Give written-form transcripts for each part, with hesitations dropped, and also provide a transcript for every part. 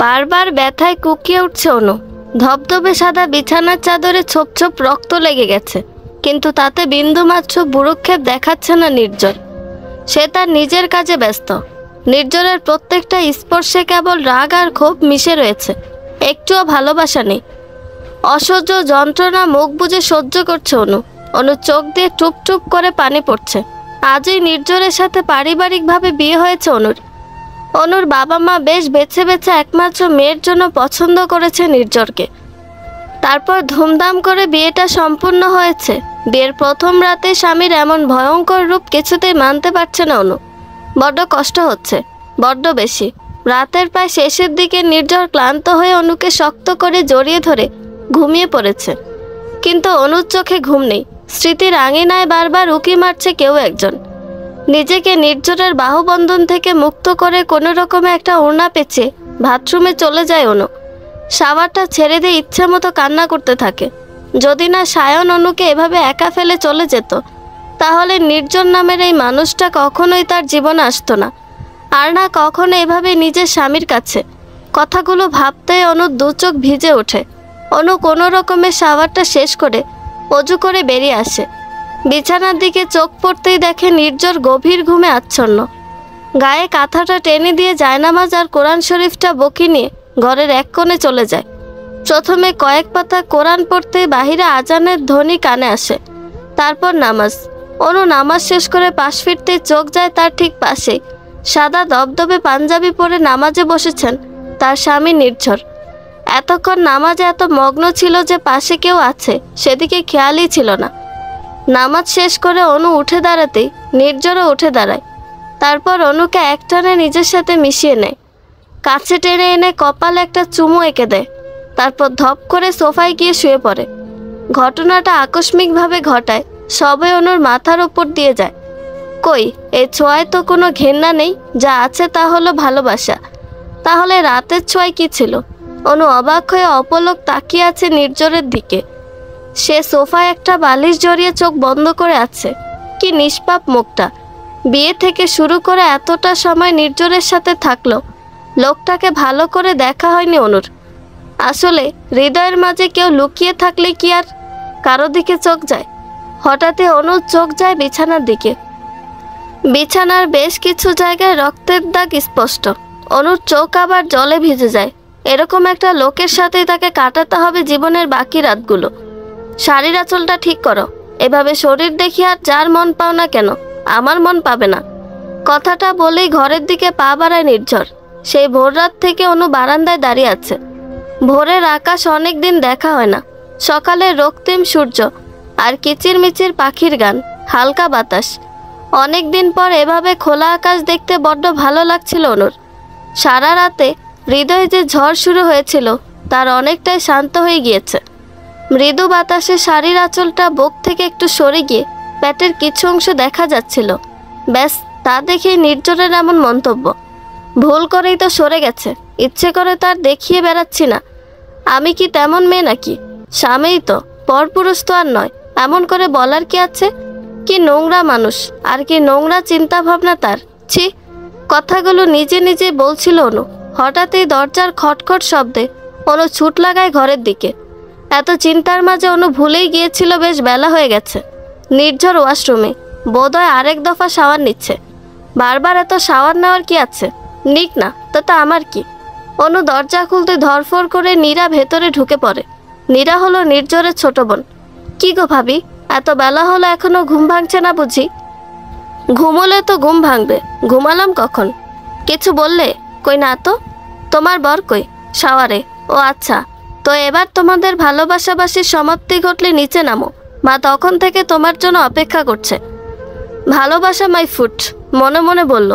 বারবার ব্যথায় কুকিয়ে উঠছে অনু। ধবধবে সাদা বিছানার চাদরে ছোপ ছোপ রক্ত লেগে গেছে, কিন্তু তাতে বিন্দুমাত্র ভ্রুক্ষেপ দেখাচ্ছে না নির্ঝর। সে তার নিজের কাজে ব্যস্ত। নির্ঝরের প্রত্যেকটা স্পর্শে কেবল রাগ আর ক্ষোভ মিশে রয়েছে, একটুও ভালোবাসা নেই। অসহ্য যন্ত্রণা মুখ বুজে সহ্য করছে অনু। অনুর চোখ দিয়ে টুপ টুপ করে পানি পড়ছে। আজই নির্ঝরের সাথে পারিবারিকভাবে বিয়ে হয়েছে অনুর। অনুর বাবা মা বেশ বেছে বেছে একমাত্র মেয়ের জন্য পছন্দ করেছে নির্ঝরকে। তারপর ধুমধাম করে বিয়েটা সম্পূর্ণ হয়েছে। বিয়ের প্রথম রাতে স্বামীর এমন ভয়ঙ্কর রূপ কিছুতেই মানতে পারছে না অনু। বড্ড কষ্ট হচ্ছে, বড্ড বেশি। রাতের প্রায় শেষের দিকে নির্ঝর ক্লান্ত হয়ে অনুকে শক্ত করে জড়িয়ে ধরে ঘুমিয়ে পড়েছে। কিন্তু অনুর চোখে ঘুম নেই। স্মৃতির আঙিনায় বারবার উকি মারছে কেউ একজন। নিজেকে নির্ঝরের বাহুবন্ধন থেকে মুক্ত করে কোনো রকমে একটা ওড়না পেঁচে বাথরুমে চলে যায় অনু। শাওয়ারটা ছেড়ে দিয়ে ইচ্ছে মতো কান্না করতে থাকে। যদি না সায়ন অনুকে এভাবে একা ফেলে চলে যেত, তাহলে নির্জন নামের এই মানুষটা কখনোই তার জীবনে আসতো না। আর না কখনো এভাবে নিজের স্বামীর কাছে। কথাগুলো ভাবতেই অনুর দু চোখ ভিজে ওঠে। অনু কোনো রকমে শাওয়ারটা শেষ করে অজু করে বেরিয়ে আসে। বিছানার দিকে চোখ পড়তেই দেখে নির্ঝর গভীর ঘুমে আচ্ছন্ন। গায়ে কাঁথাটা টেনে দিয়ে জায়নামাজ আর কোরআন শরীফটা বকি নিয়ে ঘরের এক কোণে চলে যায়। প্রথমে কয়েক পাতা কোরআন পড়তেই বাহিরে আজানের ধ্বনি কানে আসে। তারপর নামাজ। অনু নামাজ শেষ করে পাশ ফিরতেই চোখ যায় তার ঠিক পাশেই সাদা দবদবে পাঞ্জাবি পরে নামাজে বসেছেন তার স্বামী নির্ঝর। এতক্ষণ নামাজে এত মগ্ন ছিল যে পাশে কেউ আছে সেদিকে খেয়ালই ছিল না। নামাজ শেষ করে অনু উঠে দাঁড়াতেই নির্ঝরও উঠে দাঁড়ায়। তারপর অনুকে একটানে নিজের সাথে মিশিয়ে নেয়। কাছে টেনে এনে কপালে একটা চুমু এঁকে দেয়। তারপর ধপ করে সোফায় গিয়ে শুয়ে পড়ে। ঘটনাটা আকস্মিকভাবে ঘটায়, সবে অনুর মাথার ওপর দিয়ে যায়। কই, এই ছোঁয়ায় তো কোনো ঘেন্না নেই, যা আছে তা হলো ভালোবাসা। তাহলে রাতের ছোঁয়ায় কি ছিল? অনু অবাক হয়ে অপলক তাকিয়ে আছে নির্ঝরের দিকে। সে সোফায় একটা বালিশ জড়িয়ে চোখ বন্ধ করে আছে। কি নিষ্পাপ মুখটা। বিয়ে থেকে শুরু করে এতটা সময় নির্ঝরের সাথে থাকলো, লোকটাকে ভালো করে দেখা হয়নি অনুর। আসলে হৃদয়ের মাঝে কেউ লুকিয়ে থাকলে কি আর কারো দিকে চোখ যায়? হঠাৎই অনুর চোখ যায় বিছানার দিকে। বিছানার বেশ কিছু জায়গায় রক্তের দাগ স্পষ্ট। অনুর চোখ আবার জলে ভিজে যায়। এরকম একটা লোকের সাথেই তাকে কাটাতে হবে জীবনের বাকি রাতগুলো। শাড়ির আঁচলটা ঠিক করো। এভাবে শরীর দেখি আর যার মন পাও না কেন, আমার মন পাবে না। কথাটা বলেই ঘরের দিকে পা বাড়ায় নির্ঝর। সেই ভোর রাত থেকে অনু বারান্দায় দাঁড়িয়ে আছে। ভোরের আকাশ অনেক দিন দেখা হয় না। সকালের রক্তিম সূর্য আর কিচিরমিচির পাখির গান, হালকা বাতাস। অনেক দিন পর এভাবে খোলা আকাশ দেখতে বড্ড ভালো লাগছিল অনুর। সারা রাতে হৃদয়ে যে ঝড় শুরু হয়েছিল তার অনেকটাই শান্ত হয়ে গিয়েছে। মৃদু বাতাসে শাড়ির আঁচলটা বুক থেকে একটু সরে গিয়ে পেটের কিছু অংশ দেখা যাচ্ছিল। ব্যাস, তা দেখেই নির্ঝরের এমন মন্তব্য। ভুল করেই তো সরে গেছে, ইচ্ছে করে তার দেখিয়ে বেড়াচ্ছি না। আমি কি তেমন মেয়ে নাকি? স্বামীই তো, পরপুরুষ তো আর নয়। এমন করে বলার কি আছে? কি নোংরা মানুষ, আর কি নোংরা চিন্তা ভাবনা তার। ছি! কথাগুলো নিজে নিজে বলছিল অনু। হঠাৎই দরজার খটখট শব্দে অনু ছুট লাগায় ঘরের দিকে। এত চিন্তার মাঝে অনু ভুলেই গিয়েছিল বেশ বেলা হয়ে গেছে। নির্ঝর ওয়াশরুমে, বোধহয় আরেক দফা শাওয়ার নিচ্ছে। বারবার এত শাওয়ার নেওয়ার কি আছে? নিক না, তাতে আমার কি? অনু দরজা খুলতে ধরফর করে নীরা ভেতরে ঢুকে পড়ে। নীরা হলো নির্ঝরের ছোট বোন। কি গো ভাবি, এত বেলা হলো এখনো ঘুম ভাঙছে না বুঝি? ঘুমোলে তো ঘুম ভাঙবে, ঘুমালাম কখন? কিছু বললে? কই না তো। তোমার বর কই? শাওয়ারে। ও আচ্ছা, তো এবার তোমাদের ভালোবাসাবাসির সমাপ্তি ঘটলে নিচে নামো, মা তখন থেকে তোমার জন্য অপেক্ষা করছে। ভালোবাসা মাই ফুট, মনে মনে বলল।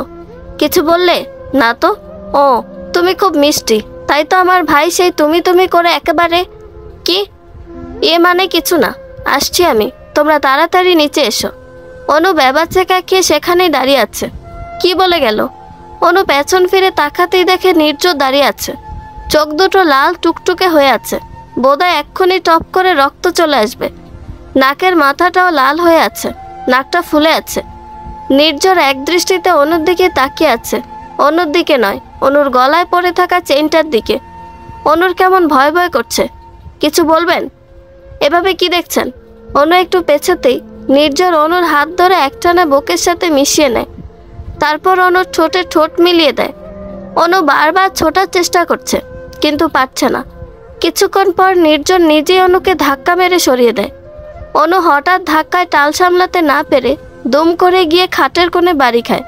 কিছু বললে? না তো। ও, তুমি খুব মিষ্টি, তাই তো আমার ভাই সেই তুমি তুমি করে একেবারে। কি? এ মানে কিছু না, আসছি আমি, তোমরা তাড়াতাড়ি নিচে এসো। অনু বেবাচ্চা খেয়ে সেখানেই দাঁড়িয়ে আছে। কি বলে গেল? অনু পেছন ফিরে তাকাতেই দেখে নির্ঝর দাঁড়িয়ে আছে। চোখ দুটো লাল টুকটুকে হয়ে আছে, বোধহয় এক্ষুনি টপ করে রক্ত চলে আসবে। নাকের মাথাটাও লাল হয়ে আছে, নাকটা ফুলে আছে। নির্ঝর এক দৃষ্টিতে অনুর দিকে তাকিয়ে আছে, অনুর দিকে নয়, অনুর গলায় পড়ে থাকা চেইনটার দিকে। অনুর কেমন ভয় ভয় করছে। কিছু বলবেন? এভাবে কি দেখছেন? অনু একটু পেছাতেই নির্ঝর অনুর হাত ধরে একটানা বুকের সাথে মিশিয়ে নেয়। তারপর অনুর ঠোঁটে ঠোঁট মিলিয়ে দেয়। অনু বারবার ছোটার চেষ্টা করছে, কিন্তু পারছে না। কিছুক্ষণ পর নির্ঝর নিজেই অনুকে ধাক্কা মেরে সরিয়ে দেয়। অনু হঠাৎ ধাক্কায় টাল সামলাতে না পেরে দুম করে গিয়ে খাটের কোণে বাড়ি খায়।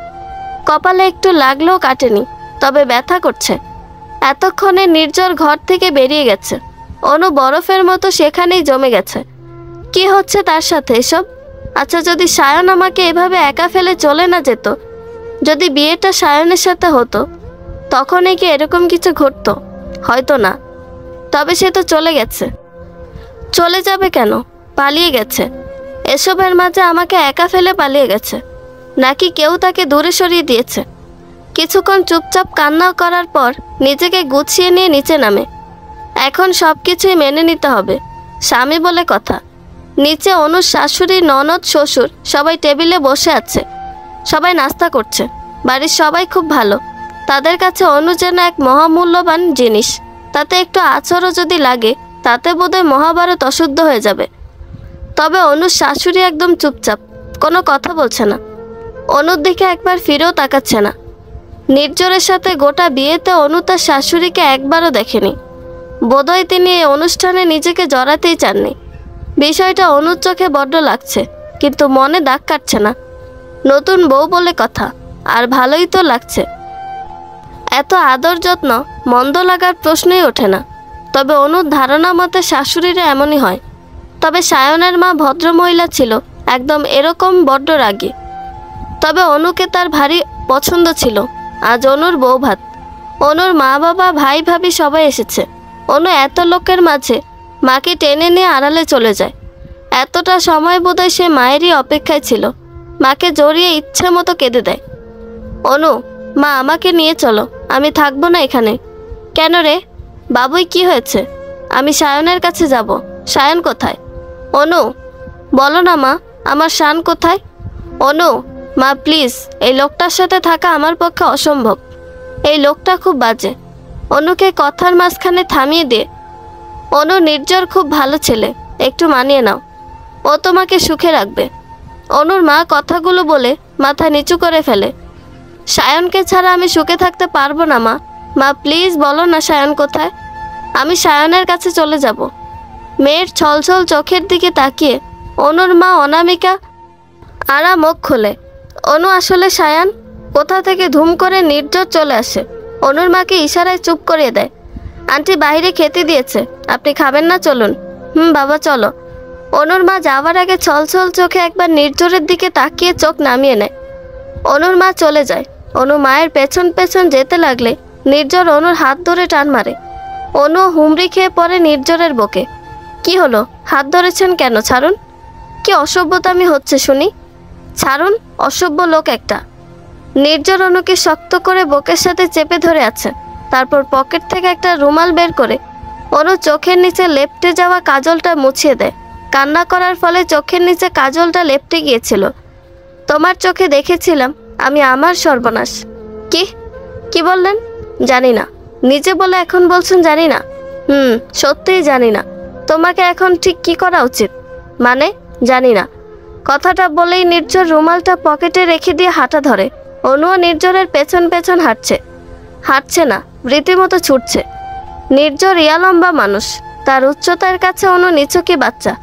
কপালে একটু লাগলেও কাটেনি, তবে ব্যথা করছে। এতক্ষণে নির্ঝর ঘর থেকে বেরিয়ে গেছে। অনু বরফের মতো সেখানেই জমে গেছে। কি হচ্ছে তার সাথে এসব? আচ্ছা, যদি সায়ন আমাকে এভাবে একা ফেলে চলে না যেত, যদি বিয়েটা সায়নের সাথে হতো, তখনই কি এরকম কিছু ঘটতো? হয়তো না। তবে সে তো চলে গেছে। চলে যাবে কেন? পালিয়ে গেছে। এসবের মাঝে আমাকে একা ফেলে পালিয়ে গেছে, নাকি কেউ তাকে দূরে সরিয়ে দিয়েছে? কিছুক্ষণ চুপচাপ কান্না করার পর নিজেকে গুছিয়ে নিয়ে নিচে নামে। এখন সব কিছুই মেনে নিতে হবে, স্বামী বলে কথা। নিচে অনুর শাশুড়ি, ননদ, শ্বশুর সবাই টেবিলে বসে আছে। সবাই নাস্তা করছে। বাড়ির সবাই খুব ভালো। তাদের কাছে অনু যেন এক মহামূল্যবান জিনিস। তাতে একটু আছরও যদি লাগে, তাতে বোধহয় মহাভারত অশুদ্ধ হয়ে যাবে। তবে অনুর শাশুড়ি একদম চুপচাপ, কোনো কথা বলছে না। অনুর দিকে একবার ফিরেও তাকাচ্ছে না। নির্ঝরের সাথে গোটা বিয়েতে অনু তার শাশুড়িকে একবারও দেখেনি। বোধহয় তিনি এই অনুষ্ঠানে নিজেকে জড়াতেই চাননি। বিষয়টা অনুর চোখে বড্ড লাগছে, কিন্তু মনে দাগ কাটছে না। নতুন বউ বলে কথা, আর ভালোই তো লাগছে। এত আদর যত্ন মন্দ লাগার প্রশ্নই ওঠে না। তবে অনুর ধারণা মতে শাশুড়িরা এমনই হয়। তবে সায়নের মা ভদ্রমহিলা ছিল, একদম এরকম বড্ড রাগী। তবে অনুকে তার ভারী পছন্দ ছিল। আজ অনুর বউ ভাত। অনুর মা বাবা, ভাই ভাবি সবাই এসেছে। অনু এত লোকের মাঝে মাকে টেনে নিয়ে আড়ালে চলে যায়। এতটা সময় বোধহয় সে মায়েরই অপেক্ষায় ছিল। মাকে জড়িয়ে ইচ্ছে মতো কেঁদে দেয়। অনু, মা আমাকে নিয়ে চলো, আমি থাকবো না এখানে। কেন রে বাবুই, কি হয়েছে? আমি সায়নের কাছে যাব। সায়ন কোথায়? অনু, বলো না মা, আমার শান কোথায়? অনু, মা প্লিজ, এই লোকটার সাথে থাকা আমার পক্ষে অসম্ভব। এই লোকটা খুব বাজে। অনুকে কথার মাঝখানে থামিয়ে দিয়ে, অনু, নির্ঝর খুব ভালো ছেলে, একটু মানিয়ে নাও। ও তোমাকে সুখে রাখবে। অনুর মা কথাগুলো বলে মাথা নিচু করে ফেলে। সায়নকে ছাড়া আমি সুখে থাকতে পারবো না মা। মা প্লিজ বলো না সায়ন কোথায়? আমি সায়নের কাছে চলে যাব। মেয়ের ছলছল চোখের দিকে তাকিয়ে অনুর মা অনামিকা আরা মুখ খোলে। অনু, আসলে সায়ন কোথা থেকে ধুম করে নির্ঝর চলে আসে। অনুর মাকে ইশারায় চুপ করিয়ে দেয়। আন্টি বাইরে খেতে দিয়েছে, আপনি খাবেন না? চলুন। বাবা চলো। অনুর মা যাওয়ার আগে ছলছল চোখে একবার নির্ঝরের দিকে তাকিয়ে চোখ নামিয়ে নেয়। অনুর মা চলে যায়। অনু মায়ের পেছন পেছন যেতে লাগলে নির্ঝর অনুর হাত ধরে টান মারে। অনু হুমড়ি খেয়ে পড়ে নির্ঝরের বুকে। কি হলো? হাত ধরেছেন কেন? ছাড়ুন। কি অসভ্যতামি হচ্ছে শুনি? ছাড়ুন, অসভ্য লোক একটা। নির্ঝর অনুকে শক্ত করে বুকের সাথে চেপে ধরে আছে। তারপর পকেট থেকে একটা রুমাল বের করে অনু চোখের নিচে লেপ্টে যাওয়া কাজলটা মুছিয়ে দেয়। কান্না করার ফলে চোখের নিচে কাজলটা লেপ্টে গিয়েছিল। তোমার চোখে দেখেছিলাম আমি আমার সর্বনাশ। কি বললেন? জানি না। নিজে বলে এখন বলছেন জানি না? সত্যিই জানি না। তোমাকে এখন ঠিক কি করা উচিত? মানে জানি না। কথাটা বলেই নির্ঝর রুমালটা পকেটে রেখে দিয়ে হাঁটা ধরে। অনুও নির্ঝরের পেছন পেছন হাঁটছে না, রীতিমতো ছুটছে। নির্ঝর লম্বা মানুষ, তার উচ্চতার কাছে অনু নিছকি বাচ্চা।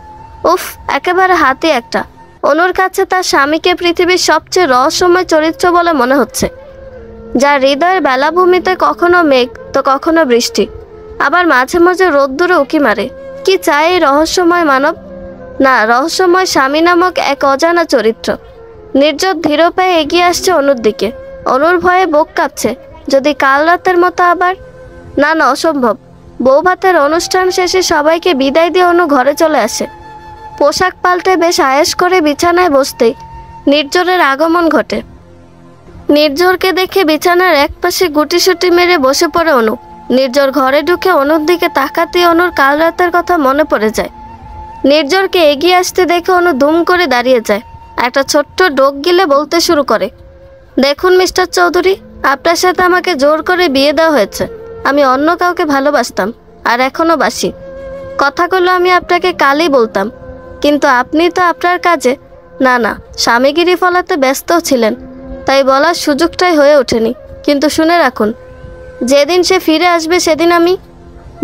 উফ, একেবারে হাতি একটা। অনুর কাছে তার স্বামীকে পৃথিবীর সবচেয়ে রহস্যময় চরিত্র বলে মনে হচ্ছে, যার হৃদয়ের বেলাভূমিতে কখনো মেঘ তো কখনো বৃষ্টি, আবার মাঝে মাঝে রোদ্দুরে উঁকি মারে। কি চায় এই রহস্যময় মানব? না, রহস্যময় স্বামী নামক এক অজানা চরিত্র। নির্ঝর ধীর পায়ে এগিয়ে আসছে অনুর দিকে। অনুর ভয়ে বুক কাঁপছে। যদি কাল রাতের মতো আবার? না, অসম্ভব। বউ ভাতের অনুষ্ঠান শেষে সবাইকে বিদায় দিয়ে অনু ঘরে চলে আসে। পোশাক পাল্টে বেশ আয়েশ করে বিছানায় বসতেই নির্ঝরের আগমন ঘটে। নির্ঝরকে দেখে বিছানার একপাশে গুটিসুটি মেরে বসে পড়ে অনু। নির্ঝর ঘরে ঢুকে অনুর দিকে তাকাতেই অনুর কাল রাতের কথা মনে পড়ে যায়। নির্ঝরকে এগিয়ে আসতে দেখে অনু দুম করে দাঁড়িয়ে যায়। একটা ছোট্ট ডোক গিলে বলতে শুরু করে, দেখুন মিস্টার চৌধুরী, আপনার সাথে আমাকে জোর করে বিয়ে দেওয়া হয়েছে। আমি অন্য কাউকে ভালোবাসতাম, আর এখনও বাসি। কথাগুলো আমি আপনাকে কালই বলতাম, কিন্তু আপনি তো আপনার কাজে না স্বামীগিরি ফলাতে ব্যস্ত ছিলেন, তাই বলার সুযোগটাই হয়ে ওঠেনি। কিন্তু শুনে রাখুন, যেদিন সে ফিরে আসবে সেদিন আমি।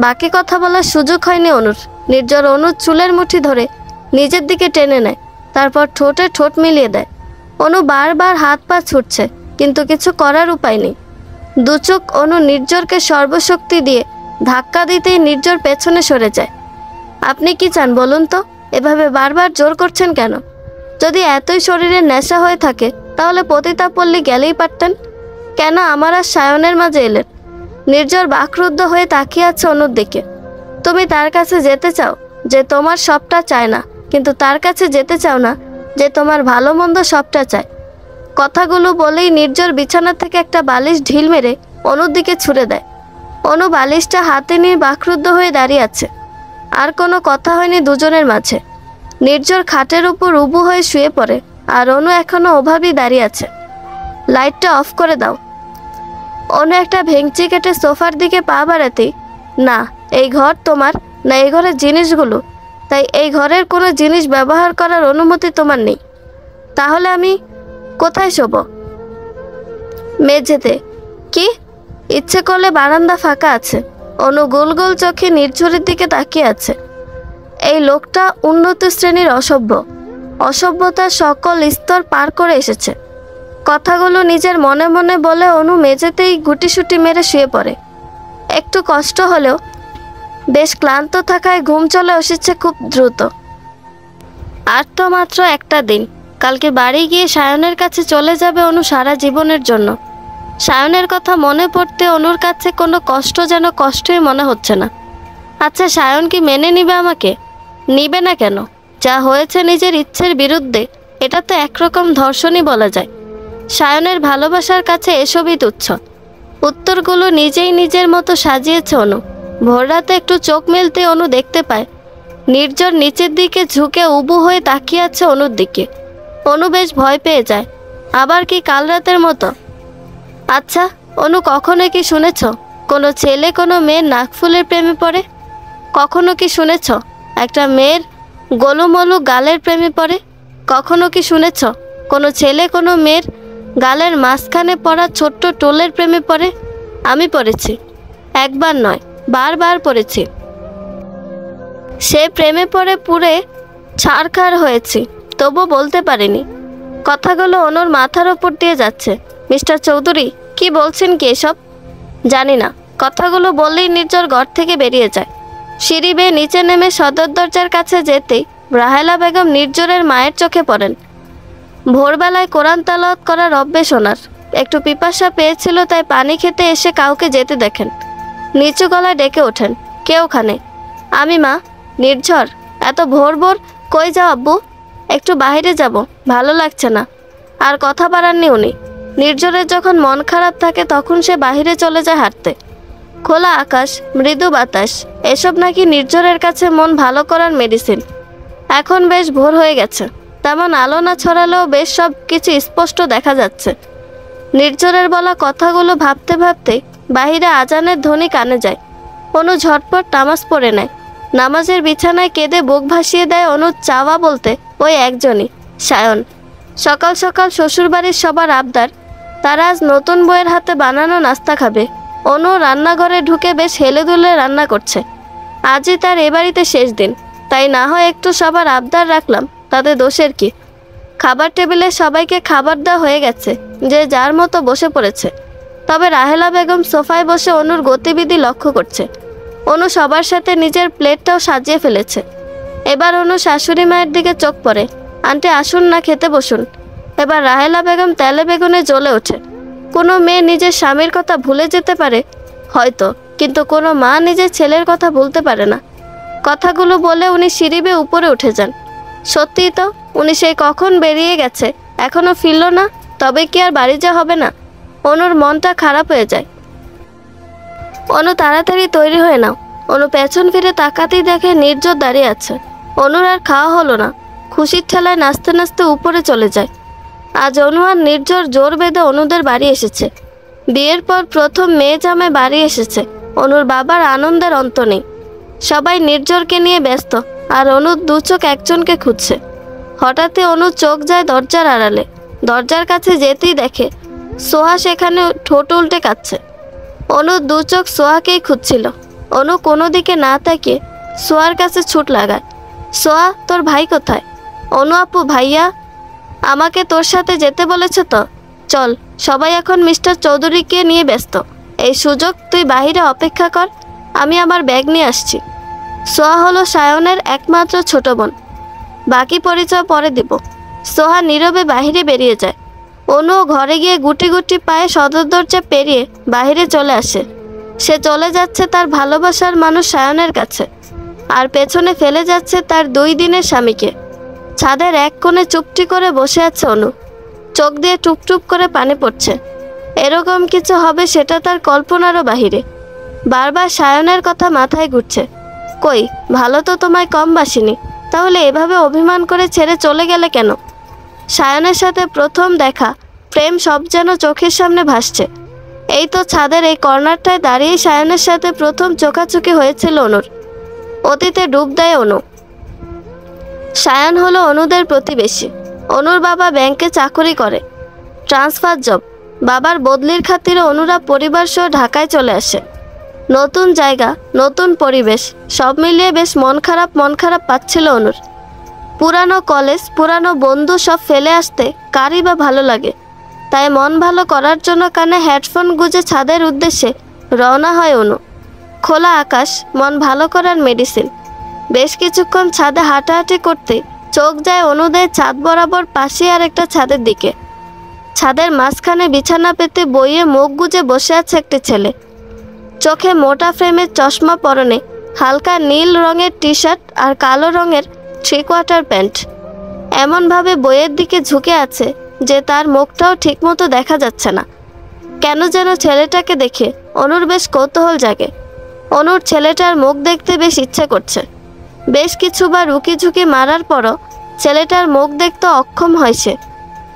বাকি কথা বলার সুযোগ হয়নি অনুর। নির্ঝর অনুর চুলের মুঠি ধরে নিজের দিকে টেনে নেয়, তারপর ঠোঁটে ঠোঁট মিলিয়ে দেয়। অনু বারবার হাত পা ছুটছে, কিন্তু কিছু করার উপায় নেই। দুচোখ অনু নির্ঝরকে সর্বশক্তি দিয়ে ধাক্কা দিতেই নির্ঝর পেছনে সরে যায়। আপনি কি চান বলুন তো? এভাবে বারবার জোর করছেন কেন? যদি এতই শরীরের নেশা হয়ে থাকে তাহলে পতিতাপল্লী গেলেই পারতেন। কেন আমার আর সায়নের মাঝে এলেন? নির্ঝর বাকরুদ্ধ হয়ে তাকিয়ে আছে অনুর দিকে। তুমি তার কাছে যেতে চাও যে তোমার সবটা চায় না, কিন্তু তার কাছে যেতে চাও না যে তোমার ভালো মন্দ সবটা চায়। কথাগুলো বলেই নির্ঝর বিছানা থেকে একটা বালিশ ঢিল মেরে অনুর দিকে ছুঁড়ে দেয়। অনু বালিশটা হাতে নিয়ে বাকরুদ্ধ হয়ে দাঁড়িয়ে আছে। আর কোনো কথা হয়নি দুজনের মাঝে। নির্ঝর খাটের উপর উবু হয়ে শুয়ে পড়ে, আর অনু এখনো ওভাবেই দাঁড়িয়ে আছে। লাইটটা অফ করে দাও। অনু একটা ভেঙচি কেটে সোফার দিকে পা বাড়াতেই, না, এই ঘর তোমার না, এই ঘরের জিনিসগুলো, তাই এই ঘরের কোনো জিনিস ব্যবহার করার অনুমতি তোমার নেই। তাহলে আমি কোথায় শোবো? মেঝেতে। কি? ইচ্ছে করলে বারান্দা ফাঁকা আছে। অনু গোল গোল চোখে নির্ঝরের দিকে তাকিয়ে আছে। এই লোকটা উন্নত শ্রেণীর অসভ্য, অসভ্যতার সকল স্তর পার করে এসেছে। কথাগুলো নিজের মনে মনে বলে অনু মেঝেতেই গুটিসুটি মেরে শুয়ে পড়ে। একটু কষ্ট হলেও বেশ ক্লান্ত থাকায় ঘুম চলে এসেছে খুব দ্রুত। আর তো মাত্র একটা দিন। কালকে বাড়ি গিয়ে সায়নের কাছে চলে যাবে অনু সারা জীবনের জন্য। সায়নের কথা মনে পড়তে অনুর কাছে কোনো কষ্ট যেন কষ্টই মনে হচ্ছে না। আচ্ছা, সায়ন কি মেনে নিবে আমাকে? নিবে না কেন? যা হয়েছে নিজের ইচ্ছের বিরুদ্ধে, এটা তো একরকম ধর্ষণই বলা যায়। সায়নের ভালোবাসার কাছে এসবই তুচ্ছ। উত্তরগুলো নিজেই নিজের মতো সাজিয়েছে অনু। ভোররাতে একটু চোখ মেলতে অনু দেখতে পায় নির্ঝর নিচের দিকে ঝুঁকে উবু হয়ে তাকিয়ে আছে অনুর দিকে। অনু বেশ ভয় পেয়ে যায়। আবার কি কাল রাতের মতো? আচ্ছা অনু, কখনো কি শুনেছ কোনো ছেলে কোনো মেয়ের নাকফুলের প্রেমে পড়ে? কখনো কি শুনেছ একটা মেয়ের গোলুমলু গালের প্রেমে পড়ে? কখনো কি শুনেছ কোনো ছেলে কোনো মেয়ের গালের মাঝখানে পড়া ছোট্ট টোলের প্রেমে পড়ে? আমি পড়েছি, একবার নয় বারবার পড়েছি। সে প্রেমে পড়ে পুরে ছাড়খাড় হয়েছি, তবু বলতে পারিনি। কথাগুলো অনুর মাথার ওপর দিয়ে যাচ্ছে। মিস্টার চৌধুরী, কি বলছেন কি এসব? জানি না। কথাগুলো বললেই নির্ঝর ঘর থেকে বেরিয়ে যায়। সিঁড়ি বেয়ে নিচে নেমে সদর দরজার কাছে যেতেই রাহেলা বেগম নির্ঝরের মায়ের চোখে পড়েন। ভোরবেলায় কোরআন তেলাওয়াত করার অভ্যেস ওনার। একটু পিপাসা পেয়েছিল, তাই পানি খেতে এসে কাউকে যেতে দেখেন। নিচু গলায় ডেকে ওঠেন, কে ওখানে? আমি মা। নির্ঝর, এত ভোর ভোর কই যাও আব্বু? একটু বাইরে যাব, ভালো লাগছে না। আর কথা বাড়াননি উনি। নির্ঝরের যখন মন খারাপ থাকে তখন সে বাহিরে চলে যায় হাঁটতে। খোলা আকাশ, মৃদু বাতাস, এসব নাকি নির্ঝরের কাছে মন ভালো করার মেডিসিন। এখন বেশ ভোর হয়ে গেছে, তেমন আলো না ছড়ালেও বেশ সব কিছু স্পষ্ট দেখা যাচ্ছে। নির্ঝরের বলা কথাগুলো ভাবতে ভাবতে বাহিরে আজানের ধ্বনি কানে যায়। অনু ঝটপট নামাজ পড়ে নেয়। নামাজের বিছানায় কেঁদে বুক ভাসিয়ে দেয় অনু। চাওয়া বলতে ওই একজনই, সায়ন। সকাল সকাল শ্বশুরবাড়ির সবার আবদার, তারা আজ নতুন বউয়ের হাতে বানানো নাস্তা খাবে। অনু রান্নাঘরে ঢুকে বেশ হেলে দুলে রান্না করছে। আজই তার এ বাড়িতে শেষ দিন, তাই না হয় একটু সবার আবদার রাখলাম, তাতে দোষের কি? খাবার টেবিলে সবাইকে খাবার দেওয়া হয়ে গেছে, যে যার মতো বসে পড়েছে। তবে রাহেলা বেগম সোফায় বসে অনুর গতিবিধি লক্ষ্য করছে। অনু সবার সাথে নিজের প্লেটটাও সাজিয়ে ফেলেছে। এবার অনু শাশুড়ি মায়ের দিকে চোখ পড়ে, আন্টি আসুন না, খেতে বসুন। এবার রাহেলা বেগম তেলে বেগুনে জ্বলে ওঠে। কোনো মেয়ে নিজের স্বামীর কথা ভুলে যেতে পারে হয়তো, কিন্তু কোনো মা নিজের ছেলের কথা ভুলতে পারে না। কথাগুলো বলে উনি সিঁড়ি বেয়ে উপরে উঠে যান। সত্যিই তো, উনি সেই কখন বেরিয়ে গেছে, এখনও ফিরল না। তবে কি আর বাড়ি যাওয়া হবে না? অনুর মনটা খারাপ হয়ে যায়। অনু, তাড়াতাড়ি তৈরি হয়ে নাও। অনু পেছন ফিরে তাকাতেই দেখে নির্ঝর দাঁড়িয়ে আছে। অনুর আর খাওয়া হলো না। খুশির ঠেলায় নাচতে নাচতে উপরে চলে যায়। আজ অনু আর নির্ঝর জোর বেঁধে অনুদের বাড়ি এসেছে। বিয়ের পর প্রথম মেয়ে জামাই বাড়ি এসেছে। অনুর বাবার আনন্দের অন্ত নেই। সবাই নির্ঝরকে নিয়ে ব্যস্ত, আর অনুর দু চোখ একজনকে খুঁজছে। হঠাৎই অনুর চোখ যায় দরজার আড়ালে। দরজার কাছে যেতেই দেখে সোহা সেখানে ঠোঁট উল্টে কাঁদছে। অনুর দু চোখ সোহাকেই খুঁজছিল। অনু কোনো দিকে না তাকিয়ে সোহার কাছে ছুট লাগায়। সোহা, তোর ভাই কোথায়? অনু আপু, ভাইয়া আমাকে তোর সাথে যেতে বলেছে তো। চল, সবাই এখন মিস্টার চৌধুরীকে নিয়ে ব্যস্ত। এই সুযোগ, তুই বাহিরে অপেক্ষা কর, আমি আমার ব্যাগ নিয়ে আসছি। সোহা হলো সায়নের একমাত্র ছোট বোন। বাকি পরিচয় পরে দিব। সোহা নীরবে বাহিরে বেরিয়ে যায়। অনু ঘরে গিয়ে গুটি গুটি পায়ে সদর দরজা পেরিয়ে বাহিরে চলে আসে। সে চলে যাচ্ছে তার ভালোবাসার মানুষ সায়নের কাছে, আর পেছনে ফেলে যাচ্ছে তার 2 দিনের স্বামীকে। ছাদের এক কোণে চুপটি করে বসে আছে অনু। চোখ দিয়ে টুপটুপ করে পানি পড়ছে। এরকম কিছু হবে সেটা তার কল্পনারও বাহিরে। বারবার সায়নের কথা মাথায় ঘুরছে। কই, ভালো তো তোমায় কম বাসিনি, তাহলে এভাবে অভিমান করে ছেড়ে চলে গেলে কেন? সায়নের সাথে প্রথম দেখা, প্রেম সব যেন চোখের সামনে ভাসছে। এই তো ছাদের এই কর্নারটায় দাঁড়িয়ে সায়নের সাথে প্রথম চোখাচোখি হয়েছিল অনুর। অতীতে ডুব দেয় অনু। সায়ন হলো অনুদের প্রতিবেশী। অনুর বাবা ব্যাংকে চাকরি করে, ট্রান্সফার জব। বাবার বদলির খাতিরে অনুরা পরিবার সহ ঢাকায় চলে আসে। নতুন জায়গা, নতুন পরিবেশ, সব মিলিয়ে বেশ মন খারাপ পাচ্ছিল অনুর। পুরানো কলেজ, পুরানো বন্ধু সব ফেলে আসতে কারই বা ভালো লাগে। তাই মন ভালো করার জন্য কানে হেডফোন গুঁজে ছাদের উদ্দেশ্যে রওনা হয় অনু। খোলা আকাশ মন ভালো করার মেডিসিন। বেশ কিছুক্ষণ ছাদে হাঁটাহাঁটি করতে চোখ যায় অনুদের ছাদ বরাবর পাশে আর একটা ছাদের দিকে। ছাদের মাঝখানে বিছানা পেতে বইয়ে মুখ গুজে বসে আছে একটি ছেলে। চোখে মোটা ফ্রেমের চশমা, পরনে হালকা নীল রঙের টি শার্ট আর কালো রঙের 3/4 প্যান্ট। এমনভাবে বইয়ের দিকে ঝুঁকে আছে যে তার মুখটাও ঠিকমতো দেখা যাচ্ছে না। কেন যেন ছেলেটাকে দেখে অনুর বেশ কৌতূহল জাগে। অনুর ছেলেটার মুখ দেখতে বেশ ইচ্ছে করছে। বেশ কিছুবার উকি ঝুঁকি মারার পরও ছেলেটার মুখ দেখতে অক্ষম হয় সে।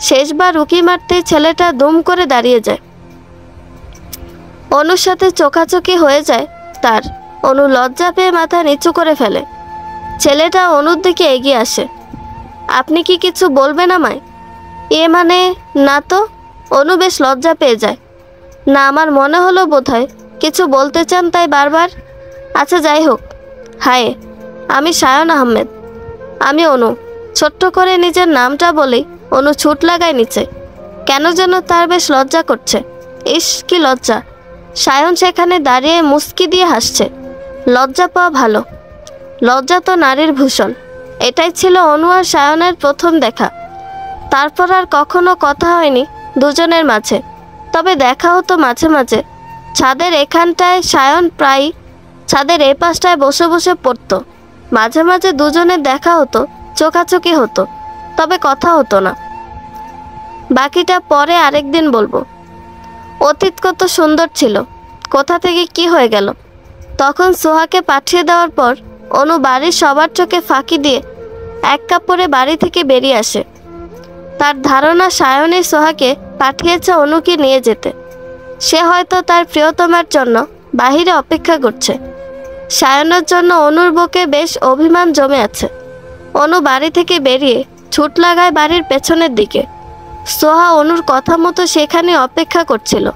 শেষবার উকি মারতেই ছেলেটা দুম করে দাঁড়িয়ে যায়। অনুর সাথে চোখাচোখি হয়ে যায় তার। অনু লজ্জা পেয়ে মাথা নিচু করে ফেলে। ছেলেটা অনুর দিকে এগিয়ে আসে। আপনি কি কিছু বলবেন আমায়? মানে না তো। অনু বেশ লজ্জা পেয়ে যায়। না, আমার মনে হলো বোধহয় কিছু বলতে চান, তাই বারবার। আচ্ছা, যাই হোক। হায়, আমি সায়ন আহমেদ। আমি অনু। ছোট্ট করে নিজের নামটা বলেই অনু ছুট লাগায় নিচে। কেন যেন তার বেশ লজ্জা করছে। ইস, কি লজ্জা! সায়ন সেখানে দাঁড়িয়ে মুস্কি দিয়ে হাসছে। লজ্জা পাওয়া ভালো। লজ্জা তো নারীর ভূষণ। এটাই ছিল অনু আর সায়নের প্রথম দেখা। তারপর আর কখনো কথা হয়নি দুজনের মাঝে। তবে দেখা হতো মাঝে মাঝে। ছাদের এখানটায় সায়ন প্রায় ছাদের এই পাশটায় বসে বসে পড়তো। মাঝে মাঝে দুজনের দেখা হতো, চোখাচোখি হতো, তবে কথা হতো না। বাকিটা পরে আরেকদিন বলবো। অতীত কত সুন্দর ছিল, কোথা থেকে কি হয়ে গেল। তখন সোহাকে পাঠিয়ে দেওয়ার পর অনু বাড়ির সবার চোখে ফাঁকি দিয়ে এক কাপড়ে বাড়ি থেকে বেরিয়ে আসে। তার ধারণা সায়নী সোহাকে পাঠিয়েছে অনুকে নিয়ে যেতে। সে হয়তো তার প্রিয়তমার জন্য বাহিরে অপেক্ষা করছে। সায়নের জন্য অনুর বুকে বেশ অভিমান জমে আছে। অনু বাড়ি থেকে বেরিয়ে ছুট লাগায় বাড়ির পেছনের দিকে। সোহা অনুর কথা মতো সেখানে অপেক্ষা করছিল।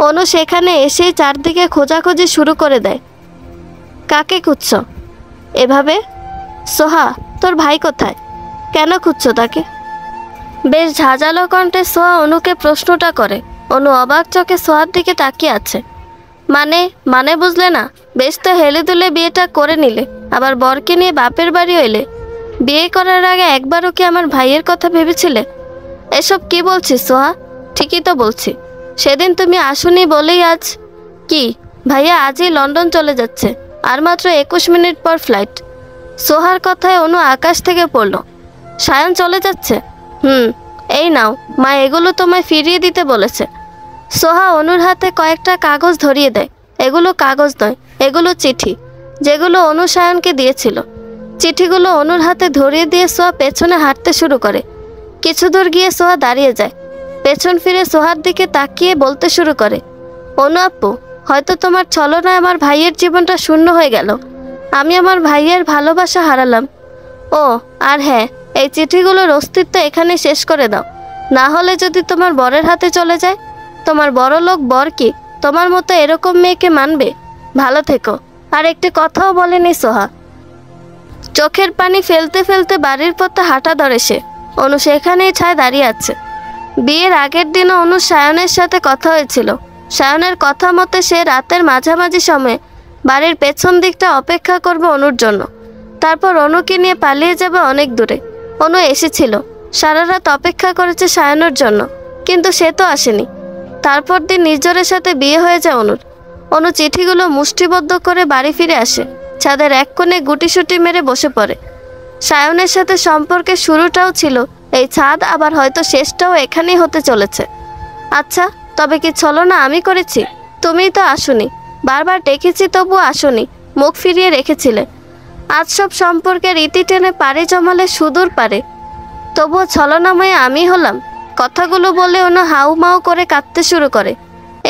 অনু সেখানে এসেই চারদিকে খোঁজাখুঁজি শুরু করে দেয়। কাকে খুঁজছ এভাবে? সোহা, তোর ভাই কোথায়? কেন খুঁজছ তাকে? বেশ ঝাঁঝালো কণ্ঠে সোহা অনুকে প্রশ্নটা করে। অনু অবাক চোখে সোহার দিকে তাকিয়ে আছে। মানে বুঝলে না? বেশ তো হেলে দুলে বিয়েটা করে নিলে, আবার বরকে নিয়ে বাপের বাড়ি এলে। বিয়ে করার আগে একবারও কি আমার ভাইয়ের কথা ভেবেছিলে? এসব কি বলছিস সোহা? ঠিকই তো বলছি। সেদিন তুমি আসোনি বলেই আজ। কি, ভাইয়া আজই লন্ডন চলে যাচ্ছে, আর মাত্র 21 মিনিট পর ফ্লাইট। সোহার কথায় অনু আকাশ থেকে পড়ল। সায়ন চলে যাচ্ছে? এই নাও মা, এগুলো তোমায় ফিরিয়ে দিতে বলেছে। সোহা অনুর হাতে কয়েকটা কাগজ ধরিয়ে দেয়। এগুলো কাগজ নয়, এগুলো চিঠি, যেগুলো অনু সায়নকে দিয়েছিল। চিঠিগুলো অনুর হাতে ধরিয়ে দিয়ে সোহা পেছনে হাঁটতে শুরু করে। কিছু দূর গিয়ে সোহা দাঁড়িয়ে যায়। পেছন ফিরে সোহার দিকে তাকিয়ে বলতে শুরু করে, অনু আপু, হয়তো তোমার ছলনায় আমার ভাইয়ের জীবনটা শূন্য হয়ে গেল। আমি আমার ভাইয়ের ভালোবাসা হারালাম। ও আর হ্যাঁ, এই চিঠিগুলোর অস্তিত্ব এখানে শেষ করে দাও, না হলে যদি তোমার বরের হাতে চলে যায়। তোমার বড় লোক বর কি তোমার মতো এরকম মেয়েকে মানবে? ভালো থেকো। আর একটি কথাও বলেনি সোহা। চোখের পানি ফেলতে ফেলতে বাড়ির পথে হাঁটা ধরে সে। অনু সেখানেই ঠায় দাঁড়িয়ে আছে। বিয়ের আগের দিনও অনু সায়নের সাথে কথা হয়েছিল। সায়নের কথা মতে সে রাতের মাঝামাঝি সময়ে বাড়ির পেছন দিকটা অপেক্ষা করবে অনুর জন্য, তারপর অনুকে নিয়ে পালিয়ে যাবে অনেক দূরে। অনু এসেছিল, সারা রাত অপেক্ষা করেছে সায়নের জন্য, কিন্তু সে তো আসেনি। তারপর দিন নির্জরের সাথে বিয়ে হয়ে যায় অনুর। অনু চিঠিগুলো মুষ্টিবদ্ধ করে বাড়ি ফিরে আসে। ছাদের এক কোণে গুটিসুটি মেরে বসে পড়ে। সায়নের সাথে সম্পর্কের শুরুটাও ছিল এই ছাদ, আবার হয়তো শেষটাও এখানেই হতে চলেছে। আচ্ছা, তবে কি ছলনা আমি করেছি? তুমিই তো আসোনি, বারবার ডেকেছি তবুও আসোনি, মুখ ফিরিয়ে রেখেছিলে। আজ সব সম্পর্কের ইতি টেনে পাড়ি জমালে সুদূর পারে, তবুও ছলনাময় আমি হলাম। কথাগুলো বলে অনু হাউমাউ করে কাঁদতে শুরু করে।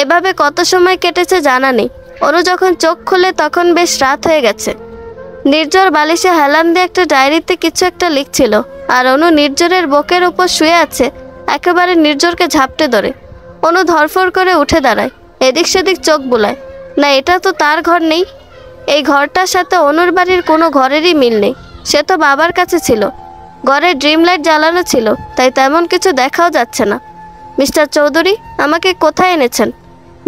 এভাবে কত সময় কেটেছে জানা নেই। অনু যখন চোখ খুলে তখন বেশ রাত হয়ে গেছে। নির্জর বালিশে হেলান দিয়ে একটা ডায়েরিতে কিছু একটা লিখছিল, আর অনু নির্জরের বুকের উপর শুয়ে আছে, একেবারে নির্জরকে ঝাপটে ধরে। অনু ধরফর করে উঠে দাঁড়ায়, এদিক সেদিক চোখ বুলায়। না, এটা তো তার ঘর নেই। এই ঘরটার সাথে অনুর বাড়ির কোনো ঘরেরই মিল নেই। সে তো বাবার কাছে ছিল, ঘরে ড্রিম লাইট জ্বালানো ছিল, তাই তেমন কিছু দেখাও যাচ্ছে না। মিস্টার চৌধুরী, আমাকে কোথায় এনেছেন?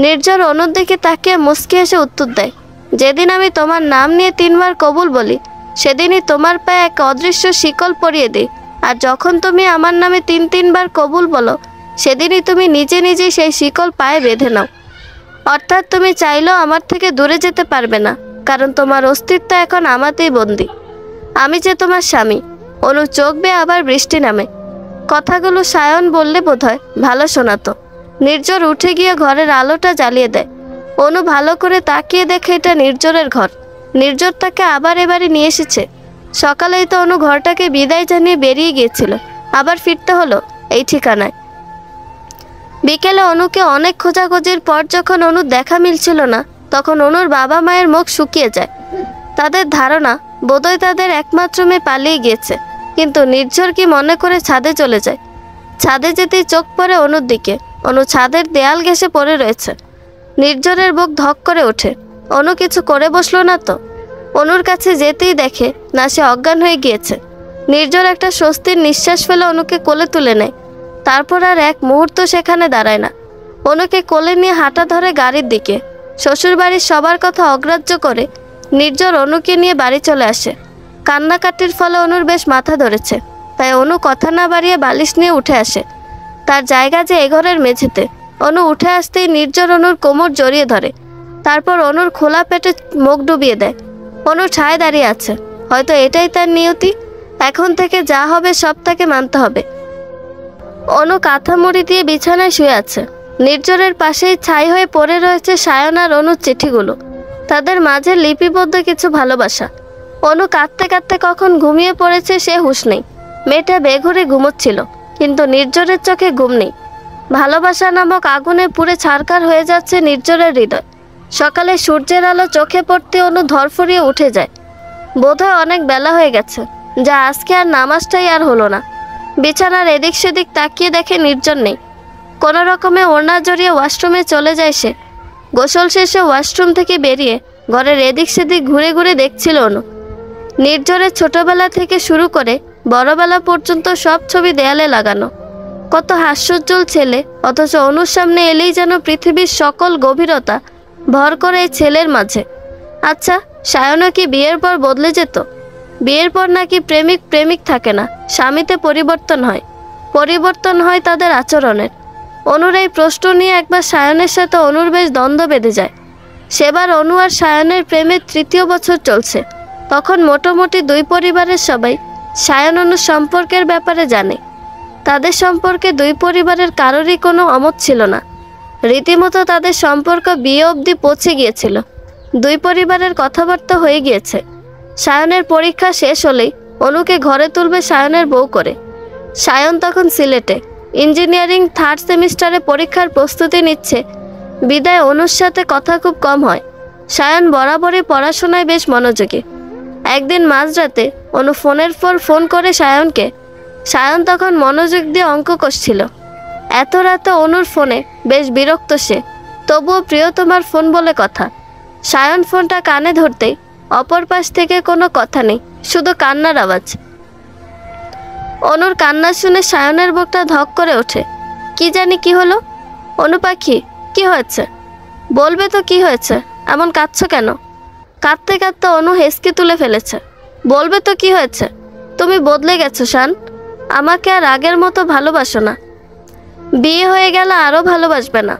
নির্জর অনুর দিকে তাকিয়ে মুচকি এসে উত্তর দেয়, যেদিন আমি তোমার নাম নিয়ে 3 বার কবুল বলি, সেদিনই তোমার পায়ে এক অদৃশ্য শিকল পরিয়ে দিই। আর যখন তুমি আমার নামে 3 বার কবুল বলো, সেদিনই তুমি নিজে নিজেই সেই শিকল পায়ে বেঁধে নাও। অর্থাৎ তুমি চাইলেও আমার থেকে দূরে যেতে পারবে না, কারণ তোমার অস্তিত্ব এখন আমাতেই বন্দী। আমি যে তোমার স্বামী। অনু চোখ বেয়ে আবার বৃষ্টি নামে। কথাগুলো সায়ন বললে বোধহয় ভালো শোনাতো। নির্জর উঠে গিয়ে ঘরের আলোটা জ্বালিয়ে দেয়। অনু ভালো করে তাকিয়ে দেখে এটা নির্জরের ঘর। নির্জর তাকে আবার এবারে নিয়ে এসেছে। সকালেই তো অনু ঘরটাকে বিদায় জানিয়ে বেরিয়ে গিয়েছিল, আবার ফিরতে হলো এই ঠিকানায়। বিকেলে অনুকে অনেক খোঁজাখুঁজির পর যখন অনুর দেখা মিলছিল না, তখন অনুর বাবা মায়ের মুখ শুকিয়ে যায়। তাদের ধারণা বোধহয় তাদের একমাত্র মেয়ে পালিয়ে গিয়েছে। কিন্তু নির্ঝর কি মনে করে ছাদে চলে যায়। ছাদে যেতেই চোখ পড়ে অনুর দিকে। অনু ছাদের দেয়াল ঘেঁষে পড়ে রয়েছে। নির্ঝরের বুক ধক করে ওঠে। অনু কিছু করে বসলো না তো? অনুর কাছে যেতেই দেখে না সে অজ্ঞান হয়ে গিয়েছে। নির্ঝর একটা স্বস্তির নিঃশ্বাস ফেলে অনুকে কোলে তুলে নেয়। তারপর আর এক মুহূর্ত সেখানে দাঁড়ায় না। অনুকে কোলে নিয়ে হাঁটা ধরে গাড়ির দিকে। শ্বশুরবাড়ির সবার কথা অগ্রাহ্য করে নির্ঝর অনুকে নিয়ে বাড়ি চলে আসে। কান্নাকাটির ফলে অনুর বেশ মাথা ধরেছে, তাই অনু কথা না বাড়িয়ে বালিশ নিয়ে উঠে আসে। তার জায়গা যে এ ঘরের মেঝেতে। অনু উঠে আসতেই নির্ঝর অনুর কোমর জড়িয়ে ধরে, তারপর অনুর খোলা পেটে মুখ ডুবিয়ে দেয়। অনু ঠায় দাঁড়িয়ে আছে। হয়তো এটাই তার নিয়তি। এখন থেকে যা হবে সব তাকে মানতে হবে। অনু কাঁথা মুড়ি দিয়ে বিছানায় শুয়ে আছে। নির্ঝরের পাশেই ছাই হয়ে পড়ে রয়েছে সায়ন আর অনুর চিঠিগুলো। তাদের মাঝে লিপিবদ্ধ কিছু ভালোবাসা। অনু কাঁদতে কাঁদতে কখন ঘুমিয়ে পড়েছে সে হুঁশ নেই। মেয়েটা বেঘরে ঘুমোচ্ছিল, কিন্তু নির্ঝরের চোখে ঘুম নেই। ভালোবাসা নামক আগুনে পুড়ে ছারখার হয়ে যাচ্ছে নির্ঝরের হৃদয়। সকালে সূর্যের আলো চোখে পড়তে অনু ধরফরিয়ে উঠে যায়। বোধহয় অনেক বেলা হয়ে গেছে, যা আজকে আর নামাজটাই আর হলো না। বিছানার এদিক সেদিক তাকিয়ে দেখে নির্জন নেই। কোনো রকমে ওড়না জড়িয়ে ওয়াশরুমে চলে যায় সে। গোসল শেষে ওয়াশরুম থেকে বেরিয়ে ঘরের এদিক সেদিক ঘুরে ঘুরে দেখছিল অনু। নির্ঝরের ছোটবেলা থেকে শুরু করে বড়বেলা পর্যন্ত সব ছবি দেয়ালে লাগানো। কত হাস্যোজ্জ্বল ছেলে, অথচ অনুর সামনে এলেই যেন পৃথিবীর সকল গভীরতা ভর করে এই ছেলের মাঝে। আচ্ছা, সায়নও কি বিয়ের পর বদলে যেত? বিয়ের পর নাকি প্রেমিক প্রেমিক থাকে না, স্বামীতে পরিবর্তন হয়। পরিবর্তন হয় তাদের আচরণের। অনুর এই প্রশ্ন নিয়ে একবার সায়নের সাথে অনুর বেশ দ্বন্দ্ব বেঁধে যায়। সেবার অনু আর সায়নের প্রেমের 3য় বছর চলছে। তখন মোটামুটি 2 পরিবারের সবাই সায়ন অনুর সম্পর্কের ব্যাপারে জানে। তাদের সম্পর্কে 2 পরিবারের কারোরই কোনো অমত ছিল না। রীতিমতো তাদের সম্পর্ক বিয়ে অবধি পৌঁছে গিয়েছিল। 2 পরিবারের কথাবার্তা হয়ে গিয়েছে। সায়নের পরীক্ষা শেষ হলেই অনুকে ঘরে তুলবে সায়নের বউ করে। সায়ন তখন সিলেটে। ইঞ্জিনিয়ারিং 3rd সেমিস্টারে পরীক্ষার প্রস্তুতি নিচ্ছে বিদায় অনুর সাথে কথা খুব কম হয়। সায়ন বরাবরই পড়াশোনায় বেশ মনোযোগী। একদিন মাঝরাতে অনু ফোনের পর ফোন করে সায়নকে। সায়ন তখন মনোযোগ দিয়ে অঙ্ক কষছিল। এত রাতে অনুর ফোনে বেশ বিরক্ত সে, তবুও প্রিয়তমার ফোন বলে কথা। সায়ন ফোনটা কানে ধরতেই অপর পাশ থেকে কোনো কথা নেই, শুধু কান্নার আওয়াজ। অনুর কান্না শুনে সায়নের বুকটা ধক করে ওঠে। কি জানি কি হলো? অনু পাখি, কি হয়েছে? বলবে তো কি হয়েছে, এমন কাঁদছো কেন? কাঁদতে কাঁদতে অনু হেসকি তুলে ফেলেছে। বলবে তো কি হয়েছে? তুমি বদলে গেছো শান, আমাকে আর আগের মতো ভালোবাসো না। বিয়ে হয়ে গেলে আরও ভালোবাসবে না,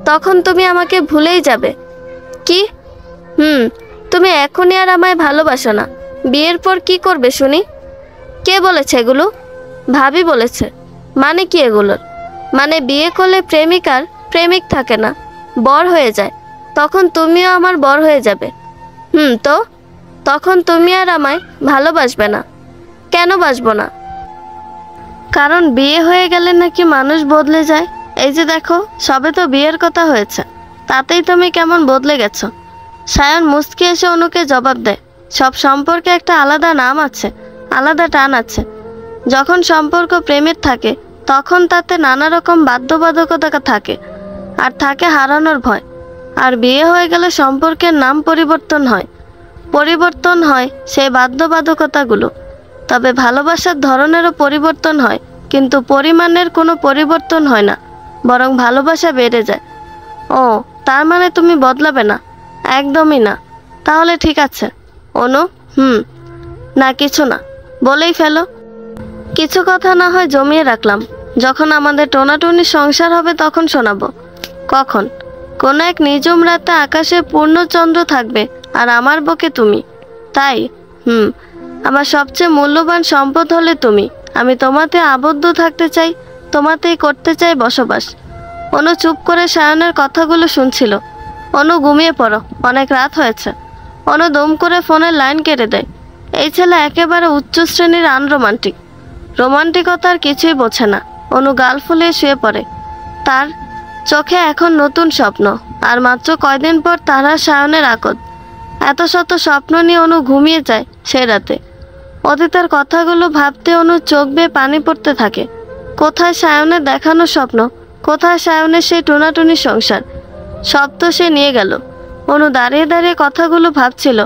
তখন তুমি আমাকে ভুলেই যাবে। কি? তুমি এখনই আর আমায় ভালোবাসো না, বিয়ের পর কি করবে শুনি? কে বলেছে এগুলো? ভাবি বলেছে। মানে কি এগুলোর? মানে বিয়ে করলে প্রেমিক আর প্রেমিক থাকে না, বর হয়ে যায়, তখন তুমিও আমার বর হয়ে যাবে। তো তখন তুমি আর আমায় ভালোবাসবে না। কেন বাসবো না? কারণ বিয়ে হয়ে গেলে নাকি মানুষ বদলে যায়। এই যে দেখো, সবে তো বিয়ের কথা হয়েছে, তাতেই তুমি কেমন বদলে গেছো। সায়ন মুচকি এসে অনুকে জবাব দেয়, সব সম্পর্কে একটা আলাদা নাম আছে, আলাদা টান আছে। যখন সম্পর্ক প্রেমের থাকে তখন তাতে নানা রকম বাধ্যবাধকতা থাকে, আর থাকে হারানোর ভয়। আর বিয়ে হয়ে গেলে সম্পর্কের নাম পরিবর্তন হয় সেই বাধ্যবাধকতাগুলো। তবে ভালোবাসার ধরনেরও পরিবর্তন হয়, কিন্তু পরিমাণের কোনো পরিবর্তন হয় না, বরং ভালোবাসা বেড়ে যায়। ও, তার মানে তুমি বদলাবে না? একদমই না। তাহলে ঠিক আছে অনু। না কিছু না, বলেই ফেলো। কিছু কথা না হয় জমিয়ে রাখলাম, যখন আমাদের টোনাটুনি সংসার হবে তখন শোনাবো। কখন? কোনো এক নিঝুম রাতে আকাশে পূর্ণচন্দ্র থাকবে আর আমার বুকে তুমি। তাই? আমার সবচেয়ে মূল্যবান সম্পদ হলে তুমি। আমি তোমাতে আবদ্ধ থাকতে চাই, তোমাতেই করতে চাই বসবাস। অনু চুপ করে সায়নের কথাগুলো শুনছিল। অনু ঘুমিয়ে পড়ো, অনেক রাত হয়েছে। অনু দম করে ফোনের লাইন কেটে দেয়। এই ছেলে একেবারে উচ্চ শ্রেণীর আনরোমান্টিক, রোমান্টিকতার কিছুই বোঝে না। অনু গাল ফুলিয়ে শুয়ে পড়ে। তার চোখে এখন নতুন স্বপ্ন, আর মাত্র কয়দিন পর তারা সায়নের আকদ। এত শত স্বপ্ন নিয়ে অনু ঘুমিয়ে যায় সে রাতে। অতীতের কথাগুলো ভাবতে অনু চোখ বেয়ে পানি পড়তে থাকে। কোথায় সায়নের দেখানো স্বপ্ন, কোথায় সায়নের সেই টুনাটুনি সংসার? সব তো সে নিয়ে গেল। অনু দাঁড়িয়ে দাঁড়িয়ে কথাগুলো ভাবছিল।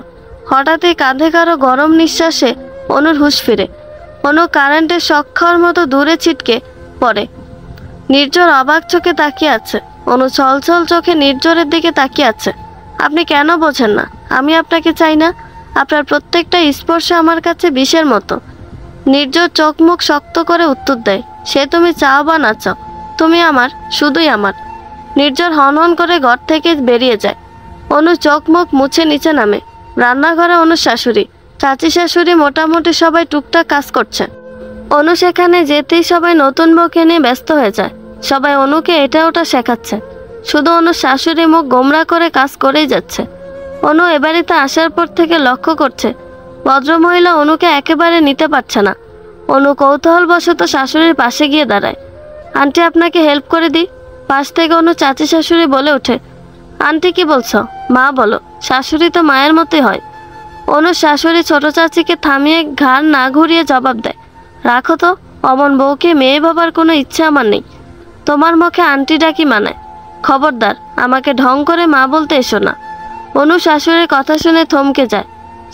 হঠাৎই কাঁধে কারো গরম নিঃশ্বাসে অনুর হুঁশ ফিরে। অনু কারেন্টের শক খাওয়ার মতো দূরে ছিটকে পড়ে। নির্ঝর অবাক চোখে তাকিয়ে আছে। অনু ছলছল চোখে নির্ঝরের দিকে তাকিয়ে আছে। আপনি কেন বোঝেন না? আমি আপনাকে চাই না? আপনার প্রত্যেকটা স্পর্শ আমার কাছে বিষের মতো। নির্ঝর চোখ মুখ শক্ত করে উত্তর দেয়, সে তুমি চাও বা না চাও, তুমি আমার, শুধুই আমার। নির্ঝর হনহন করে ঘর থেকে বেরিয়ে যায়। অনু চোখ মুখ মুছে নিচে নামে। রান্নাঘরে অনুর শাশুড়ি, চাচি শাশুড়ি, মোটামুটি সবাই টুকটাক কাজ করছে। অনু সেখানে যেতেই সবাই নতুন বউকে নিয়ে ব্যস্ত হয়ে যায়। সবাই অনুকে এটা ওটা শেখাচ্ছে, শুধু অনুর শাশুড়ি মুখ গোমরা করে কাজ করেই যাচ্ছে। অনু এ বাড়িতে আসার পর থেকে লক্ষ্য করছে ভদ্রমহিলা অনুকে একেবারে নিতে পারছে না। অনু কৌতূহলবশত শাশুড়ির পাশে গিয়ে দাঁড়ায়। আন্টি, আপনাকে হেল্প করে দিই? পাশ থেকে অনু চাচি শাশুড়ি বলে ওঠে। আন্টি কি বলছো? মা বলো। শাশুড়ি তো মায়ের মতোই হয়। অনুর শাশুড়ি ছোট চাচিকে থামিয়ে ঘাড় না ঘুরিয়ে জবাব দেয়, রাখো তো, অমন বউকে মেয়ে ভাবার কোনো ইচ্ছে আমার নেই। তোমার মুখে আন্টি ডাকি মানায়? খবরদার আমাকে ঢং করে মা বলতে এসো না। অনু শাশুড়ির কথা শুনে থমকে যায়।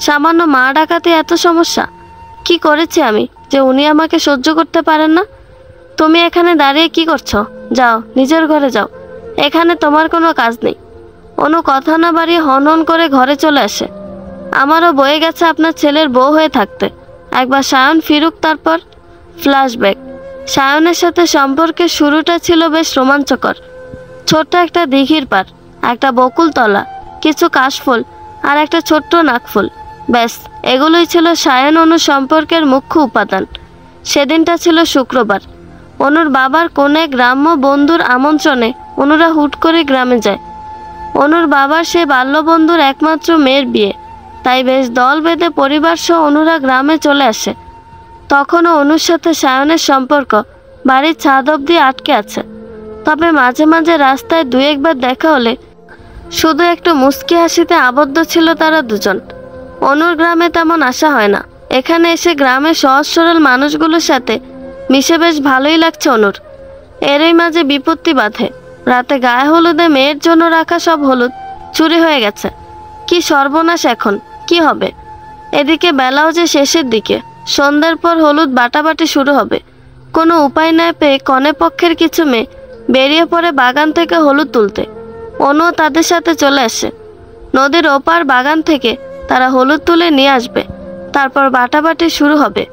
সামান্য মা ডাকাতে এত সমস্যা? কি করেছি আমি যে উনি আমাকে সহ্য করতে পারেন না? তুমি এখানে দাঁড়িয়ে কি করছো? যাও, নিজের ঘরে যাও, এখানে তোমার কোনো কাজ নেই। অনু কথা না বাড়িয়ে হনহন করে ঘরে চলে আসে। আমারও বয়ে গেছে আপনার ছেলের বউ হয়ে থাকতে। একবার সায়ন ফিরুক, তারপর। ফ্ল্যাশব্যাক। সায়নের সাথে সম্পর্কের শুরুটা ছিল বেশ রোমাঞ্চকর। ছোট্ট একটা দিঘির পার, একটা বকুলতলা, কিছু কাশফুল আর একটা ছোট্ট নাকফুল, ব্যাস এগুলোই ছিল সায়ন অনু সম্পর্কের মুখ্য উপাদান। সেদিনটা ছিল শুক্রবার। অনুর বাবার কোন এক গ্রাম্য বন্ধুর আমন্ত্রণে অনুরা হুট করে গ্রামে যায়। অনুর বাবার সে বাল্যবন্ধুর একমাত্র মেয়ের বিয়ে, তাই বেশ দল বেঁধে পরিবার সহ অনুরা গ্রামে চলে আসে। তখনও অনুর সাথে সায়নের সম্পর্ক বাড়ির ছাদ অবধি আটকে আছে। তবে মাঝে মাঝে রাস্তায় দুই একবার দেখা হলে শুধু একটু মুচকি হাসিতে আবদ্ধ ছিল তারা দুজন। অনুর গ্রামে তেমন আসা হয় না। এখানে এসে গ্রামের সহজ সরল মানুষগুলোর সাথে মিশে বেশ ভালোই লাগছে অনুর। এরই মাঝে বিপত্তি বাধে। রাতে গায়ে হলুদে মেয়ের জন্য রাখা সব হলুদ চুরি হয়ে গেছে। কি সর্বনাশ! এখন কি হবে? এদিকে বেলাও যে শেষের দিকে, সন্ধ্যার পর হলুদ বাটাবাটি শুরু হবে। কোনো উপায় না পেয়ে কনে পক্ষের কিছু মেয়ে বেরিয়ে পড়ে বাগান থেকে হলুদ তুলতে। অনুও তাদের সাথে চলে আসে। নদীর ওপার বাগান থেকে তারা হলুদ তুলে নিয়ে আসবে, তারপর বাটাবাটি শুরু হবে।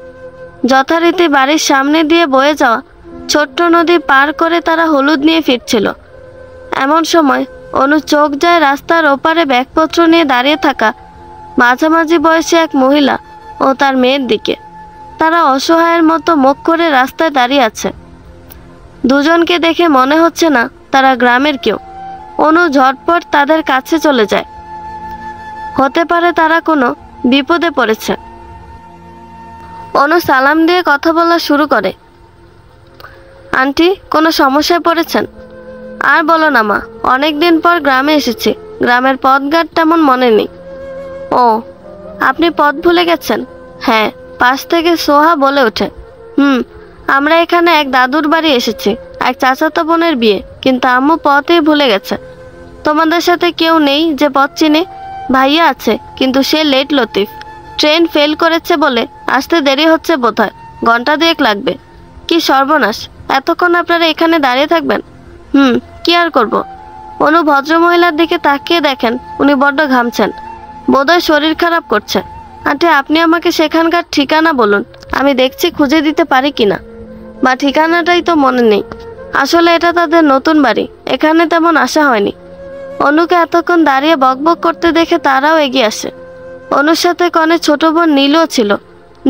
যথারীতি বাড়ির সামনে দিয়ে বয়ে যাওয়া ছোট্ট নদী পার করে তারা হলুদ নিয়ে ফিরছিল। এমন সময় অনু চোখ যায় রাস্তার ওপারে ব্যাগপত্র নিয়ে দাঁড়িয়ে থাকা মাঝামাঝি বয়সী এক মহিলা ও তার মেয়ের দিকে। তারা অসহায়ের মতো মুখ করে রাস্তায় দাঁড়িয়ে আছে। দুজনকে দেখে মনে হচ্ছে না তারা গ্রামের কেউ। অনু ঝটপট তাদের কাছে চলে যায়। হতে পারে তারা কোনো বিপদে পড়েছে। অনু সালাম দিয়ে কথা বলা শুরু করে। আন্টি, কোনো সমস্যায় পড়েছেন? আর বলো না মা, অনেক দিন পর গ্রামে এসেছি। গ্রামের পথঘাট তেমন মনে নেই। ও, আপনি পথ ভুলে গেছেন? হ্যাঁ, পাশ থেকে সোহা বলে ওঠে। আমরা এখানে এক দাদুর বাড়ি এসেছি, এক চাচাতো বোনের বিয়ে, কিন্তু আম্মু পথই ভুলে গেছে। তোমাদের সাথে কেউ নেই যে পথ চিনে? ভাইয়া আছে, কিন্তু সে লেট লতিফ। ট্রেন ফেল করেছে বলে আসতে দেরি হচ্ছে বোধহয়, ঘন্টা দুয়েক লাগবে। কি সর্বনাশ! এতক্ষণ আপনারা এখানে দাঁড়িয়ে থাকবেন? কি আর করব। অনু ভদ্রমহিলার দিকে তাকিয়ে দেখেন উনি বড্ড ঘামছেন, বোধহয় শরীর খারাপ করছে। আন্টি, আপনি আমাকে সেখানকার ঠিকানা বলুন, আমি দেখছি খুঁজে দিতে পারি কিনা। বা ঠিকানাটাই তো মনে নেই। আসলে এটা তাদের নতুন বাড়ি, এখানে তেমন আসা হয়নি। অনুকে এতক্ষণ দাঁড়িয়ে বকবক করতে দেখে তারাও এগিয়ে আসে। অনুর সাথে কনে ছোট বোন নীলও ছিল।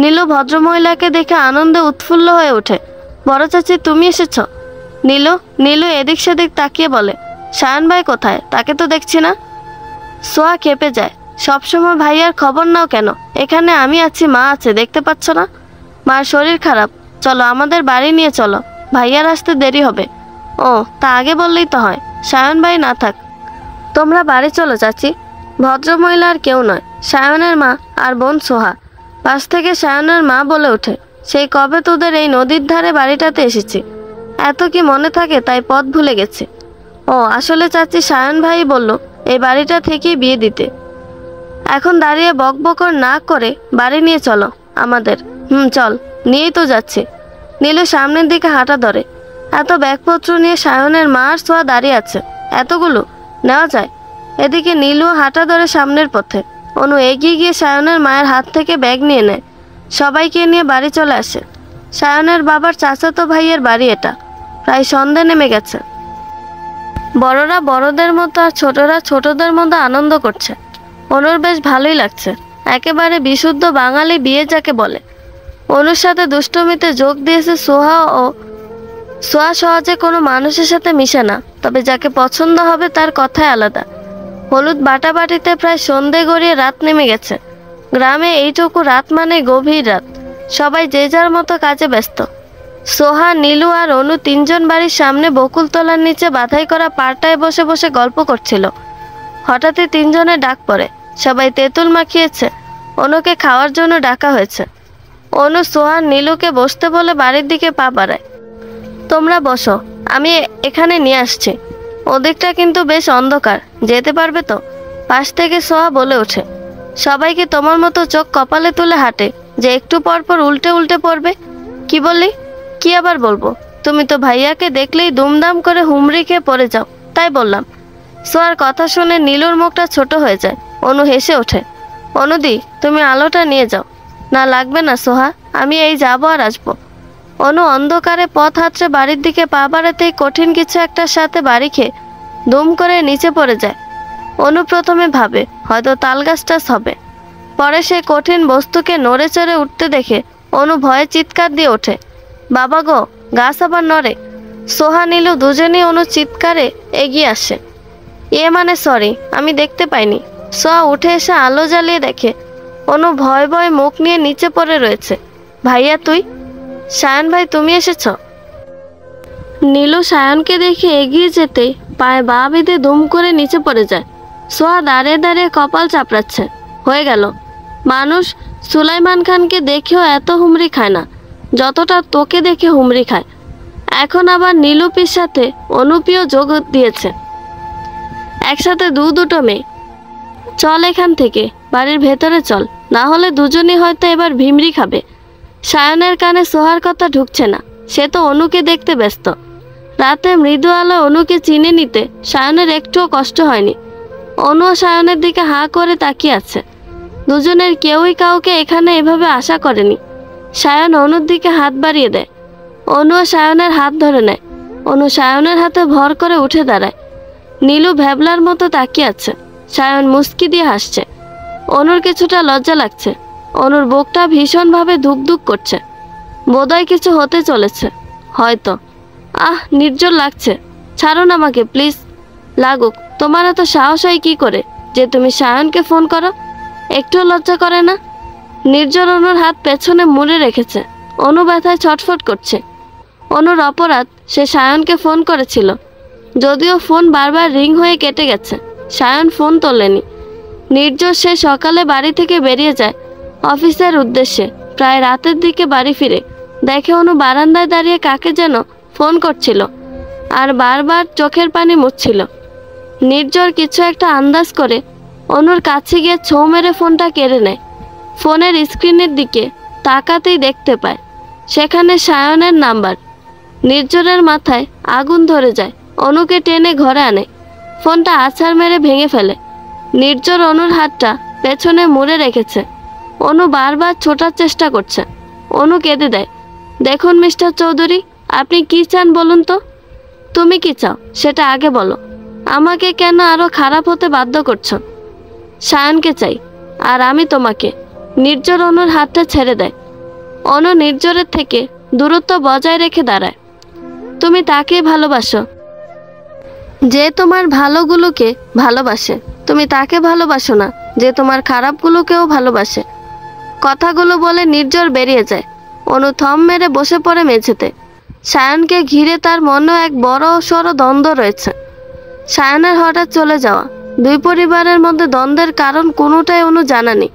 নীলু ভদ্রমহিলাকে দেখে আনন্দে উৎফুল্ল হয়ে ওঠে। বড় চাচি, তুমি এসেছ? নীলু এদিক সেদিক তাকিয়ে বলে, সায়ন ভাই কোথায়? তাকে তো দেখছি না। সোয়া খেপে যায়। সবসময় ভাইয়ার খবর নাও কেন? এখানে আমি আছি, মা আছে, দেখতে পাচ্ছ না? মার শরীর খারাপ, চলো আমাদের বাড়ি নিয়ে চলো, ভাইয়ার আসতে দেরি হবে। ও, তা আগে বললেই তো হয়। সায়ন ভাই না থাক, তোমরা বাড়ি চলো চাচি। ভদ্রমহিলা আর কেউ নয়, সায়নের মা আর বোন সোহা। পাশ থেকে সায়নের মা বলে ওঠে, সেই কবে তোদের এই নদীর ধারে বাড়িটাতে এসেছি। এত কি মনে থাকে তাই পথ ভুলে গেছে। ও, আসলে চাচি সায়ন ভাই বলল এই বাড়িটা থেকেই বিয়ে দিতে। এখন দাঁড়িয়ে বকবকর না করে বাড়ি নিয়ে চলো আমাদের। চল, নিয়েই তো যাচ্ছি। নীলু সামনের দিকে হাঁটা ধরে। এত ব্যাগপত্র নিয়ে সায়নের মা আর সোয়া দাঁড়িয়ে আছে, এতগুলো নেওয়া যায়? এদিকে নীলু হাঁটা ধরে সামনের পথে। অনু এগিয়ে গিয়ে সায়নের মায়ের হাত থেকে ব্যাগ নিয়ে নেয়। সবাইকে নিয়ে বাড়ি চলে আসে। সায়নের বাবার চাচাতো ভাইয়ের বাড়ি এটা। প্রায় সন্ধ্যা নেমে গেছে। বড়রা বড়দের মতো আর ছোটরা ছোটদের মতো আনন্দ করছে। অনুর বেশ ভালোই লাগছে। একেবারে বিশুদ্ধ বাঙালি বিয়ে যাকে বলে। অনুর সাথে দুষ্টমিতে যোগ দিয়েছে সোহা। ও সোহা সহজে কোনো মানুষের সাথে মিশে না, তবে যাকে পছন্দ হবে তার কথাই আলাদা। হলুদ বাটাবাটিতে প্রায় সন্ধে গড়িয়ে রাত নেমে গেছে। গ্রামে এইটুকু রাত মানে গভীর রাত। সবাই যে যার মতো কাজে ব্যস্ত। সোহা, নীলু আর অনু তিনজন বাড়ির সামনে বকুলতলার নিচে বাধাই করা পাড়টায় বসে বসে গল্প করছিল। হঠাৎই তিনজনের ডাক পড়ে। সবাই তেঁতুল মাখিয়েছে। অনুকে খাওয়ার জন্য ডাকা হয়েছে। অনু সোহা নীলুকে বসতে বলে বাড়ির দিকে পা বাড়ায়। তোমরা বসো, আমি এখানে নিয়ে আসছি। ওদিকটা কিন্তু বেশ অন্ধকার, যেতে পারবে তো? পাশ থেকে সোহা বলে ওঠে। সবাই কি তোমার মতো চোখ কপালে তুলে হাঁটে যে একটু পর পর উল্টে উল্টে পড়বে? কি বললি? কি আবার বলবো? তুমি তো ভাইয়াকে দেখলেই দুমদাম করে হুমড়ি খেয়ে পড়ে যাও, তাই বললাম। সোহার কথা শুনে নীলুর মুখটা ছোট হয়ে যায়। অনু হেসে ওঠে। অনুদি, তুমি আলোটা নিয়ে যাও। না লাগবে না সোহা, আমি এই যাবো আর আসবো। অনু অন্ধকারে পথ হাতড়ে বাড়ির দিকে পা বাড়াতেই কঠিন কিছু একটার সাথে বাড়ি খেয়ে দুম করে নিচে পড়ে যায়। অনু প্রথমে ভাবে হয়তো তালগাছ টাছ হবে। পরে সে কঠিন বস্তুকে নড়ে চড়ে উঠতে দেখে অনু ভয়ে চিৎকার দিয়ে ওঠে, বাবা গো, গাছ আবার নড়ে। সোহা, নীলু দুজনেই অনু চিৎকারে এগিয়ে আসে। মানে সরি, আমি দেখতে পাইনি। সোহা উঠে এসে আলো জ্বালিয়ে দেখে অনু ভয় ভয় মুখ নিয়ে নিচে পড়ে রয়েছে। ভাইয়া তুই? সায়ন ভাই, তুমি এসেছ? নীলু সায়নকে দেখে এগিয়ে যেতে পায়ে পা বেঁধে দুম করে নিচে পড়ে যায়। সোহা দাঁড়িয়ে দাঁড়িয়ে কপাল চাপড়াচ্ছে। হয়ে গেল। মানুষ সুলাইমান খানকে দেখেও এত হুমড়ি খায় না যতটা তোকে দেখে হুমড়ি খায়। এখন আবার নীলুপির সাথে অনুপিও যোগ দিয়েছে, একসাথে দুটো মেয়ে। চল এখান থেকে, বাড়ির ভেতরে চল, না হলে দুজনই হয়তো এবার ভিমরি খাবে। সায়নের কানে সোহার কথা ঢুকছে না, সে তো অনুকে দেখতে ব্যস্ত। রাতে মৃদু আলো অনুকে চিনে নিতে সায়নের একটুও কষ্ট হয়নি। অনুও সায়নের দিকে হাঁ করে তাকিয়ে আছে। দুজনের কেউই কাউকে এখানে এভাবে আশা করেনি। সায়ন অনুর দিকে হাত বাড়িয়ে দেয়। অনুও সায়নের হাত ধরে নেয়। অনু সায়নের হাতে ভর করে উঠে দাঁড়ায়। নীলু ভ্যাবলার মতো তাকিয়ে আছে। সায়ন মুস্কি দিয়ে হাসছে। অনুর কিছুটা লজ্জা লাগছে। অনুর বুকটা ভীষণভাবে ধুকধুক করছে। বোধহয় কিছু হতে চলেছে, হয়তো। নির্জন লাগছে, ছাড়ুন আমাকে প্লিজ। লাগুক, তোমার এত সাহস হয় কি করে যে তুমি সায়নকে ফোন করো? একটুও লজ্জা করে না? নির্জন অনুর হাত পেছনে মুড়ে রেখেছে। অনু ব্যথায় ছটফট করছে। অনুর অপরাধ, সে সায়নকে ফোন করেছিল, যদিও ফোন বারবার রিং হয়ে কেটে গেছে। সায়ন ফোন তোলেনি। নির্জন সে সকালে বাড়ি থেকে বেরিয়ে যায় অফিসের উদ্দেশ্যে। প্রায় রাতের দিকে বাড়ি ফিরে দেখে অনু বারান্দায় দাঁড়িয়ে কাকে যেন ফোন করছিল আর বারবার চোখের পানি মুছছিল। নির্জর কিছু একটা আন্দাজ করে অনুর কাছে গিয়ে ছৌ মেরে ফোনটা কেড়ে নেয়। ফোনের স্ক্রিনের দিকে তাকাতেই দেখতে পায় সেখানে সায়নের নাম্বার। নির্জরের মাথায় আগুন ধরে যায়। অনুকে টেনে ঘরে আনে, ফোনটা আছাড় মেরে ভেঙে ফেলে। নির্জর অনুর হাতটা পেছনে মুড়ে রেখেছে। অনু বারবার ছোটার চেষ্টা করছে। অনু কেঁদে দেয়। দেখুন মিস্টার চৌধুরী, আপনি কি চান বলুন তো? তুমি কি চাও সেটা আগে বলো। আমাকে কেন আরো খারাপ হতে বাধ্য করছো? সায়নকে চাই, আর আমি তোমাকে। নির্জর অনুর হাতটা ছেড়ে দেয়। অনু নির্জরের থেকে দূরত্ব বজায় রেখে দাঁড়ায়। তুমি তাকে ভালোবাসো যে তোমার ভালোগুলোকে ভালোবাসে। তুমি তাকে ভালোবাসো না যে তোমার খারাপগুলোকেও ভালোবাসে। কথাগুলো বলে নির্জর বেরিয়ে যায়। অনু থম মেরে বসে পড়ে মেঝেতে। সায়নকে ঘিরে তার মনেও এক বড় সড় দ্বন্দ্ব রয়েছে। সায়নের হঠাৎ চলে যাওয়া, দুই পরিবারের মধ্যে দ্বন্দ্বের কারণ কোনোটাই অনু জানা নেই।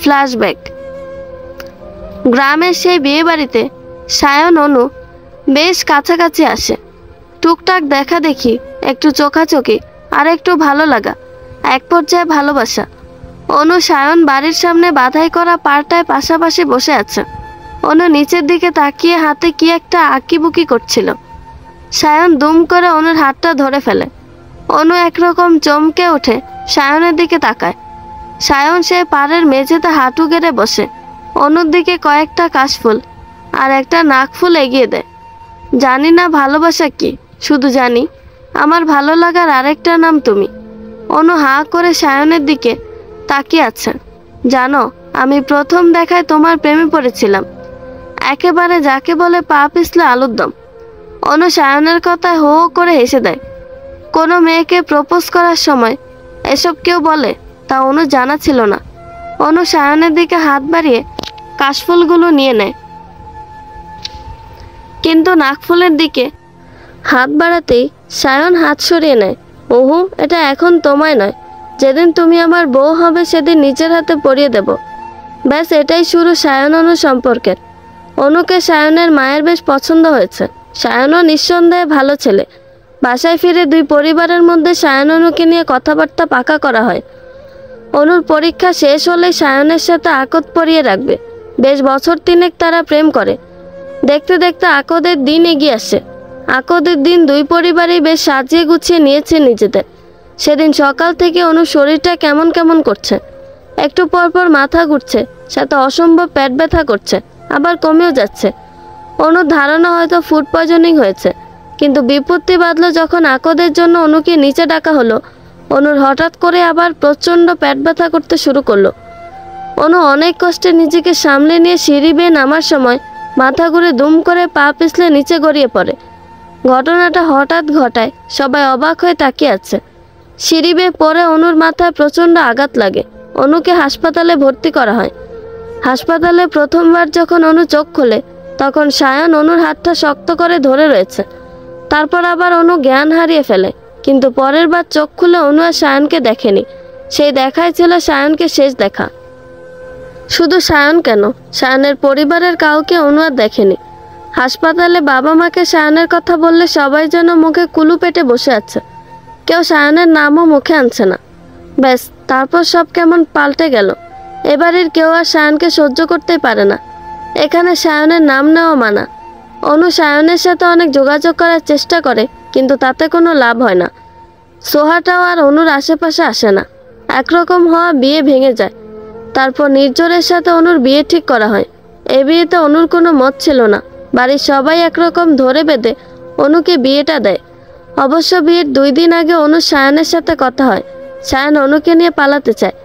ফ্ল্যাশব্যাক। গ্রামের সেই বিয়ে বাড়িতে সায়ন অনু বেশ কাছাকাছি আসে। টুকটাক দেখা দেখি, একটু চোখাচোখি, আর একটু ভালো লাগা, এক পর্যায়ে ভালোবাসা। অনু সায়ন বাড়ির সামনে বাধাই করা পাড়টায় পাশাপাশি বসে আছে। অনু নিচের দিকে তাকিয়ে হাতে কি একটা আঁকিবুকি করছিল। সায়ন দুম করে অনুর হাতটা ধরে ফেলে। অনু একরকম চমকে ওঠে, সায়নের দিকে তাকায়। সায়ন সে পাড়ের মেঝেতে হাঁটু গেড়ে বসে। অনুর দিকে কয়েকটা কাশফুল আর একটা নাকফুল এগিয়ে দেয়। জানি না ভালোবাসা কি, শুধু জানি আমার ভালো লাগার আরেকটা নাম তুমি। অনু হাঁ করে সায়নের দিকে তাকিয়ে আছে। জানো, আমি প্রথম দেখায় তোমার প্রেমে পড়েছিলাম, একেবারে যাকে বলে পা পিছলে আলুর দম। অনু সায়নের কথায় হো হো করে হেসে দেয়। কোনো মেয়েকে প্রপোজ করার সময় এসব কেউ বলে তা অনু জানা ছিল না। অনু সায়নের দিকে হাত বাড়িয়ে কাশফুলগুলো নিয়ে নেয়, কিন্তু নাকফুলের দিকে হাত বাড়াতেই সায়ন হাত সরিয়ে নেয়। ওহু, এটা এখন তোমায় নয়, যেদিন তুমি আমার বউ হবে সেদিন নিজের হাতে পরিয়ে দেব। ব্যাস, এটাই শুরু সায়ন অনু সম্পর্কের। অনুকে সায়নের মায়ের বেশ পছন্দ হয়েছে। সায়নও নিঃসন্দেহে ভালো ছেলে। বাসায় ফিরে দুই পরিবারের মধ্যে সায়ন অনুকে নিয়ে কথাবার্তা পাকা করা হয়। অনুর পরীক্ষা শেষ হলে সায়নের সাথে আকদ পরিয়ে রাখবে। বেশ বছর তিনেক তারা প্রেম করে। দেখতে দেখতে আকদের দিন এগিয়ে আসে। আকদের দিন দুই পরিবারই বেশ সাজিয়ে গুছিয়ে নিয়েছে নিজেদের। সেদিন সকাল থেকে অনুর শরীরটা কেমন কেমন করছে। একটু পর পর মাথা ঘুরছে, সাথে অসম্ভব পেট ব্যথা করছে, আবার কমেও যাচ্ছে। অনুর ধারণা হয়তো ফুড পয়জনিং হয়েছে। কিন্তু বিপত্তি বাঁধল যখন আকদের জন্য অনুকে নিচে ডাকা হলো। অনুর হঠাৎ করে আবার প্রচণ্ড পেট ব্যথা করতে শুরু করলো। অনু অনেক কষ্টে নিজেকে সামলে নিয়ে সিঁড়ি বেয়ে নামার সময় মাথা ঘুরে দুম করে পা পিছলে নিচে গড়িয়ে পড়ে। ঘটনাটা হঠাৎ ঘটায় সবাই অবাক হয়ে তাকিয়ে আছে। সিঁড়ি বেয়ে পড়ে অনুর মাথায় প্রচণ্ড আঘাত লাগে। অনুকে হাসপাতালে ভর্তি করা হয়। হাসপাতালে প্রথমবার যখন অনু চোখ খোলে তখন সায়ন অনুর হাতটা শক্ত করে ধরে রয়েছে। তারপর আবার অনু জ্ঞান হারিয়ে ফেলে, কিন্তু পরের বার চোখ খুলে অনু আর সায়নকে দেখেনি। সেই দেখাই ছিল সায়নকে শেষ দেখা। শুধু সায়ন কেন, সায়নের পরিবারের কাউকে অনু আর দেখেনি। হাসপাতালে বাবা মাকে সায়নের কথা বললে সবাই যেন মুখে কুলু পেটে বসে আছে, কেউ সায়নের নামও মুখে আনছে না। ব্যাস, তারপর সব কেমন পাল্টে গেল। এবারের কেউ আর সায়নকে সহ্য করতেই পারে না। এখানে সায়নের নাম নেওয়া মানা। অনু সায়নের সাথে অনেক যোগাযোগ করার চেষ্টা করে, কিন্তু তাতে কোনো লাভ হয় না। সোহাটাও আর অনুর আশেপাশে আসে না। একরকম হওয়া বিয়ে ভেঙে যায়। তারপর নির্জরের সাথে অনুর বিয়ে ঠিক করা হয়। এই বিয়েতে অনুর কোনো মত ছিল না। বাড়ির সবাই একরকম ধরে বেঁধে অনুকে বিয়েটা দেয়। অবশ্য বিয়ের 2 দিন আগে অনু সায়নের সাথে কথা হয়। সায়ন অনুকে নিয়ে পালাতে চায়।